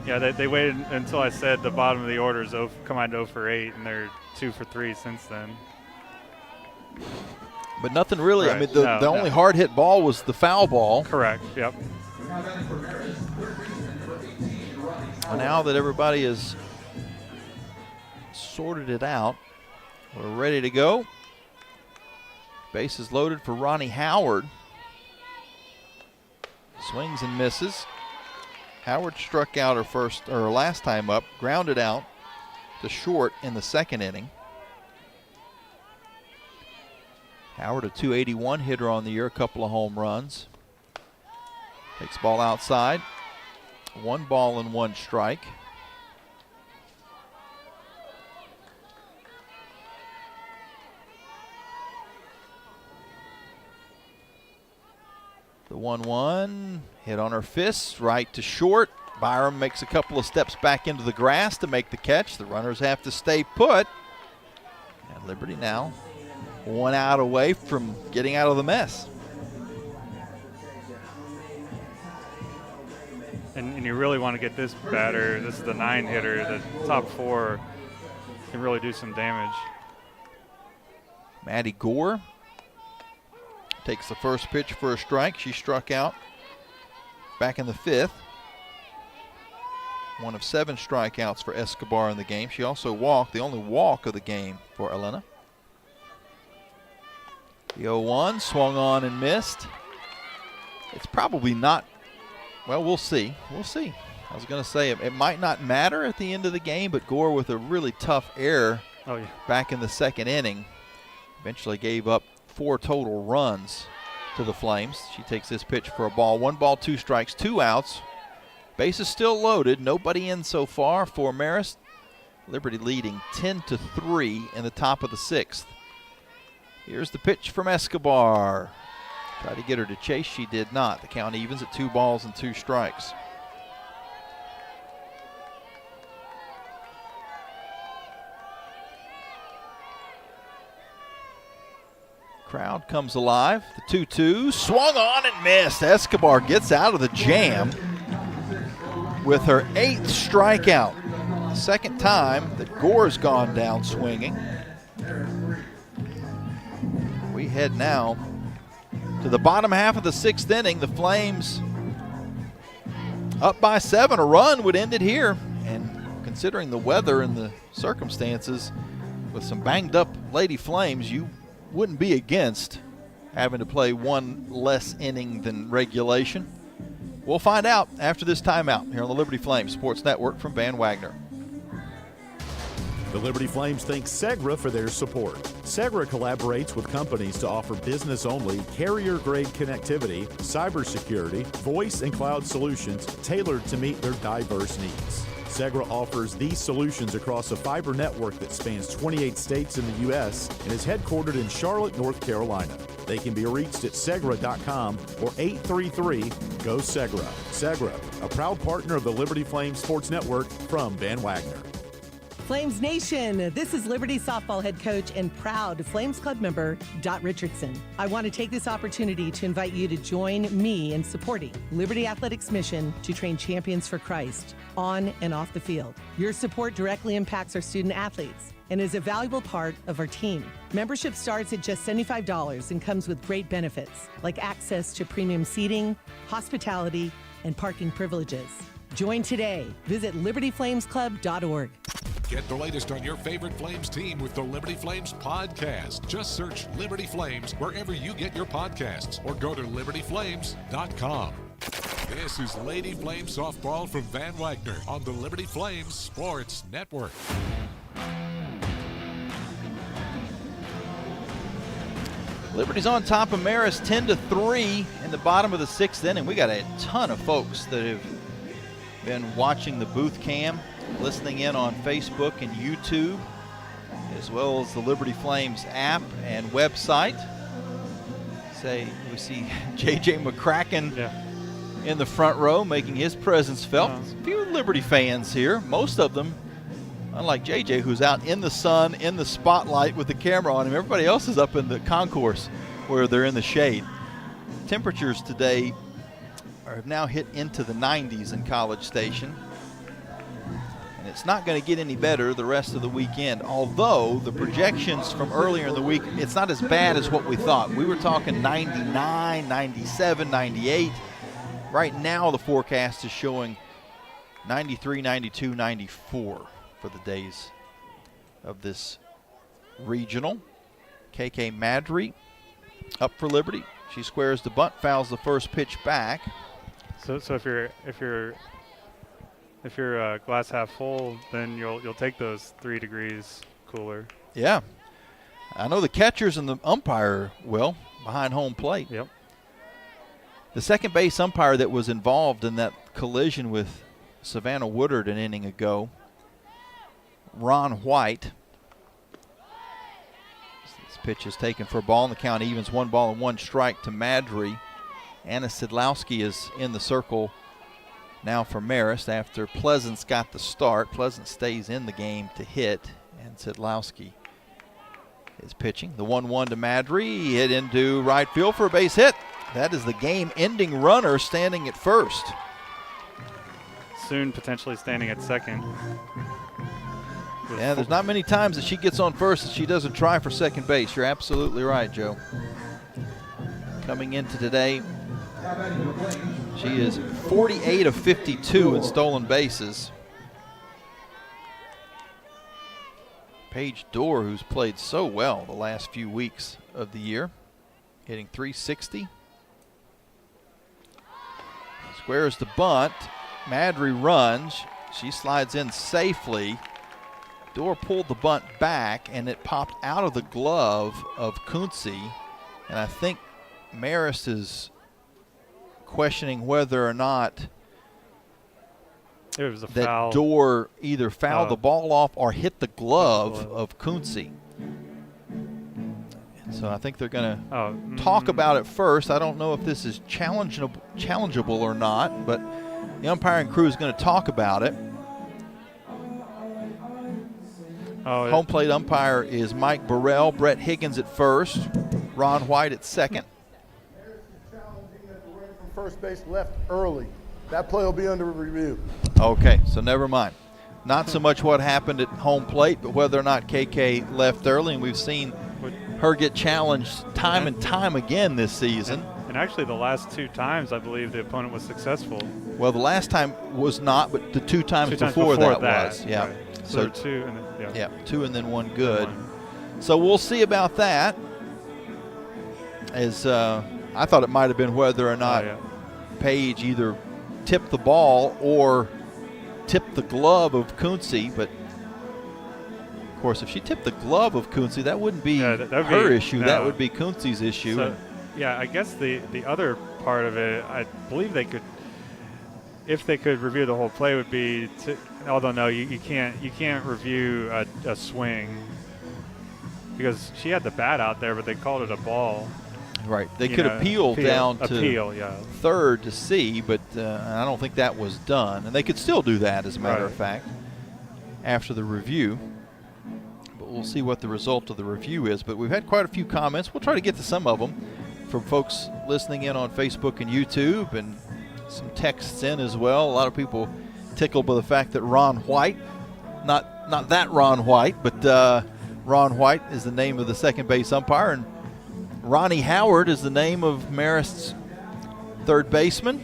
Yeah, they waited until I said the bottom of the order is come on to 0 for 8, and they're 2 for 3 since then. But nothing really. Right. I mean, the only hard-hit ball was the foul ball. Correct. Yep. Now that everybody has sorted it out, we're ready to go. Bases loaded for Ronnie Howard. Swings and misses. Howard struck out her last time up, grounded out to short in the second inning. Howard, a .281 hitter on the year, a couple of home runs. Takes ball outside. 1 ball and 1 strike. The 1-1 hit on her fists, right to short. Byram makes a couple of steps back into the grass to make the catch. The runners have to stay put. And Liberty now 1 out away from getting out of the mess. And you really want to get this batter. This is the 9 hitter. The top 4 can really do some damage. Maddie Gore takes the first pitch for a strike. She struck out back in the 5th. One of 7 strikeouts for Escobar in the game. She also walked, the only walk of the game for Elena. The 0-1 swung on and missed. It's probably not. Well, we'll see. We'll see. I was going to say it might not matter at the end of the game, but Gore with a really tough error back in the second inning eventually gave up 4 total runs to the Flames. She takes this pitch for a ball. 1 ball, 2 strikes, 2 outs. Bases still loaded. Nobody in so far for Marist. Liberty leading 10-3 in the top of the 6th. Here's the pitch from Escobar. Tried to get her to chase. She did not. The count evens at 2 balls and 2 strikes. Crowd comes alive. The 2-2 swung on and missed. Escobar gets out of the jam with her 8th strikeout. Second time that Gore's gone down swinging. We head now to the bottom half of the 6th inning. The Flames up by 7. A run would end it here. And considering the weather and the circumstances, with some banged up Lady Flames, you wouldn't be against having to play 1 less inning than regulation. We'll find out after this timeout here on the Liberty Flames Sports Network from Van Wagner. The Liberty Flames thank Segra for their support. Segra collaborates with companies to offer business-only, carrier-grade connectivity, cybersecurity, voice and cloud solutions tailored to meet their diverse needs. Segra offers these solutions across a fiber network that spans 28 states in the U.S. and is headquartered in Charlotte, North Carolina. They can be reached at Segra.com or 833-GO-SEGRA. Segra, a proud partner of the Liberty Flames Sports Network from Van Wagner. Flames Nation, this is Liberty softball head coach and proud Flames Club member, Dot Richardson. I want to take this opportunity to invite you to join me in supporting Liberty Athletics' mission to train champions for Christ on and off the field. Your support directly impacts our student athletes and is a valuable part of our team. Membership starts at just $75 and comes with great benefits like access to premium seating, hospitality, and parking privileges. Join today. Visit libertyflamesclub.org. Get the latest on your favorite Flames team with the Liberty Flames podcast. Just search Liberty Flames wherever you get your podcasts or go to libertyflames.com. This is Lady Flames softball from Van Wagner on the Liberty Flames Sports Network. Liberty's on top of Marist 10-3 in the bottom of the 6th inning. We got a ton of folks that have been watching the booth cam, listening in on Facebook and YouTube, as well as the Liberty Flames app and website. We see J.J. McCracken in the front row making his presence felt. There's a few Liberty fans here, most of them, unlike J.J., who's out in the sun, in the spotlight with the camera on him. Everybody else is up in the concourse where they're in the shade. Temperatures today have now hit into the 90s in College Station. And it's not going to get any better the rest of the weekend, although the projections from earlier in the week, it's not as bad as what we thought. We were talking 99, 97, 98. Right now the forecast is showing 93, 92, 94 for the days of this regional. KK Madry up for Liberty. She squares the bunt, fouls the first pitch back. So if you're glass half full, then you'll take those 3 degrees cooler. Yeah, I know the catchers and the umpire will behind home plate. Yep. The second base umpire that was involved in that collision with Savannah Woodard an inning ago, Ron White. This pitch is taken for a ball, and the count evens 1 ball and 1 strike to Madry. Anna Sidlowski is in the circle now for Marist after Pleasance got the start. Pleasance stays in the game to hit, and Sidlowski is pitching. The 1-1 to Madry, hit into right field for a base hit. That is the game-ending runner standing at first. Soon potentially standing at second. Yeah, there's not many times that she gets on first that she doesn't try for second base. You're absolutely right, Joe. Coming into today, she is 48 of 52 in stolen bases. Paige Dorr, who's played so well the last few weeks of the year, hitting .360. Squares the bunt. Madry runs. She slides in safely. Dorr pulled the bunt back, and it popped out of the glove of Kunze. And I think Marist is questioning whether or not it was a that foul. Dorr either fouled the ball off or hit the glove of Kunze. So I think they're going to talk about it first. I don't know if this is challengeable or not, but the umpiring crew is going to talk about it. Home plate umpire is Mike Burrell. Brett Higgins at first. Ron White at second. From first base left early. That play will be under review. Okay, so never mind. Not so much what happened at home plate, but whether or not KK left early, and we've seen her get challenged time and time again this season. And actually the last 2 times I believe the opponent was successful. Well, the last time was not, but the 2 times before that was. Yeah. Right. So 2 and then, yeah, 2 and then 1 good. So we'll see about that. As I thought it might have been whether or not Page either tipped the ball or tipped the glove of Kunze, but of course, if she tipped the glove of Kunze, that wouldn't be her issue. No. That would be Kunze's issue. So, yeah, I guess the other part of it, I believe they could, if they could review the whole play, would be to, although no, you can't review a swing because she had the bat out there, but they called it a ball. Right. They could appeal down to third to see, but I don't think that was done. And they could still do that, as a matter of fact, after the review. But we'll see what the result of the review is. But we've had quite a few comments. We'll try to get to some of them from folks listening in on Facebook and YouTube, and some texts in as well. A lot of people tickled by the fact that Ron White, not that Ron White, but Ron White is the name of the second base umpire, and Ronnie Howard is the name of Marist's third baseman.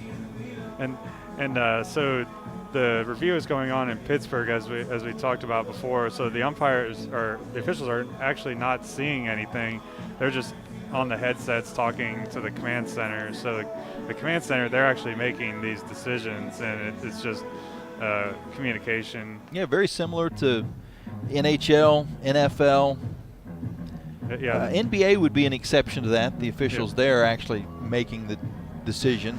And so the review is going on in Pittsburgh, as we talked about before. So the umpires or the officials are actually not seeing anything. They're just on the headsets talking to the command center. So the command center, they're actually making these decisions, and it's just communication. Yeah, very similar to NHL, NFL. Yeah. NBA would be an exception to that. The officials there are actually making the decision.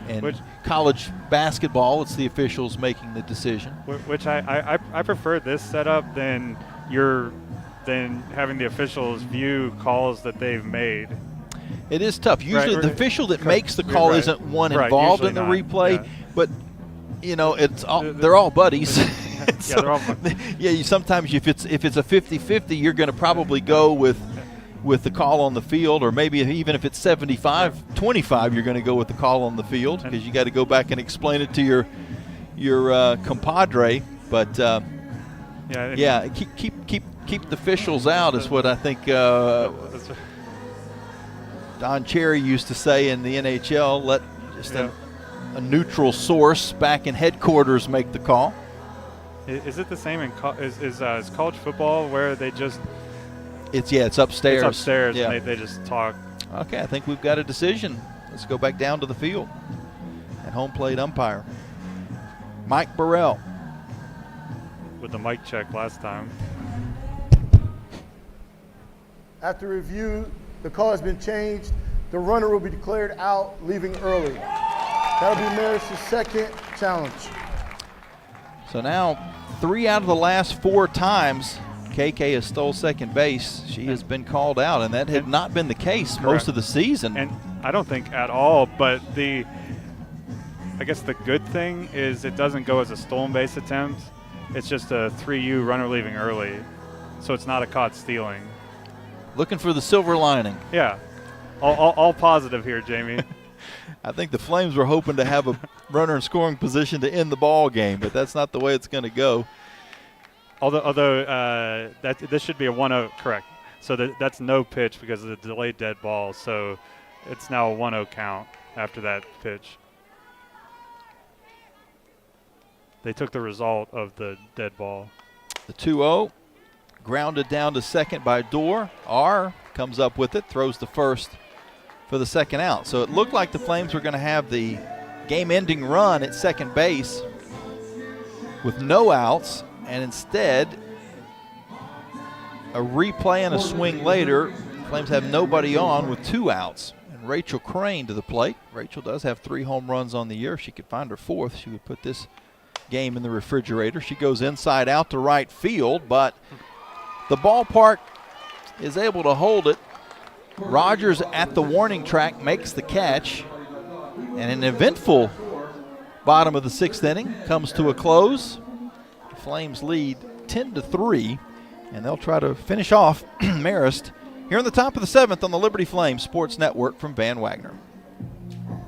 And college basketball, it's the officials making the decision. Which I prefer this setup than having the officials view calls that they've made. It is tough. Usually the official that makes the call isn't one involved in the replay, but it's all, they're all buddies. So, they're all sometimes if it's a 50-50, you're going to probably go with the call on the field, or maybe even if it's 75-25, you're going to go with the call on the field because you got to go back and explain it to your compadre. But keep the officials out is what I think Don Cherry used to say in the NHL. Let just a neutral source back in headquarters make the call. Is it the same in is college football where they just? It's upstairs. It's upstairs, and they just talk. Okay, I think we've got a decision. Let's go back down to the field. At home plate umpire, Mike Burrell. With the mic check last time. After review, the call has been changed. The runner will be declared out, leaving early. That'll be Marist's second challenge. So now 3 out of the last 4 times KK has stole second base, she has been called out, and that had not been the case most of the season. And I don't think at all, but I guess the good thing is it doesn't go as a stolen base attempt. It's just a 3U runner leaving early, so it's not a caught stealing. Looking for the silver lining. Yeah, all positive here, Jamie. I think the Flames were hoping to have a runner in scoring position to end the ball game, but that's not the way it's going to go. Although this should be a 1-0, correct. So that's no pitch because of the delayed dead ball. So it's now a 1-0 count after that pitch. They took the result of the dead ball. The 2-0, grounded down to second by Dorr. R comes up with it, throws the first for the second out. So it looked like the Flames were going to have the game-ending run at second base with no outs, and instead a replay and a swing later, Flames have nobody on with 2 outs. And Rachel Crane to the plate. Rachel does have 3 home runs on the year. If she could find her 4th, she would put this game in the refrigerator. She goes inside out to right field, but the ballpark is able to hold it. Rogers at the warning track makes the catch, and an eventful bottom of the 6th inning comes to a close. The Flames lead 10-3, and they'll try to finish off Marist here in the top of the 7th on the Liberty Flames Sports Network from Van Wagner.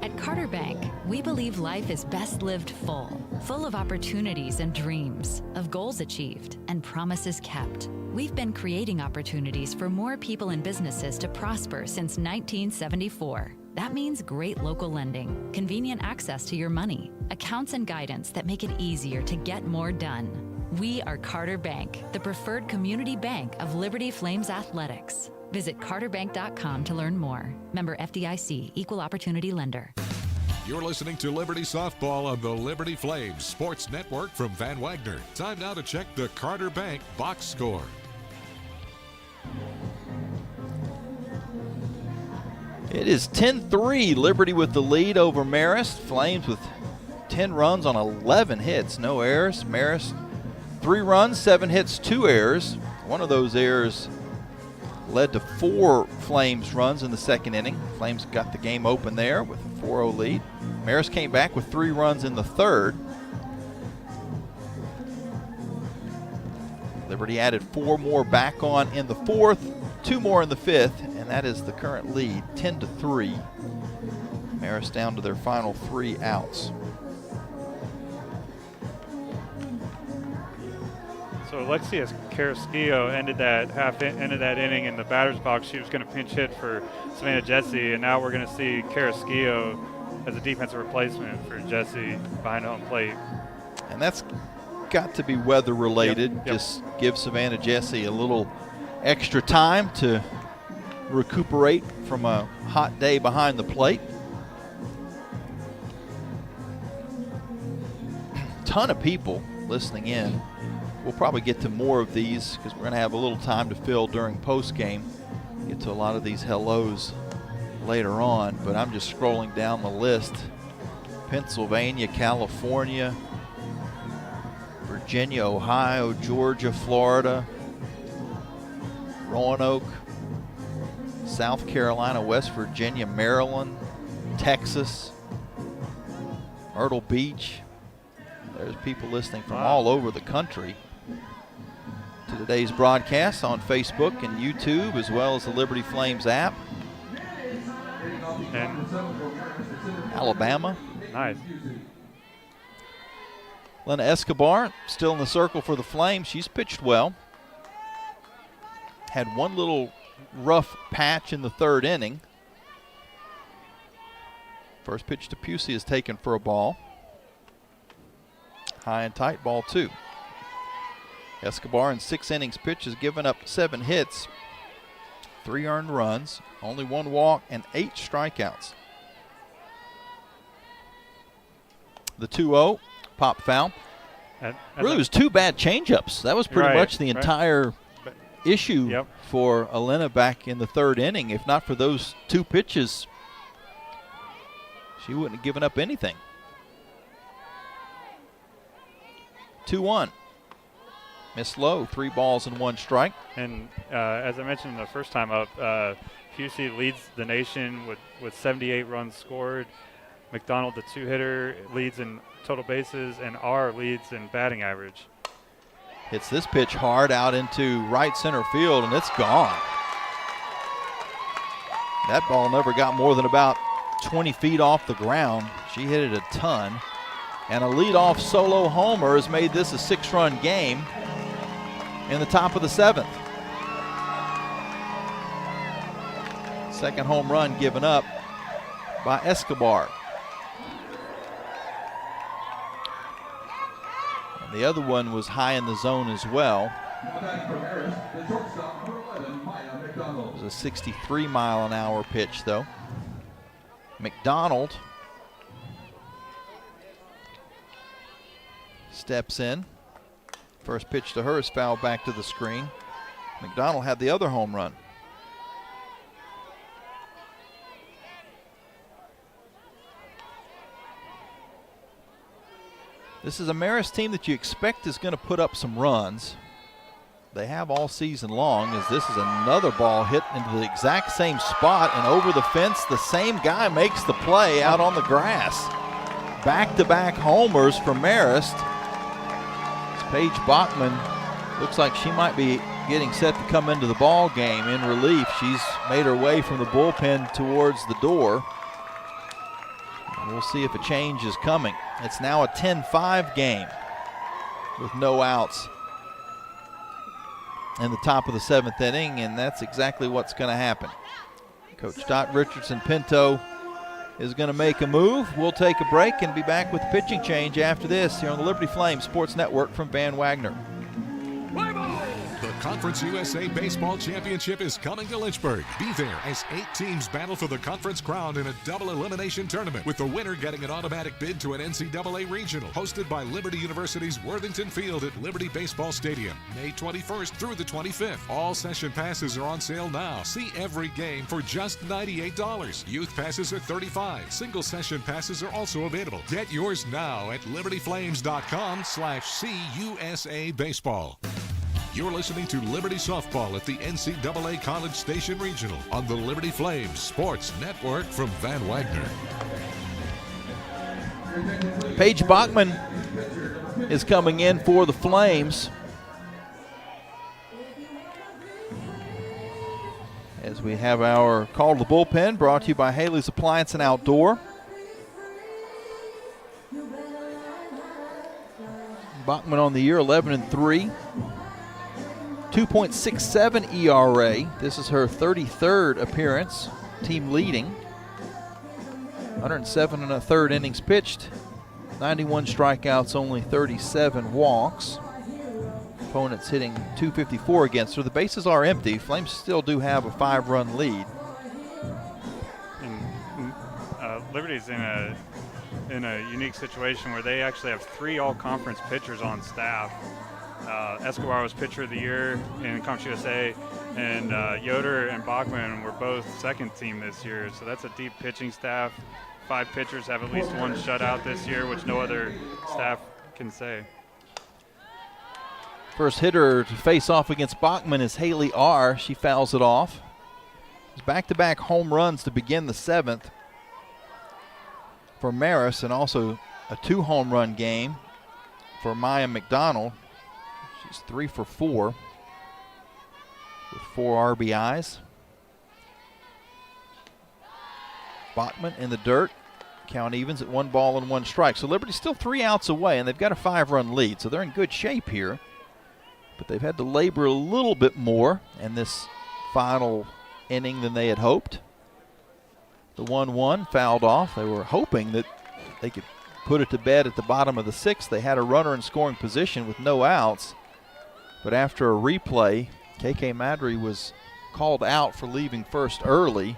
At Carter Bank, we believe life is best lived full of opportunities and dreams, of goals achieved and promises kept. We've been creating opportunities for more people and businesses to prosper since 1974. That means great local lending, convenient access to your money, accounts and guidance that make it easier to get more done. We are Carter Bank, the preferred community bank of Liberty Flames Athletics. Visit carterbank.com to learn more. Member FDIC, Equal Opportunity Lender. You're listening to Liberty Softball on the Liberty Flames Sports Network from Van Wagner. Time now to check the Carter Bank box score. It is 10-3, Liberty with the lead over Marist. Flames with 10 runs on 11 hits, no errors. Marist 3 runs, 7 hits, 2 errors. One of those errors led to 4 Flames runs in the 2nd inning. Flames got the game open there with a 4-0 lead. Marist came back with 3 runs in the 3rd. Liberty added 4 more back on in the 4th, 2 more in the 5th, and that is the current lead, 10-3. Marist down to their final 3 outs. So Alexia Carrasquillo ended that inning in the batter's box. She was going to pinch hit for Savannah Jesse, and now we're going to see Carrasquillo as a defensive replacement for Jesse behind home plate. And that's got to be weather related. Yep. Just give Savannah Jesse a little extra time to recuperate from a hot day behind the plate. Ton of people listening in. We'll probably get to more of these because we're going to have a little time to fill during post-game. Get to a lot of these hellos later on, but I'm just scrolling down the list. Pennsylvania, California, Virginia, Ohio, Georgia, Florida, Roanoke, South Carolina, West Virginia, Maryland, Texas, Myrtle Beach. There's people listening from all over the country to today's broadcast on Facebook and YouTube, as well as the Liberty Flames app. And Alabama. Nice. Lena Escobar still in the circle for the Flames. She's pitched well. Had one little rough patch in the 3rd inning. First pitch to Pusey is taken for a ball. High and tight, ball 2. Escobar in 6 innings pitched has given up 7 hits, 3 earned runs, only 1 walk, and 8 strikeouts. The 2-0, pop foul. Really was 2 bad changeups. That was pretty much the entire issue for Elena back in the 3rd inning. If not for those 2 pitches, she wouldn't have given up anything. 2-1. Missed low, 3 balls and 1 strike. And as I mentioned the first time up, Pusey leads the nation with 78 runs scored. McDonald, the 2-hitter, leads in total bases, and R leads in batting average. Hits this pitch hard out into right center field, and it's gone. That ball never got more than about 20 feet off the ground. She hit it a ton. And a leadoff solo homer has made this a 6-run game in the top of the 7th. Second home run given up by Escobar. And the other one was high in the zone as well. It was a 63-mile-an-hour pitch, though. McDonald steps in. First pitch to her is fouled back to the screen. McDonald had the other home run. This is a Marist team that you expect is going to put up some runs. They have all season long, as this is another ball hit into the exact same spot and over the fence. The same guy makes the play out on the grass. Back-to-back homers for Marist. Paige Bachman looks like she might be getting set to come into the ball game in relief. She's made her way from the bullpen towards the door. We'll see if a change is coming. It's now a 10-5 game with no outs in the top of the 7th inning, and that's exactly what's going to happen. Coach Dot Richardson Pinto is going to make a move. We'll take a break and be back with the pitching change after this here on the Liberty Flames Sports Network from Van Wagner. The Conference USA Baseball Championship is coming to Lynchburg. Be there as 8 teams battle for the conference crown in a double elimination tournament, with the winner getting an automatic bid to an NCAA regional, hosted by Liberty University's Worthington Field at Liberty Baseball Stadium, May 21st through the 25th. All session passes are on sale now. See every game for just $98. Youth passes are $35. Single session passes are also available. Get yours now at libertyflames.com/CUSA Baseball. You're listening to Liberty Softball at the NCAA College Station Regional on the Liberty Flames Sports Network from Van Wagner. Paige Bachman is coming in for the Flames. As we have our call to the bullpen brought to you by Haley's Appliance and Outdoor. Bachman on the year, 11-3. 2.67 ERA. This is her 33rd appearance, team leading. 107 1/3 innings pitched, 91 strikeouts, only 37 walks. Opponents hitting .254 against her. The bases are empty. Flames still do have a 5-run lead. And Liberty's in a unique situation where they actually have 3 all-conference pitchers on staff. Escobar was pitcher of the year in Conference USA, and Yoder and Bachman were both second team this year. So that's a deep pitching staff. 5 pitchers have at least 1 shutout this year, which no other staff can say. First hitter to face off against Bachman is Haley R. She fouls it off. It's back-to-back home runs to begin the 7th for Marist, and also a 2-home-run game for Maya McDonald. She's 3 for 4 with 4 RBIs. Bachman in the dirt. Count evens at 1 ball and 1 strike. So Liberty's still 3 outs away, and they've got a 5-run lead, so they're in good shape here. But they've had to labor a little bit more in this final inning than they had hoped. The 1-1 fouled off. They were hoping that they could put it to bed at the bottom of the 6th. They had a runner in scoring position with no outs. But after a replay, KK Madry was called out for leaving first early.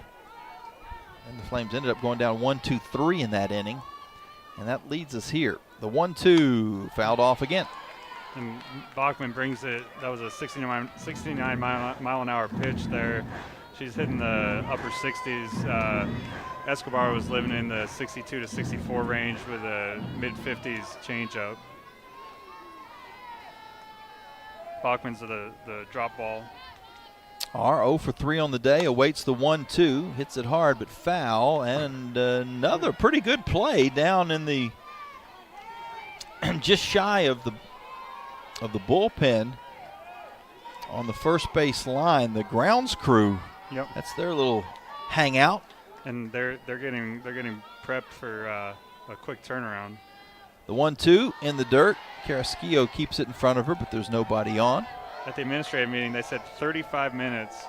And the Flames ended up going down 1-2-3 in that inning. And that leads us here. The 1-2 fouled off again. And Bachman brings it. That was a 69 mile an hour pitch there. She's hitting the upper 60s. Escobar was living in the 62 to 64 range with a mid-50s changeup. Bachman's the drop ball. R 0 for 3 on the day, awaits the 1-2, hits it hard but foul, and another pretty good play down in the just shy of the bullpen on the first base line. The grounds crew, yep, that's their little hangout, and they're getting prepped for a quick turnaround. The 1-2 in the dirt. Carrasquillo keeps it in front of her, but there's nobody on. At the administrative meeting, they said 35 minutes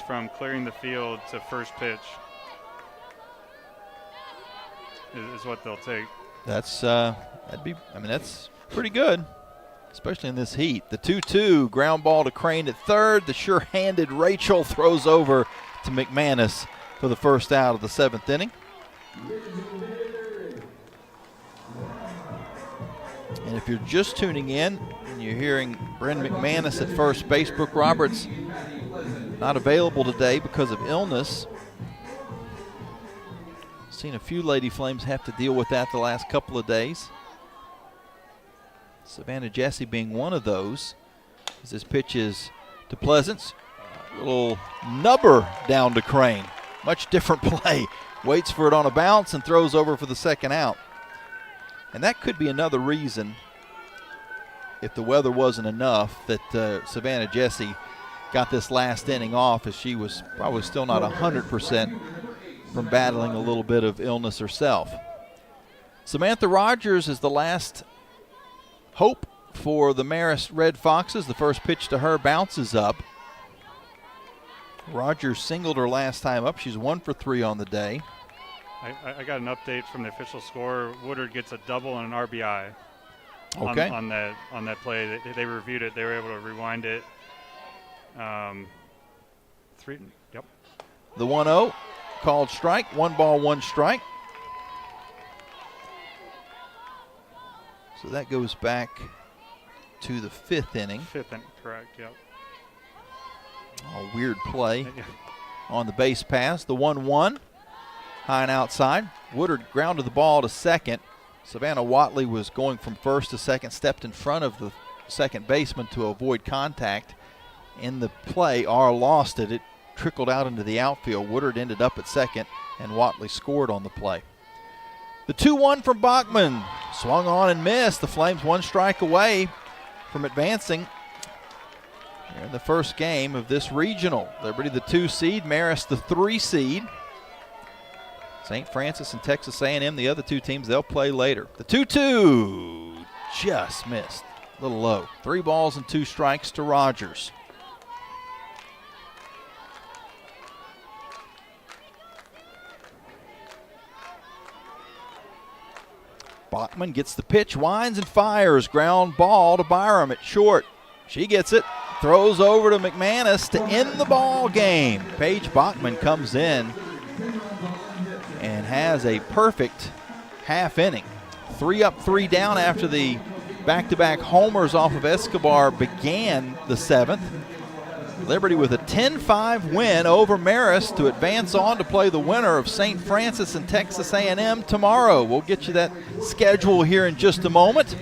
from clearing the field to first pitch is what they'll take. That's that's pretty good, especially in this heat. The 2-2 ground ball to Crane at third. The sure-handed Rachel throws over to McManus for the first out of the 7th inning. And if you're just tuning in and you're hearing Bryn McManus at first base, Brooke Roberts not available today because of illness. Seen a few Lady Flames have to deal with that the last couple of days. Savannah Jesse being one of those. As this pitch is to Pleasance. A little nubber down to Crane. Much different play. Waits for it on a bounce and throws over for the second out. And that could be another reason, if the weather wasn't enough, that Savannah Jesse got this last inning off, as she was probably still not 100% from battling a little bit of illness herself. Samantha Rogers is the last hope for the Marist Red Foxes. The first pitch to her bounces up. Rogers singled her last time up. She's 1 for 3 on the day. I got an update from the official score. Woodard gets a double and an RBI okay. on that play. They reviewed it. They were able to rewind it. Yep. The 1-0 called strike. 1 ball, 1 strike. So that goes back to the 5th inning. 5th inning, correct, yep. A weird play on the base pass. The 1-1, high and outside. Woodard grounded the ball to second. Savannah Watley was going from first to second, stepped in front of the second baseman to avoid contact. In the play, R lost it. It trickled out into the outfield. Woodard ended up at second, and Watley scored on the play. The 2-1 from Bachman. Swung on and missed. The Flames 1 strike away from advancing in the first game of this regional. Liberty the 2 seed, Marist the 3 seed. St. Francis and Texas A&M, the other 2 teams, they'll play later. The 2-2 just missed. A little low. 3 balls and 2 strikes to Rogers. Bachman gets the pitch, winds and fires. Ground ball to Byram at short. She gets it, throws over to McManus to end the ball game. Paige Bachman comes in and has a perfect half inning. 3 up, 3 down after the back-to-back homers off of Escobar began the 7th. Liberty with a 10-5 win over Marist to advance on to play the winner of St. Francis and Texas A&M tomorrow. We'll get you that schedule here in just a moment.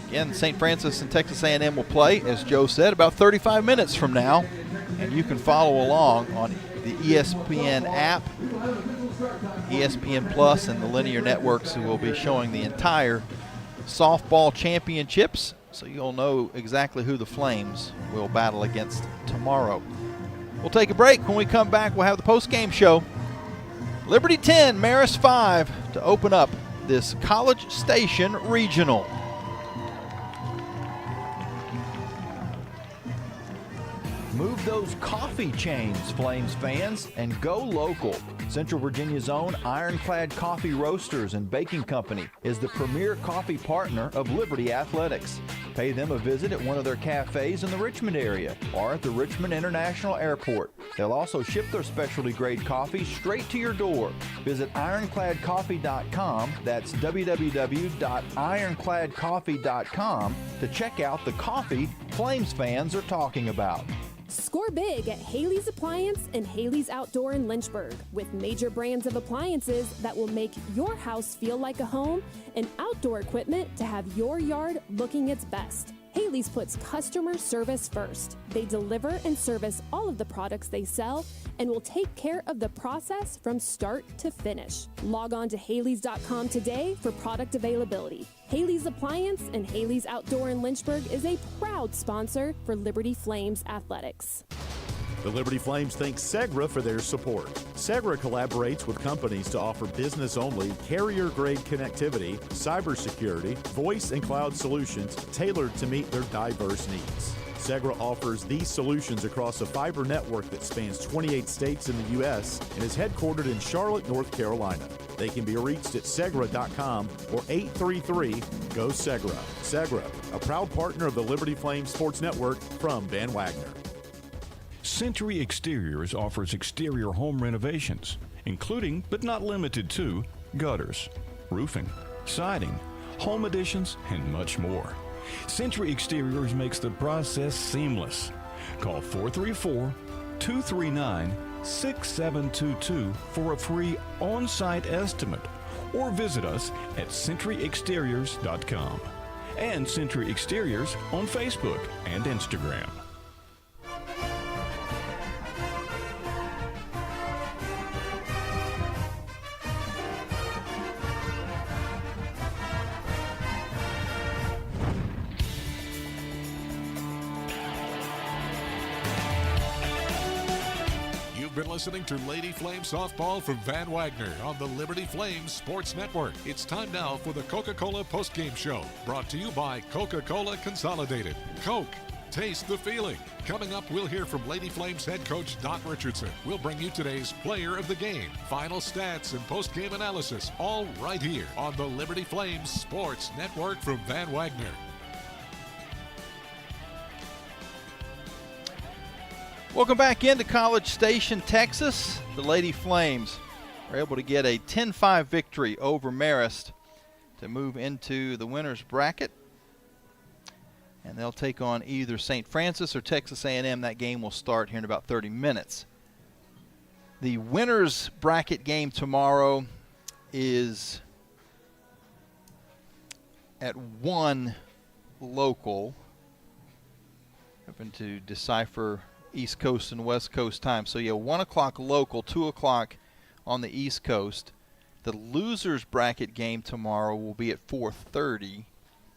Again, St. Francis and Texas A&M will play, as Joe said, about 35 minutes from now. And you can follow along on the ESPN app, ESPN Plus, and the linear networks, who will be showing the entire softball championships. So you'll know exactly who the Flames will battle against tomorrow. We'll take a break. When we come back, we'll have the post-game show. Liberty 10, Marist 5 to open up this College Station Regional. Move those coffee chains, Flames fans, and go local. Central Virginia's own Ironclad Coffee Roasters and Baking Company is the premier coffee partner of Liberty Athletics. Pay them a visit at one of their cafes in the Richmond area or at the Richmond International Airport. They'll also ship their specialty grade coffee straight to your door. Visit ironcladcoffee.com, that's www.ironcladcoffee.com, to check out the coffee Flames fans are talking about. Score big at Haley's Appliance and Haley's Outdoor in Lynchburg, with major brands of appliances that will make your house feel like a home and outdoor equipment to have your yard looking its best. Haley's puts customer service first. They deliver and service all of the products they sell and will take care of the process from start to finish. Log on to Haleys.com today for product availability. Haley's Appliance and Haley's Outdoor in Lynchburg is a proud sponsor for Liberty Flames Athletics. The Liberty Flames thank Segra for their support. Segra collaborates with companies to offer business-only, carrier-grade connectivity, cybersecurity, voice and cloud solutions tailored to meet their diverse needs. Segra offers these solutions across a fiber network that spans 28 states in the U.S. and is headquartered in Charlotte, North Carolina. They can be reached at Segra.com or 833-GO-SEGRA. Segra, a proud partner of the Liberty Flames Sports Network from Van Wagner. Century Exteriors offers exterior home renovations, including but not limited to gutters, roofing, siding, home additions, and much more. Century Exteriors makes the process seamless. Call 434-239-6722 for a free on-site estimate, or visit us at centuryexteriors.com and Century Exteriors on Facebook and Instagram. You've been listening to Lady Flame Softball from Van Wagner on the Liberty Flames Sports Network. It's time now for the Coca-Cola Postgame Show, brought to you by Coca-Cola Consolidated. Coke, taste the feeling. Coming up, we'll hear from Lady Flames head coach Doc Richardson. We'll bring you today's player of the game, final stats, and post-game analysis, all right here on the Liberty Flames Sports Network from Van Wagner. Welcome back into College Station, Texas. The Lady Flames were able to get a 10-5 victory over Marist to move into the winner's bracket. And they'll take on either St. Francis or Texas A&M. That game will start here in about 30 minutes. The winner's bracket game tomorrow is at 1 local. Having to decipher East Coast and West Coast time. So, 1 o'clock local, 2 o'clock on the East Coast. The loser's bracket game tomorrow will be at 4:30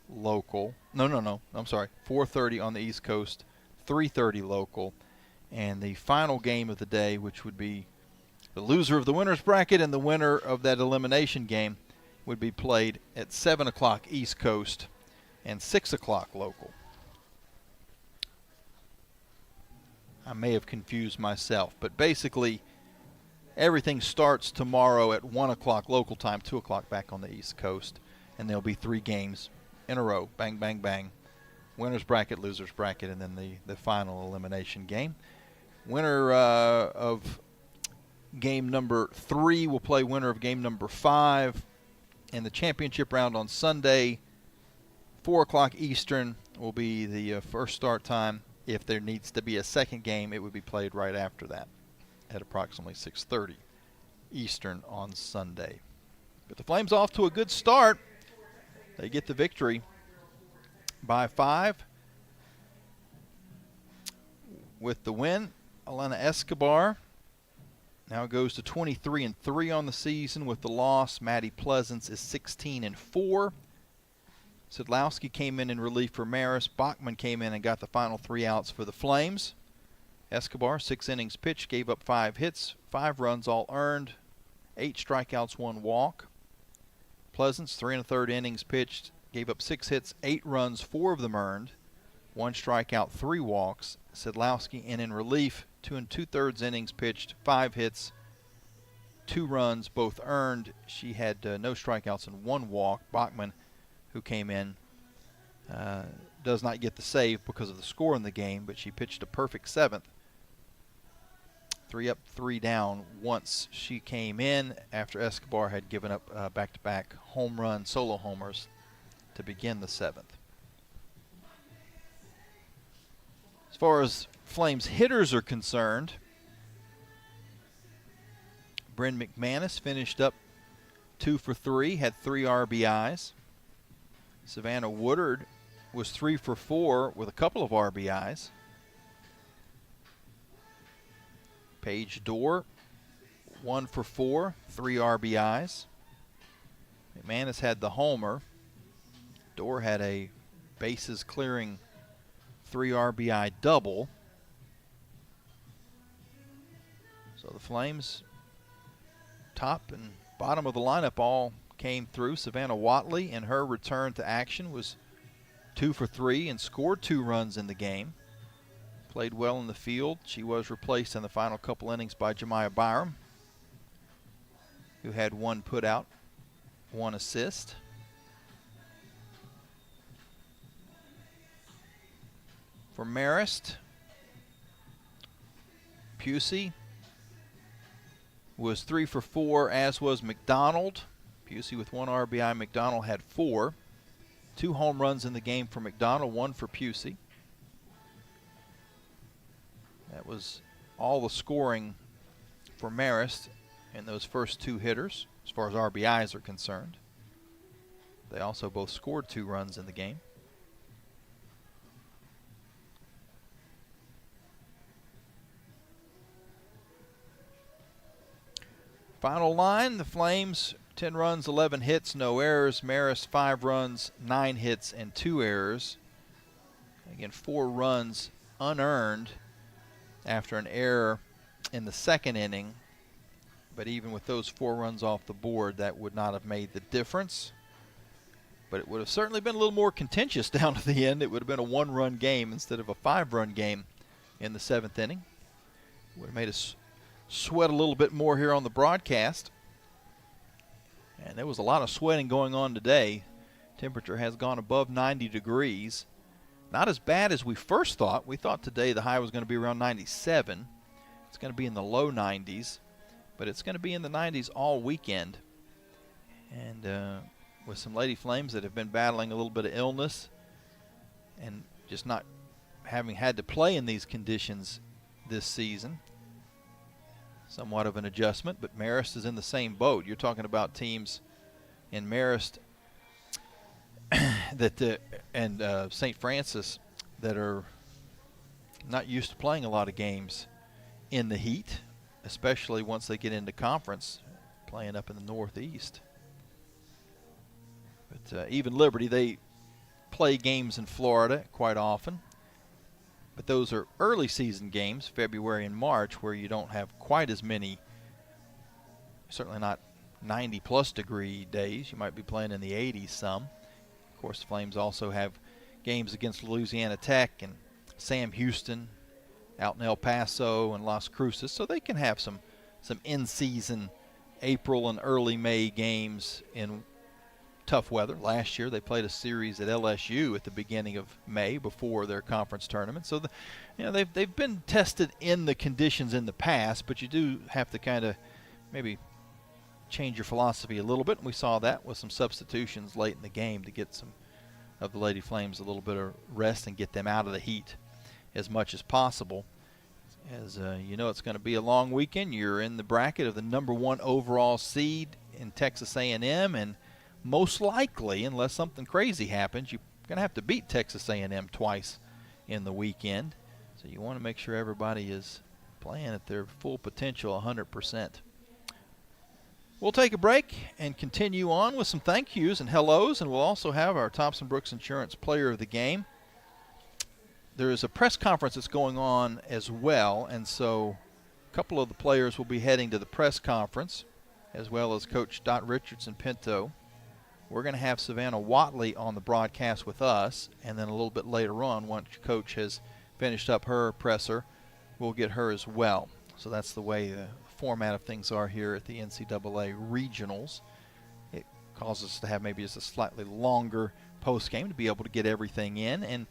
local. No. I'm sorry. 4:30 on the East Coast, 3:30 local. And the final game of the day, which would be the loser of the winner's bracket and the winner of that elimination game, would be played at 7 o'clock East Coast and 6 o'clock local. I may have confused myself, but basically everything starts tomorrow at 1 o'clock local time, 2 o'clock back on the East Coast, and there'll be 3 games in a row, bang, bang, bang. Winner's bracket, loser's bracket, and then the final elimination game. Winner of game number 3 will play winner of game number 5, and the championship round on Sunday, 4 o'clock Eastern, will be the first start time. If there needs to be a second game, it would be played right after that at approximately 6:30 Eastern on Sunday. But the Flames off to a good start. They get the victory by 5. With the win, Elena Escobar now goes to 23-3 on the season. With the loss, Maddie Pleasance is 16-4. Sedlowski came in relief for Marist. Bachman came in and got the final 3 outs for the Flames. Escobar, 6 innings pitched, gave up 5 hits, 5 runs all earned, 8 strikeouts, 1 walk. Pleasance, 3 1/3 innings pitched, gave up 6 hits, 8 runs, 4 of them earned, 1 strikeout, 3 walks. Sedlowski in relief, 2 2/3 innings pitched, 5 hits, 2 runs, both earned. She had no strikeouts and 1 walk. Bachman, who came in, does not get the save because of the score in the game, but she pitched a perfect 7th. 3 up, 3 down once she came in after Escobar had given up back-to-back home run solo homers to begin the 7th. As far as Flames hitters are concerned, Bryn McManus finished up 2 for 3, had 3 RBIs. Savannah Woodard was 3 for 4 with a couple of RBIs. Paige Dorr, 1 for 4, 3 RBIs. McManus had the homer. Dorr had a bases clearing 3 RBI double. So the Flames, top and bottom of the lineup, all came through. Savannah Watley, in her return to action, was 2 for 3 and scored 2 runs in the game. Played well in the field. She was replaced in the final couple innings by Jemiah Byram, who had 1 put out, 1 assist. For Marist, Pusey was 3 for 4, as was McDonald. Pusey with 1 RBI. McDonald had 4. 2 home runs in the game for McDonald, 1 for Pusey. That was all the scoring for Marist in those first 2 hitters, as far as RBIs are concerned. They also both scored 2 runs in the game. Final line, the Flames, 10 runs, 11 hits, no errors. Marist, 5 runs, 9 hits, and 2 errors. Again, 4 runs unearned after an error in the second inning. But even with those 4 runs off the board, that would not have made the difference. But it would have certainly been a little more contentious down to the end. It would have been a 1-run game instead of a 5-run game in the 7th inning. Would have made us sweat a little bit more here on the broadcast. And there was a lot of sweating going on today. Temperature has gone above 90 degrees. Not as bad as we first thought. We thought today the high was going to be around 97. It's going to be in the low 90s. But it's going to be in the 90s all weekend. And with some Lady Flames that have been battling a little bit of illness and just not having had to play in these conditions this season, somewhat of an adjustment. But Marist is in the same boat. You're talking about teams in Marist that and St. Francis that are not used to playing a lot of games in the heat, especially once they get into conference, playing up in the Northeast. But even Liberty, they play games in Florida quite often. But those are early season games, February and March, where you don't have quite as many, certainly not 90-plus degree days. You might be playing in the 80s some. Of course, the Flames also have games against Louisiana Tech and Sam Houston out in El Paso and Las Cruces, so they can have some in-season April and early May games in tough weather. Last year they played a series at LSU at the beginning of May before their conference tournament. So they've been tested in the conditions in the past, but you do have to kind of maybe change your philosophy a little bit. And we saw that with some substitutions late in the game to get some of the Lady Flames a little bit of rest and get them out of the heat as much as possible. As you know, it's going to be a long weekend. You're in the bracket of the #1 overall seed in Texas A&M, and most likely, unless something crazy happens, you're going to have to beat Texas A&M twice in the weekend. So you want to make sure everybody is playing at their full potential 100%. We'll take a break and continue on with some thank yous and hellos, and we'll also have our Thompson Brooks Insurance Player of the Game. There is a press conference that's going on as well, and so a couple of the players will be heading to the press conference, as well as Coach Dot Richardson Pinto. We're going to have Savannah Watley on the broadcast with us, and then a little bit later on, once Coach has finished up her presser, we'll get her as well. So that's the way the format of things are here at the NCAA Regionals. It causes us to have maybe just a slightly longer post game to be able to get everything in, and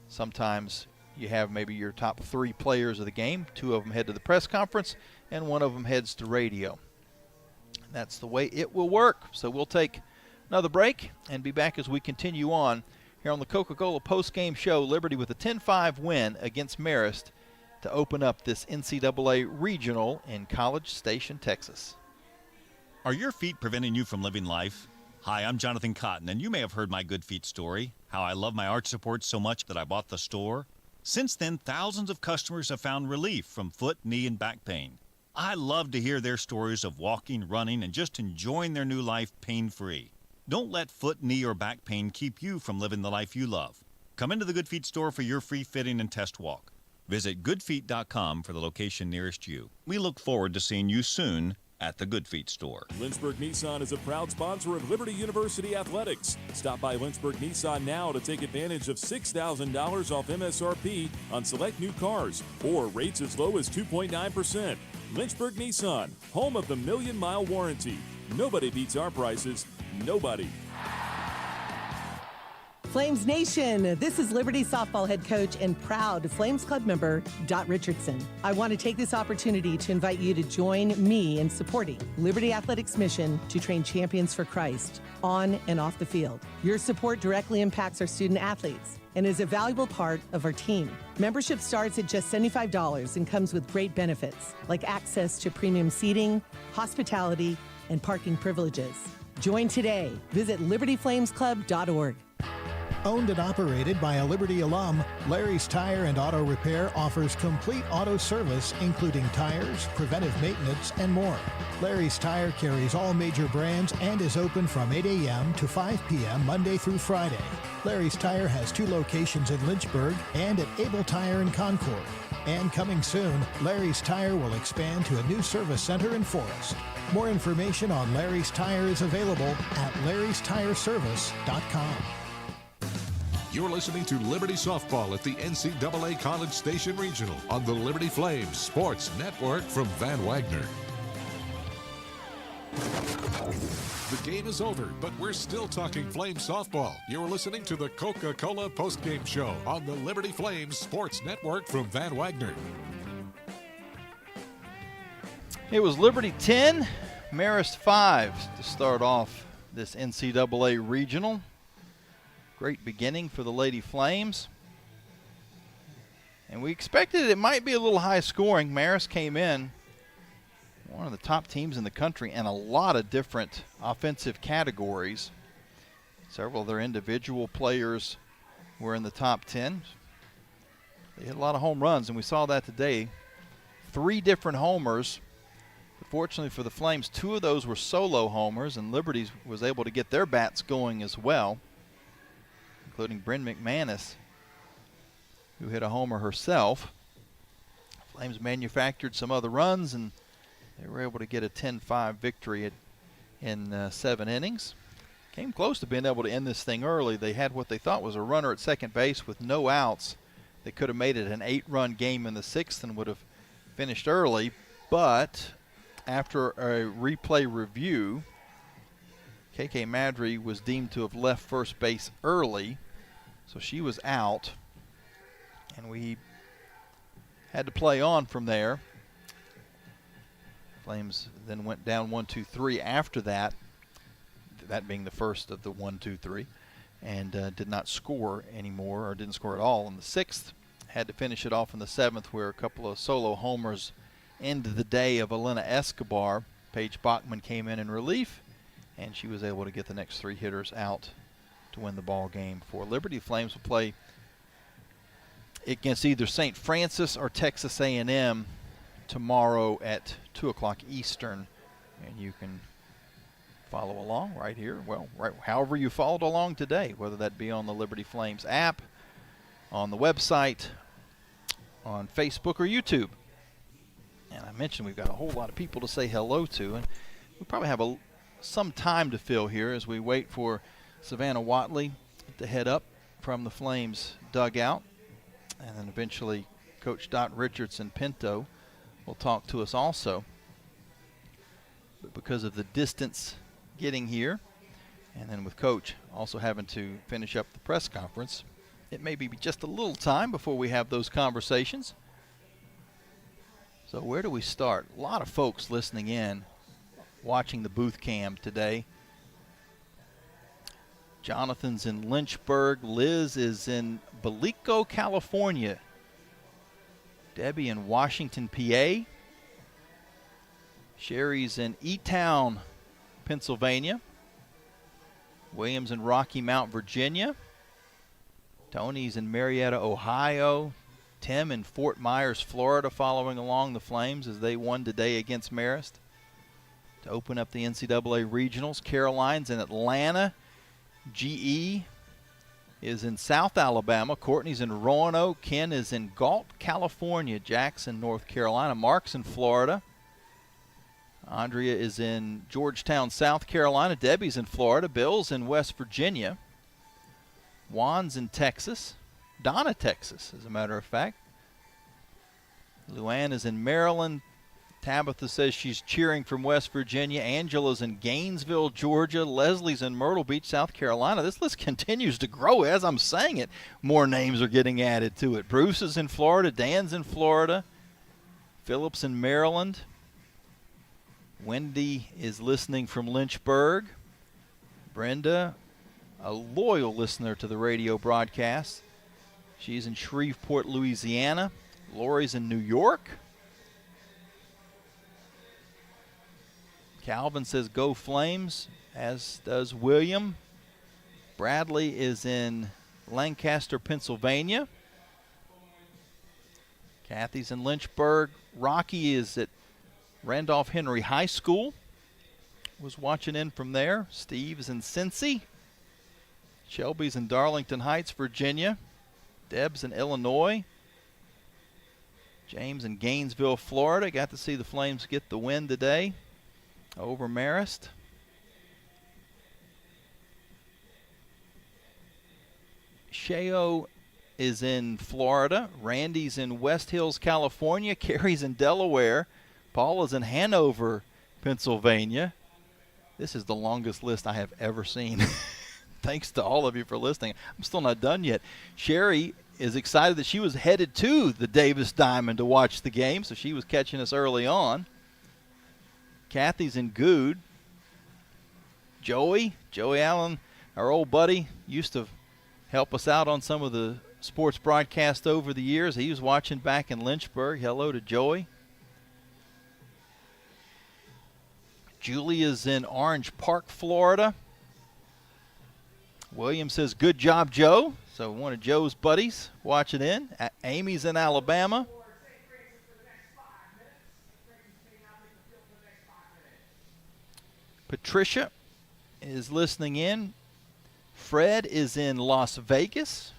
sometimes you have maybe your top 3 players of the game. 2 of them head to the press conference, and 1 of them heads to radio. And that's the way it will work. So we'll take another break and be back as we continue on here on the Coca-Cola post-game show. Liberty with a 10-5 win against Marist to open up this NCAA Regional in College Station, Texas. Are your feet preventing you from living life? Hi, I'm Jonathan Cotton, and you may have heard my Good Feet story, how I love my arch supports so much that I bought the store. Since then, thousands of customers have found relief from foot, knee, and back pain. I love to hear their stories of walking, running, and just enjoying their new life pain-free. Don't let foot, knee, or back pain keep you from living the life you love. Come into the Good Feet store for your free fitting and test walk. Visit goodfeet.com for the location nearest you. We look forward to seeing you soon at the Good Feet store. Lynchburg Nissan is a proud sponsor of Liberty University Athletics. Stop by Lynchburg Nissan now to take advantage of $6,000 off MSRP on select new cars or rates as low as 2.9%. Lynchburg Nissan, home of the million-mile warranty. Nobody beats our prices. Nobody. Flames Nation, this is Liberty softball head coach and proud Flames Club member, Dot Richardson. I want to take this opportunity to invite you to join me in supporting Liberty Athletics' mission to train champions for Christ on and off the field. Your support directly impacts our student athletes and is a valuable part of our team. Membership starts at just $75 and comes with great benefits like access to premium seating, hospitality, and parking privileges. Join today. Visit libertyflamesclub.org. Owned and operated by a Liberty alum, Larry's Tire and Auto Repair offers complete auto service, including tires, preventive maintenance, and more. Larry's Tire carries all major brands and is open from 8 a.m. to 5 p.m. Monday through Friday. Larry's Tire has 2 locations in Lynchburg and at Able Tire in Concord. And coming soon, Larry's Tire will expand to a new service center in Forest. More information on Larry's Tire is available at larrystireservice.com. You're listening to Liberty Softball at the NCAA College Station Regional on the Liberty Flames Sports Network from Van Wagner. The game is over, but we're still talking Flames softball. You're listening to the Coca-Cola postgame show on the Liberty Flames Sports Network from Van Wagner. It was Liberty 10, Marist 5 to start off this NCAA regional. Great beginning for the Lady Flames. And we expected it might be a little high scoring. Marist came in one of the top teams in the country in a lot of different offensive categories. Several of their individual players were in the top 10. They hit a lot of home runs, and we saw that today. 3 different homers. But fortunately for the Flames, 2 of those were solo homers, and Liberty was able to get their bats going as well, including Bryn McManus, who hit a homer herself. Flames manufactured some other runs, and they were able to get a 10-5 victory in 7 innings. Came close to being able to end this thing early. They had what they thought was a runner at second base with no outs. They could have made it an 8-run game in the 6th and would have finished early, but after a replay review, KK Madry was deemed to have left first base early, so she was out, and we had to play on from there. Flames then went down 1-2-3 after that being the first of the 1-2-3, and did not score anymore, or didn't score at all in the 6th. Had to finish it off in the 7th, where a couple of solo homers ended the day of Elena Escobar. Paige Bachman came in relief, and she was able to get the next 3 hitters out to win the ball game for Liberty. Flames will play against either St. Francis or Texas A&M tomorrow at 2 o'clock Eastern, and you can follow along right here. Well, right however you followed along today, whether that be on the Liberty Flames app, on the website, on Facebook or YouTube. And I mentioned we've got a whole lot of people to say hello to, and we probably have some time to fill here as we wait for Savannah Watley to head up from the Flames dugout, and then eventually Coach Dot Richardson Pinto will talk to us also. But because of the distance getting here, and then with Coach also having to finish up the press conference, it may be just a little time before we have those conversations. So where do we start? A lot of folks listening in, watching the booth cam today. Jonathan's in Lynchburg. Liz is in Belico, California. Debbie in Washington, PA. Sherry's in E-Town, Pennsylvania. William's in Rocky Mount, Virginia. Tony's in Marietta, Ohio. Tim in Fort Myers, Florida, following along the Flames as they won today against Marist to open up the NCAA regionals. Caroline's in Atlanta. GE is in South Alabama. Courtney's in Roanoke. Ken is in Galt, California. Jackson, North Carolina. Mark's in Florida. Andrea is in Georgetown, South Carolina. Debbie's in Florida. Bill's in West Virginia. Juan's in Texas. Donna, Texas, as a matter of fact. Luann is in Maryland. Tabitha says she's cheering from West Virginia. Angela's in Gainesville, Georgia. Leslie's in Myrtle Beach, South Carolina. This list continues to grow. As I'm saying it, more names are getting added to it. Bruce is in Florida. Dan's in Florida. Phillips in Maryland. Wendy is listening from Lynchburg. Brenda, a loyal listener to the radio broadcast. She's in Shreveport, Louisiana. Lori's in New York. Calvin says go Flames, as does William. Bradley is in Lancaster, Pennsylvania. Kathy's in Lynchburg. Rocky is at Randolph Henry High School. Was watching in from there. Steve's in Cincy. Shelby's in Darlington Heights, Virginia. Deb's in Illinois. James in Gainesville, Florida. Got to see the Flames get the win today over Marist. Sheo is in Florida. Randy's in West Hills, California. Carrie's in Delaware. Paula's in Hanover, Pennsylvania. This is the longest list I have ever seen. Thanks to all of you for listening. I'm still not done yet. Sherry is excited that she was headed to the Davis Diamond to watch the game, so she was catching us early on. Kathy's in Good. Joey Allen, our old buddy, used to help us out on some of the sports broadcasts over the years. He was watching back in Lynchburg. Hello to Joey. Julia's in Orange Park, Florida. William says, good job, Joe. So one of Joe's buddies watching in. Amy's in Alabama. Patricia is listening in. Fred is in Las Vegas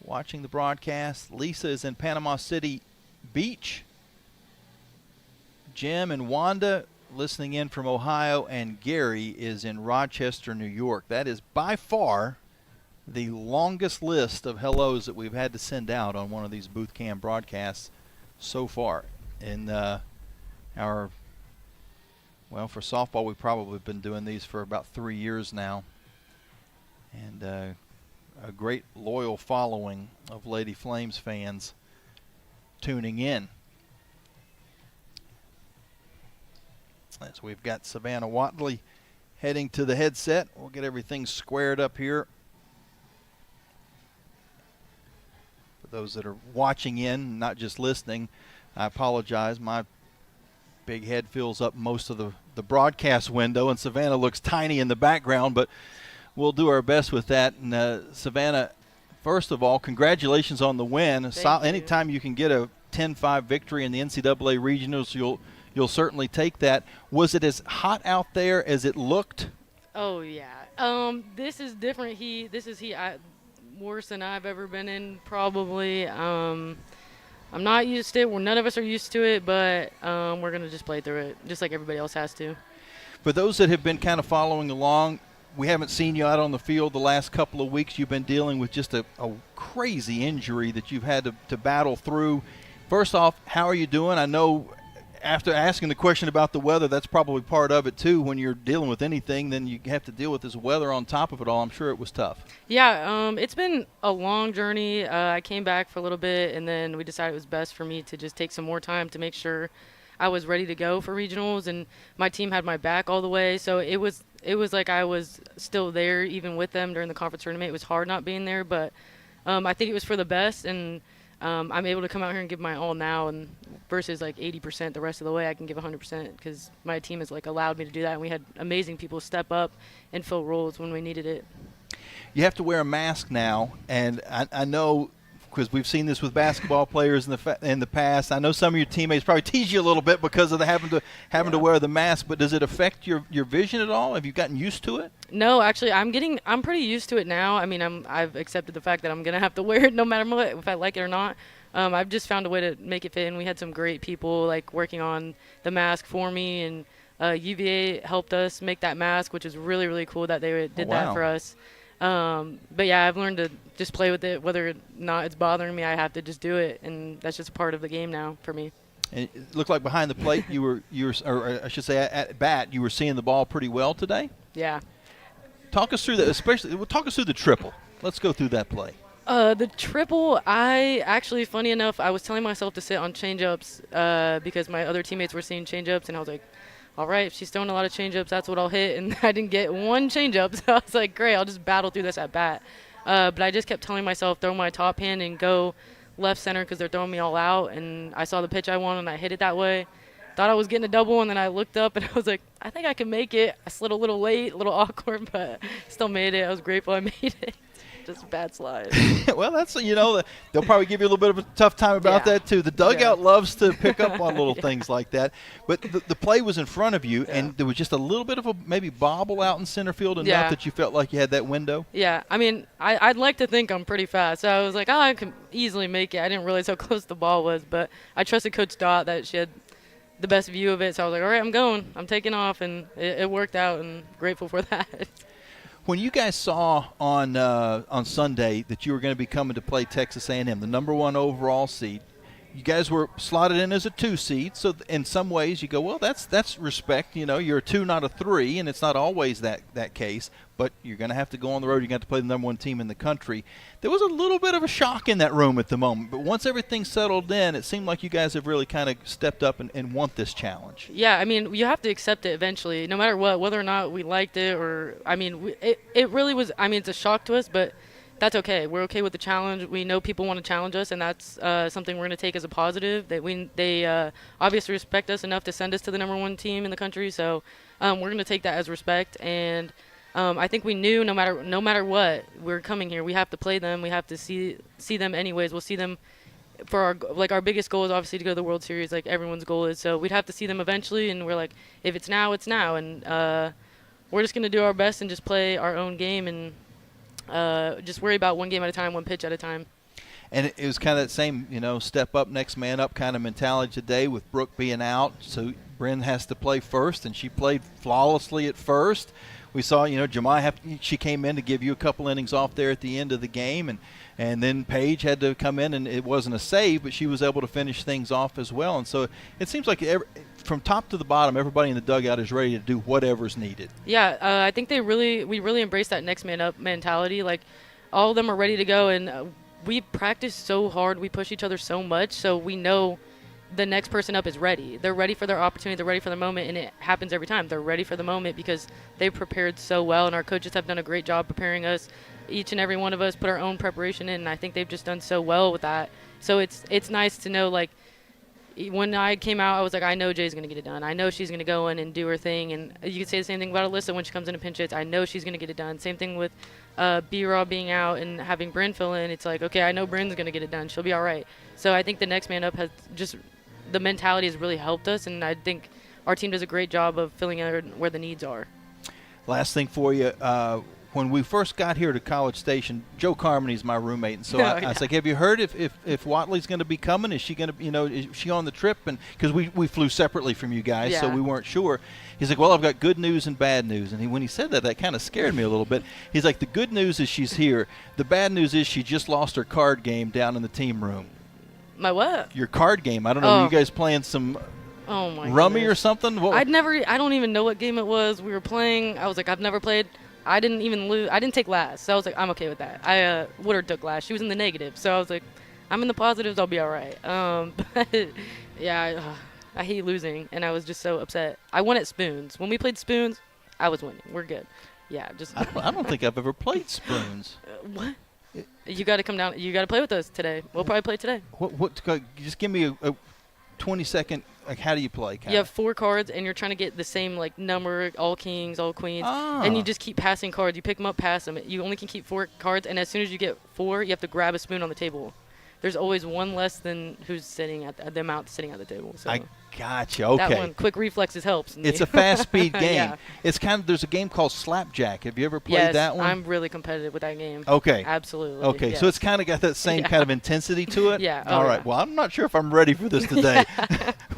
watching the broadcast. Lisa is in Panama City Beach. Jim and Wanda listening in from Ohio, and Gary is in Rochester, New York. That is by far the longest list of hellos that we've had to send out on one of these booth cam broadcasts so far. In for softball, we've probably been doing these for about 3 years now. And a great loyal following of Lady Flames fans tuning in. So we've got Savannah Watley heading to the headset. We'll get everything squared up here. For those that are watching in, not just listening, I apologize. My big head fills up most of the broadcast window, and Savannah looks tiny in the background, but we'll do our best with that. And Savannah, first of all, congratulations on the win. Anytime you can get a 10-5 victory in the NCAA regionals, you'll certainly take that. Was it as hot out there as it looked? Oh yeah. This is different heat. This is heat worse than I've ever been in, probably. I'm not used to it. None of us are used to it, but we're going to just play through it, just like everybody else has to. For those that have been kind of following along, we haven't seen you out on the field the last couple of weeks. You've been dealing with just a crazy injury that you've had to battle through. First off, how are you doing? I know after asking the question about the weather, that's probably part of it too. When you're dealing with anything, then you have to deal with this weather on top of it all. I'm sure it was tough. Yeah, it's been a long journey. I came back for a little bit, and then we decided it was best for me to just take some more time to make sure I was ready to go for regionals, and my team had my back all the way. So it was like I was still there even with them during the conference tournament. It was hard not being there, but I think it was for the best, and I'm able to come out here and give my all now, and versus like 80% the rest of the way, I can give 100% because my team has like allowed me to do that, and we had amazing people step up and fill roles when we needed it. You have to wear a mask now, and I know because we've seen this with basketball players in the past. I know some of your teammates probably tease you a little bit because of having to wear the mask, but does it affect your vision at all? Have you gotten used to it? No, actually, I'm pretty used to it now. I mean, I've accepted the fact that I'm gonna have to wear it no matter what, if I like it or not. I've just found a way to make it fit, and we had some great people like working on the mask for me, and UVA helped us make that mask, which is really, really cool that they did that for us. But yeah, I've learned to just play with it. Whether or not it's bothering me, I have to just do it, and that's just part of the game now for me. And it looked like behind the plate you were, or I should say at bat, you were seeing the ball pretty well today. Yeah. Talk us through that, talk us through the triple. Let's go through that play. The triple, funny enough, I was telling myself to sit on changeups because my other teammates were seeing changeups, and I was like, all right, if she's throwing a lot of changeups, that's what I'll hit. And I didn't get one changeup, so I was like, great, I'll just battle through this at bat. But I just kept telling myself, throw my top hand and go left center because they're throwing me all out. And I saw the pitch I wanted, and I hit it that way. Thought I was getting a double, and then I looked up, and I was like, I think I can make it. I slid a little late, a little awkward, but still made it. I was grateful I made it. Just a bad slide. Well, that's, they'll probably give you a little bit of a tough time about that, too. The dugout loves to pick up on little things like that. But the play was in front of you, and there was just a little bit of a maybe bobble out in center field enough that you felt like you had that window. Yeah, I mean, I'd like to think I'm pretty fast. So I was like, I can easily make it. I didn't realize how close the ball was, but I trusted Coach Dot that she had the best view of it. So I was like, all right, I'm going. I'm taking off, and it worked out, and grateful for that. When you guys saw on Sunday that you were going to be coming to play Texas A&M, the #1 overall seed, you guys were slotted in as a 2 seed. So in some ways you go, well, that's respect. You're a 2, not a 3, and it's not always that case. But you're going to have to go on the road. You're going to have to play the #1 team in the country. There was a little bit of a shock in that room at the moment. But once everything settled in, it seemed like you guys have really kind of stepped up and want this challenge. Yeah, I mean, you have to accept it eventually, no matter what, whether or not we liked it or, I mean, it really was, I mean, it's a shock to us, but that's okay. We're okay with the challenge. We know people want to challenge us, and that's something we're going to take as a positive. That they obviously respect us enough to send us to the #1 team in the country, so we're going to take that as respect. And I think we knew no matter what, we're coming here. We have to play them. We have to see them anyways. We'll see them for our biggest goal is obviously to go to the World Series, like everyone's goal is. So we'd have to see them eventually, and we're like, if it's now, it's now. And we're just going to do our best and just play our own game and just worry about one game at a time, one pitch at a time. And it was kind of that same, step up, next man up kind of mentality today with Brooke being out. So Bryn has to play first, and she played flawlessly at first. We saw, Jemai, she came in to give you a couple innings off there at the end of the game, and then Paige had to come in, and it wasn't a save, but she was able to finish things off as well. And so it seems like from top to the bottom, everybody in the dugout is ready to do whatever's needed. Yeah, I think we really embrace that next man up mentality. Like, all of them are ready to go, and we practice so hard. We push each other so much, so we know the next person up is ready. They're ready for their opportunity. They're ready for the moment, and it happens every time. They're ready for the moment because they prepared so well, and our coaches have done a great job preparing us. Each and every one of us put our own preparation in, and I think they've just done so well with that. So it's nice to know, like, when I came out, I was like, I know Jay's going to get it done. I know she's going to go in and do her thing. And you can say the same thing about Alyssa when she comes in and pinch hits. I know she's going to get it done. Same thing with B-Raw being out and having Bryn fill in. It's like, okay, I know Bryn's going to get it done. She'll be all right. So I think the next man up has just – the mentality has really helped us, and I think our team does a great job of filling in where the needs are. Last thing for you, when we first got here to College Station, Joe Carmany is my roommate, and so I was like, have you heard if Watley's going to be coming? Is she going to, is she on the trip? And because we flew separately from you guys, so we weren't sure. He's like, well, I've got good news and bad news. And when he said that kind of scared me a little bit. He's like, the good news is she's here. The bad news is she just lost her card game down in the team room. My what? Your card game. I don't know. Were you guys playing some rummy or something? I don't even know what game it was. We were playing. I was like, I've never played. I didn't even lose. I didn't take last. So I was like, I'm okay with that. I Woodard took last. She was in the negative. So I was like, I'm in the positives. I'll be all right. But yeah, I hate losing, and I was just so upset. I won at Spoons. When we played Spoons, I was winning. We're good. Yeah, just. I don't think I've ever played Spoons. What? You got to come down. You got to play with us today. We'll probably play today. What? Just give me a 20-second. Like, how do you play? You have 4 cards, and you're trying to get the same number, all kings, all queens, and you just keep passing cards. You pick them up, pass them. You only can keep 4 cards, and as soon as you get 4, you have to grab a spoon on the table. There's always one less than who's sitting at the amount sitting at the table. So I gotcha. Okay. That one, quick reflexes helps. It's a fast-speed game. Yeah. It's there's a game called Slapjack. Have you ever played that one? I'm really competitive with that game. Okay. Absolutely. Okay, yes. So it's kind of got that same kind of intensity to it. Yeah. All right. Well, I'm not sure if I'm ready for this today.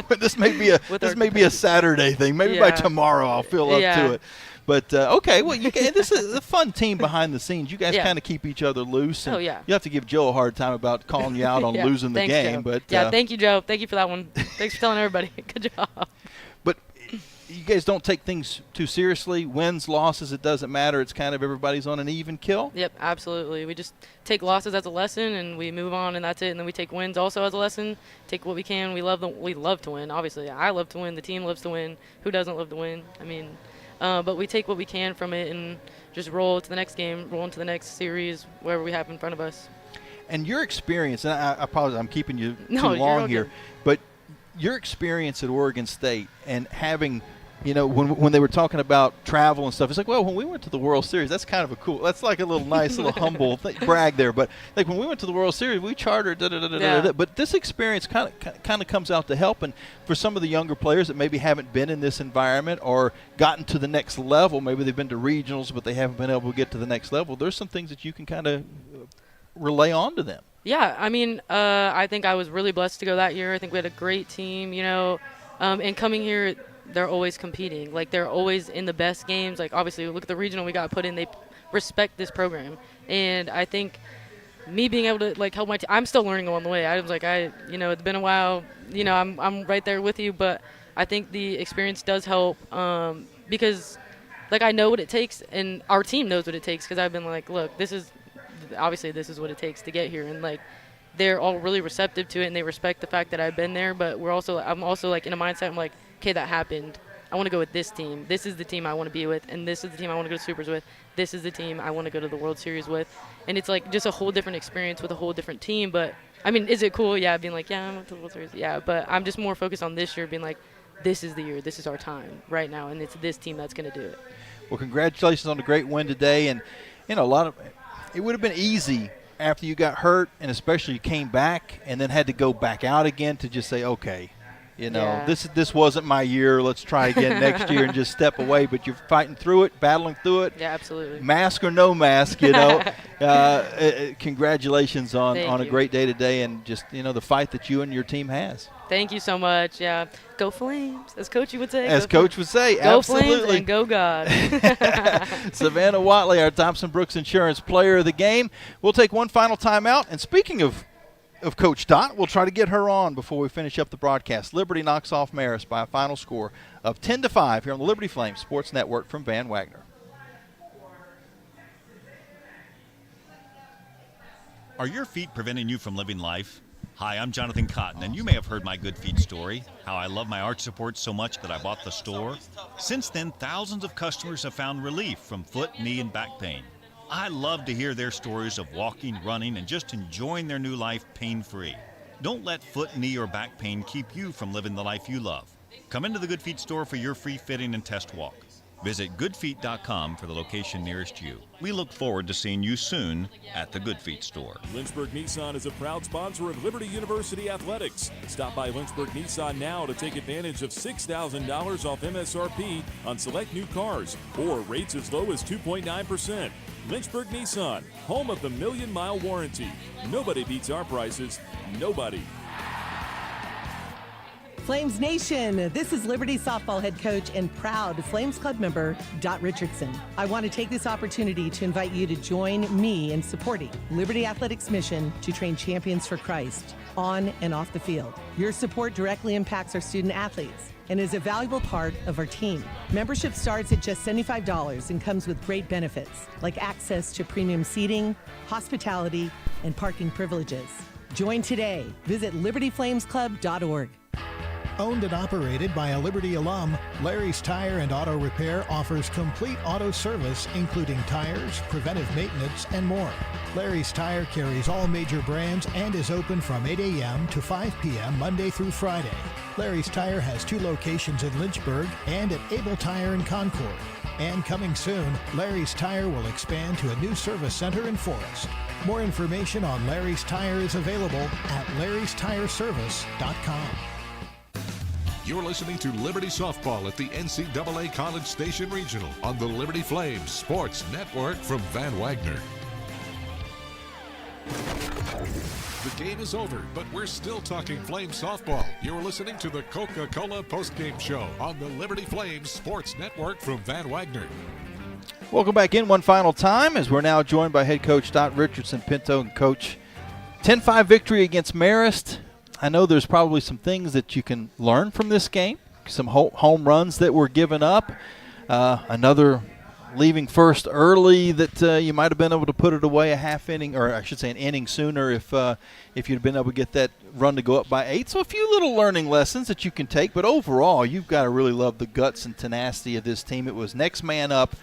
But this may be a Saturday thing. Maybe by tomorrow I'll feel up to it. But okay, well, this is a fun team behind the scenes. You guys Yeah. kind of keep each other loose. And Oh, yeah. You have to give Joe a hard time about calling you out on Yeah. losing the Thanks, game. Joe. But thank you, Joe. Thank you for that one. Thanks for telling everybody. Good job. But you guys don't take things too seriously. Wins, losses, it doesn't matter. It's kind of everybody's on an even kill. Yep, absolutely. We just take losses as a lesson and we move on, and that's it. And then we take wins also as a lesson. Take what we can. We love to win. Obviously, I love to win. The team loves to win. Who doesn't love to win? I mean, but we take what we can from it and just roll to the next game, roll into the next series, wherever we have in front of us. And your experience, and I apologize, I'm keeping you too No, you're long all here, good. but your experience at Oregon State and having, when they were talking about travel and stuff, it's like, well, when we went to the World Series, that's kind of that's like a little nice little humble brag there. But like when we went to the World Series, we chartered, Yeah. But this experience kind of comes out to help. And for some of the younger players that maybe haven't been in this environment or gotten to the next level, maybe they've been to regionals, but they haven't been able to get to the next level. There's some things that you can kind of relay on to them. Yeah, I mean, I think I was really blessed to go that year. I think we had a great team, and coming here, they're always competing. Like, they're always in the best games. Like, obviously, look at the regional we got put in. They respect this program. And I think me being able to, help my team, I'm still learning along the way. I was like, it's been a while. I'm right there with you. But I think the experience does help because, I know what it takes, and our team knows what it takes because I've been like, look, this is what it takes to get here. And, they're all really receptive to it, and they respect the fact that I've been there. But I'm also, in a mindset, I'm like, okay, that happened. I want to go with this team. This is the team I want to be with, and this is the team I want to go to Supers with. This is the team I want to go to the World Series with. And it's, just a whole different experience with a whole different team. But, I mean, is it cool? Yeah, being like, yeah, I'm going to the World Series. Yeah, but I'm just more focused on this year, being like, this is the year. This is our time right now, and it's this team that's going to do it. Well, congratulations on the great win today. And, it would have been easy after you got hurt, and especially you came back and then had to go back out again to just say, okay, Yeah. this wasn't my year. Let's try again next year and just step away. But you're fighting through it, battling through it. Yeah, absolutely. Mask or no mask, congratulations on a great day today and just, the fight that you and your team has. Thank you so much. Yeah. Go Flames, as Coach would say. As Coach would say, go absolutely. Flames and go God. Savannah Watley, our Thompson Brooks Insurance Player of the Game. We'll take one final timeout. And speaking of Coach Dot, we'll try to get her on before we finish up the broadcast. Liberty knocks off Marist by a final score of 10-5 here on the Liberty Flames Sports Network from Van Wagner. Are your feet preventing you from living life? Hi, I'm Jonathan Cotton, and you may have heard my good feet story, how I love my arch support so much that I bought the store. Since then, thousands of customers have found relief from foot, knee, and back pain. I love to hear their stories of walking, running, and just enjoying their new life pain-free. Don't let foot, knee, or back pain keep you from living the life you love. Come into the Good Feet store for your free fitting and test walk. Visit goodfeet.com for the location nearest you. We look forward to seeing you soon at the Good Feet store. Lynchburg Nissan is a proud sponsor of Liberty University Athletics. Stop by Lynchburg Nissan now to take advantage of $6,000 off MSRP on select new cars or rates as low as 2.9%. Lynchburg Nissan, home of the million-mile warranty. Nobody beats our prices. Nobody. Flames Nation, this is Liberty softball head coach and proud Flames Club member, Dot Richardson. I want to take this opportunity to invite you to join me in supporting Liberty Athletics' mission to train champions for Christ on and off the field. Your support directly impacts our student athletes and is a valuable part of our team. Membership starts at just $75 and comes with great benefits like access to premium seating, hospitality, and parking privileges. Join today. Visit libertyflamesclub.org. Owned and operated by a Liberty alum, Larry's Tire and Auto Repair offers complete auto service, including tires, preventive maintenance, and more. Larry's Tire carries all major brands and is open from 8 a.m. to 5 p.m. Monday through Friday. Larry's Tire has 2 locations in Lynchburg and at Able Tire in Concord. And coming soon, Larry's Tire will expand to a new service center in Forest. More information on Larry's Tire is available at larrystireservice.com. You're listening to Liberty Softball at the NCAA College Station Regional on the Liberty Flames Sports Network from Van Wagner. The game is over, but we're still talking Flames softball. You're listening to the Coca-Cola postgame show on the Liberty Flames Sports Network from Van Wagner. Welcome back in one final time as we're now joined by head coach Dot Richardson Pinto. And coach, 10-5 victory against Marist. I know there's probably some things that you can learn from this game, some home runs that were given up, another leaving first early that you might have been able to put it away a half inning, or I should say an inning sooner if you'd been able to get that run to go up by 8. So a few little learning lessons that you can take, but overall you've got to really love the guts and tenacity of this team. It was next man up.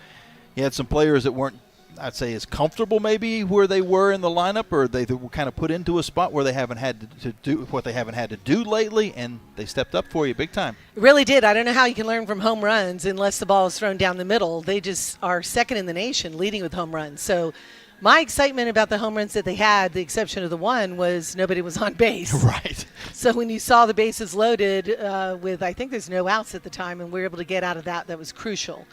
You had some players that weren't, I'd say, as comfortable maybe where they were in the lineup, or they were kind of put into a spot where they haven't had to do what they haven't had to do lately, and they stepped up for you big time. It really did. I don't know how you can learn from home runs unless the ball is thrown down the middle. They just are second in the nation, leading with home runs. So my excitement about the home runs that they had, the exception of the one, was nobody was on base. Right. So when you saw the bases loaded with, I think there's no outs at the time, and we were able to get out of that, that was crucial.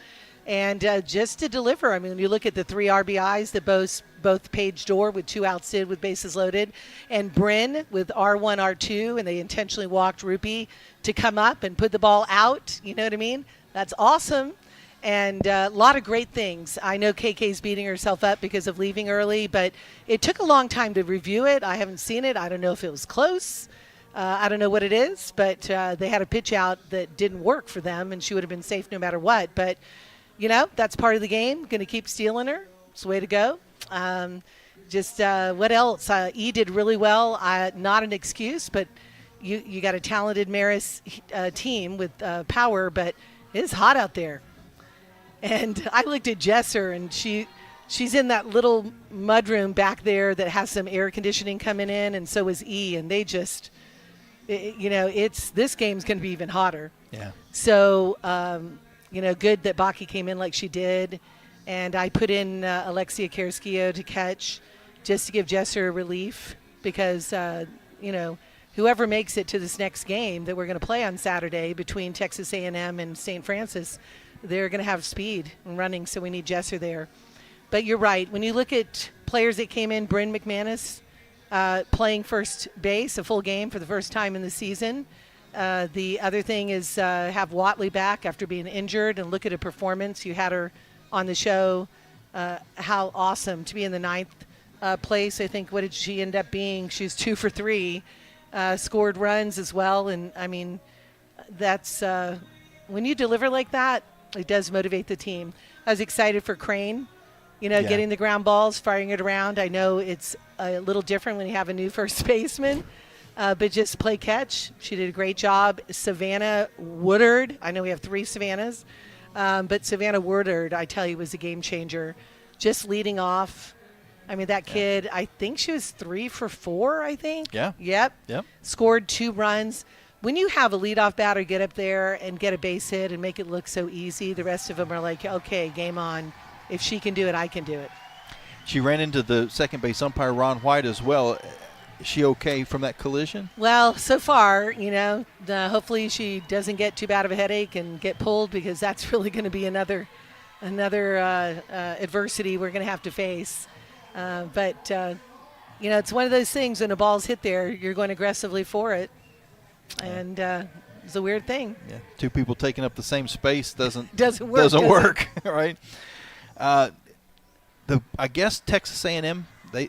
And just to deliver, I mean, when you look at the 3 RBIs that both Paige Dorr with 2 outs did with bases loaded, and Bryn with R1, R2, and they intentionally walked Rupi to come up and put the ball out. You know what I mean? That's awesome. And a lot of great things. I know KK's beating herself up because of leaving early, but it took a long time to review it. I haven't seen it. I don't know if it was close. I don't know what it is, but they had a pitch out that didn't work for them, and she would have been safe no matter what. But you know, that's part of the game. Going to keep stealing her. It's the way to go. What else? E did really well. Not an excuse, but you got a talented Marist team with power, but it's hot out there. And I looked at Jesser, and she's in that little mudroom back there that has some air conditioning coming in, and so is E. And they just, this game's going to be even hotter. Yeah. So, good that Baki came in like she did. And I put in Alexia Carrasquillo to catch just to give Jesser a relief because, whoever makes it to this next game that we're going to play on Saturday between Texas A&M and St. Francis, they're going to have speed and running, so we need Jesser there. But you're right. When you look at players that came in, Bryn McManus playing first base, a full game for the first time in the season. The other thing is have Watley back after being injured and look at a performance. You had her on the show. How awesome to be in the 9th place. I think, what did she end up being? She's 2 for 3, scored runs as well. And, I mean, that's when you deliver like that, it does motivate the team. I was excited for Crane, getting the ground balls, firing it around. I know it's a little different when you have a new first baseman. But just play catch. She did a great job. Savannah Woodard. I know we have 3 Savannahs. But Savannah Woodard, I tell you, was a game changer. Just leading off. I mean, that kid, I think she was 3 for 4, I think. Yeah. Yep. Yep. Scored 2 runs. When you have a leadoff batter get up there and get a base hit and make it look so easy, the rest of them are like, okay, game on. If she can do it, I can do it. She ran into the second base umpire, Ron White, as well. Is she okay from that collision? Well, so far, hopefully she doesn't get too bad of a headache and get pulled, because that's really going to be another adversity we're going to have to face. But it's one of those things when a ball's hit there, you're going aggressively for it. And it's a weird thing. Yeah, 2 people taking up the same space doesn't work, right? I guess Texas A&M,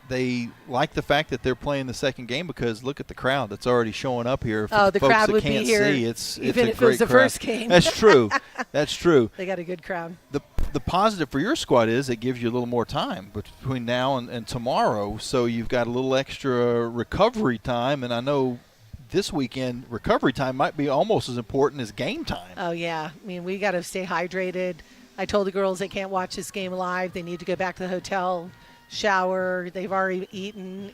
They like the fact that they're playing the second game because look at the crowd that's already showing up here. For the folks crowd that would can't be here see, it's even a if great it was the crowd. first game. That's true. That's true. They got a good crowd. The positive for your squad is it gives you a little more time between now and tomorrow, so you've got a little extra recovery time. And I know this weekend recovery time might be almost as important as game time. Oh, yeah. I mean, we got to stay hydrated. I told the girls they can't watch this game live. They need to go back to the hotel, shower. They've already eaten,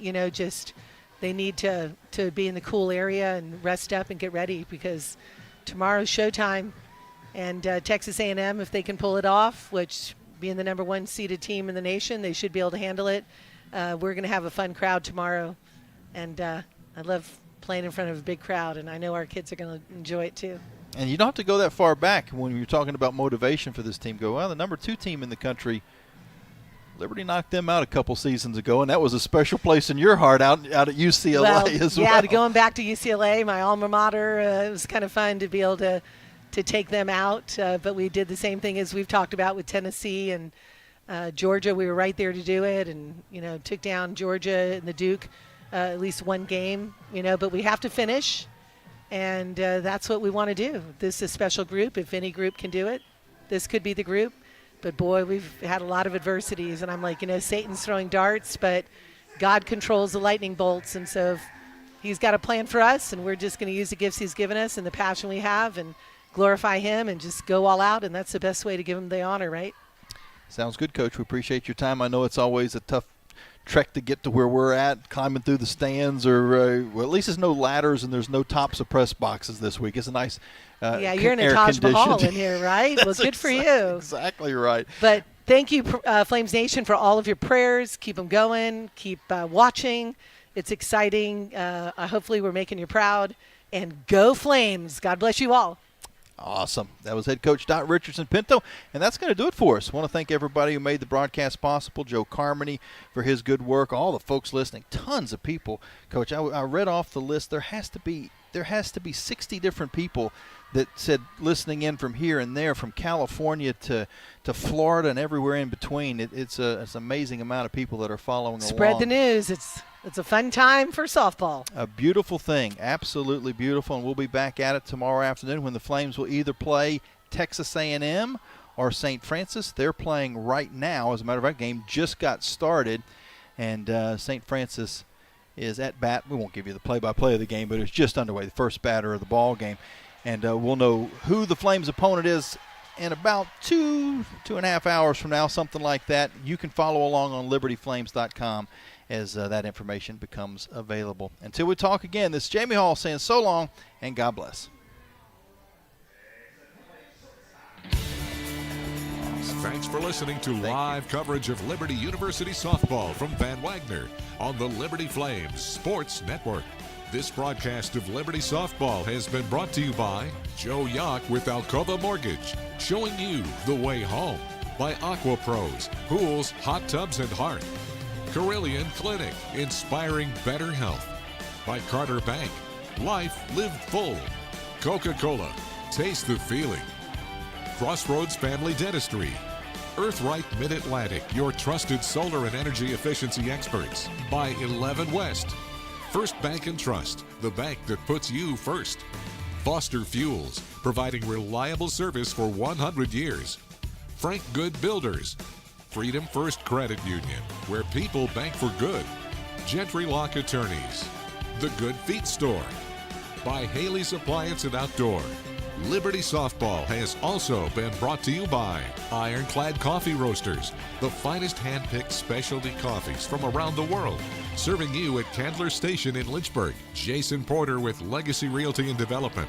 they need to be in the cool area and rest up and get ready, because tomorrow's showtime. And Texas A&M, if they can pull it off, which being the number 1 seeded team in the nation, they should be able to handle it. We're going to have a fun crowd tomorrow. And I love playing in front of a big crowd, and I know our kids are going to enjoy it too. And you don't have to go that far back when you're talking about motivation for this team. Go, well, the number 2 team in the country, Liberty knocked them out a couple seasons ago, and that was a special place in your heart out at UCLA as well. Yeah, going back to UCLA, my alma mater, it was kind of fun to be able to take them out. But we did the same thing as we've talked about with Tennessee and Georgia. We were right there to do it, and took down Georgia and the Duke at least one game. But we have to finish, and that's what we want to do. This is a special group. If any group can do it, this could be the group. But, boy, we've had a lot of adversities. And I'm like, Satan's throwing darts, but God controls the lightning bolts. And so he's got a plan for us, and we're just going to use the gifts he's given us and the passion we have and glorify him and just go all out. And that's the best way to give him the honor, right? Sounds good, Coach. We appreciate your time. I know it's always a tough trek to get to where we're at, climbing through the stands, or well, at least there's no ladders and there's no tops of press boxes this week. It's a nice yeah, you're in a Taj Mahal in here, right? Well, good for you. Exactly right. But thank you, Flames Nation, for all of your prayers. Keep them going. Keep watching. It's exciting. Hopefully we're making you proud. And go Flames. God bless you all. Awesome. That was head coach Dot Richardson Pinto, and that's going to do it for us. I want to thank everybody who made the broadcast possible, Joe Carmany for his good work, all the folks listening, tons of people. Coach, I read off the list. There has to be 60 different people that said listening in from here and there, from California to Florida and everywhere in between. It's an amazing amount of people that are following along. Spread the news. It's a fun time for softball. A beautiful thing, absolutely beautiful, and we'll be back at it tomorrow afternoon when the Flames will either play Texas A&M or St. Francis. They're playing right now. As a matter of fact, game just got started, and St. Francis is at bat. We won't give you the play-by-play of the game, but it's just underway, the first batter of the ball game, and we'll know who the Flames' opponent is in about 2.5 hours from now, something like that. You can follow along on libertyflames.com as that information becomes available. Until we talk again, this is Jamie Hall saying so long and God bless. Thanks for listening to live coverage of Liberty University softball from Van Wagner on the Liberty Flames Sports Network. This broadcast of Liberty softball has been brought to you by Joe Yock with Alcova Mortgage, showing you the way home, by Aqua Pros, pools, hot tubs, and heart. Carillion Clinic, inspiring better health. By Carter Bank, life lived full. Coca-Cola, taste the feeling. Crossroads Family Dentistry. Earthright Mid-Atlantic, your trusted solar and energy efficiency experts. By 11 West. First Bank and Trust, the bank that puts you first. Foster Fuels, providing reliable service for 100 years. Frank Good Builders. Freedom First Credit Union, where people bank for good. Gentry Lock Attorneys. The Good Feet Store. By Haley's Appliance and Outdoor. Liberty Softball has also been brought to you by Ironclad Coffee Roasters, the finest hand-picked specialty coffees from around the world. Serving you at Candler Station in Lynchburg. Jason Porter with Legacy Realty and Development.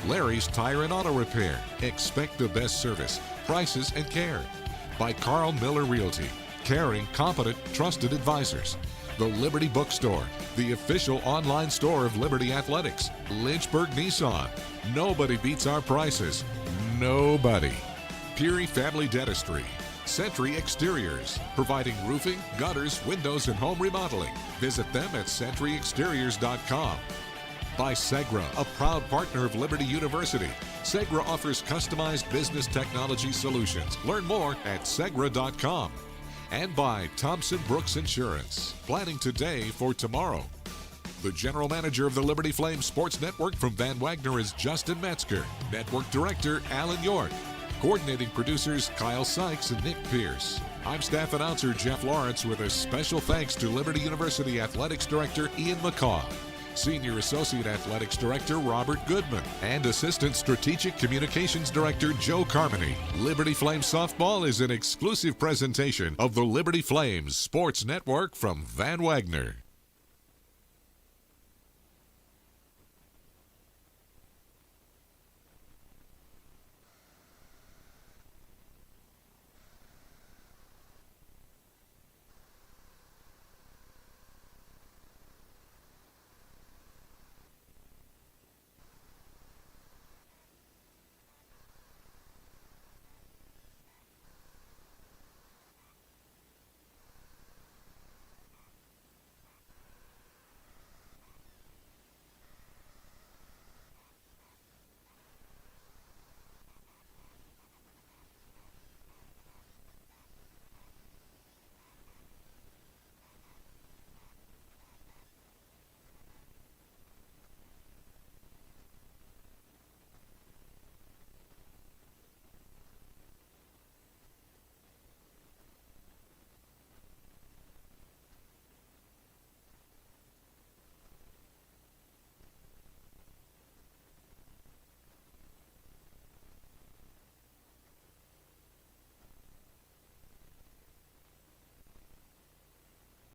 Larry's Tire and Auto Repair. Expect the best service, prices, and care. By Carl Miller Realty, caring, competent, trusted advisors. The Liberty Bookstore, the official online store of Liberty Athletics. Lynchburg Nissan, nobody beats our prices. Nobody. Peary Family Dentistry. Century Exteriors, providing roofing, gutters, windows, and home remodeling. Visit them at centuryexteriors.com. By Segra, a proud partner of Liberty University. Segra offers customized business technology solutions. Learn more at segra.com. And by Thompson Brooks Insurance, planning today for tomorrow. The general manager of the Liberty Flames Sports Network from Van Wagner is Justin Metzger. Network director Alan York. Coordinating producers Kyle Sykes and Nick Pierce. I'm staff announcer Jeff Lawrence with a special thanks to Liberty University Athletics Director Ian McCaw. Senior Associate Athletics Director Robert Goodman, and Assistant Strategic Communications Director Joe Carmany. Liberty Flames Softball is an exclusive presentation of the Liberty Flames Sports Network from Van Wagner.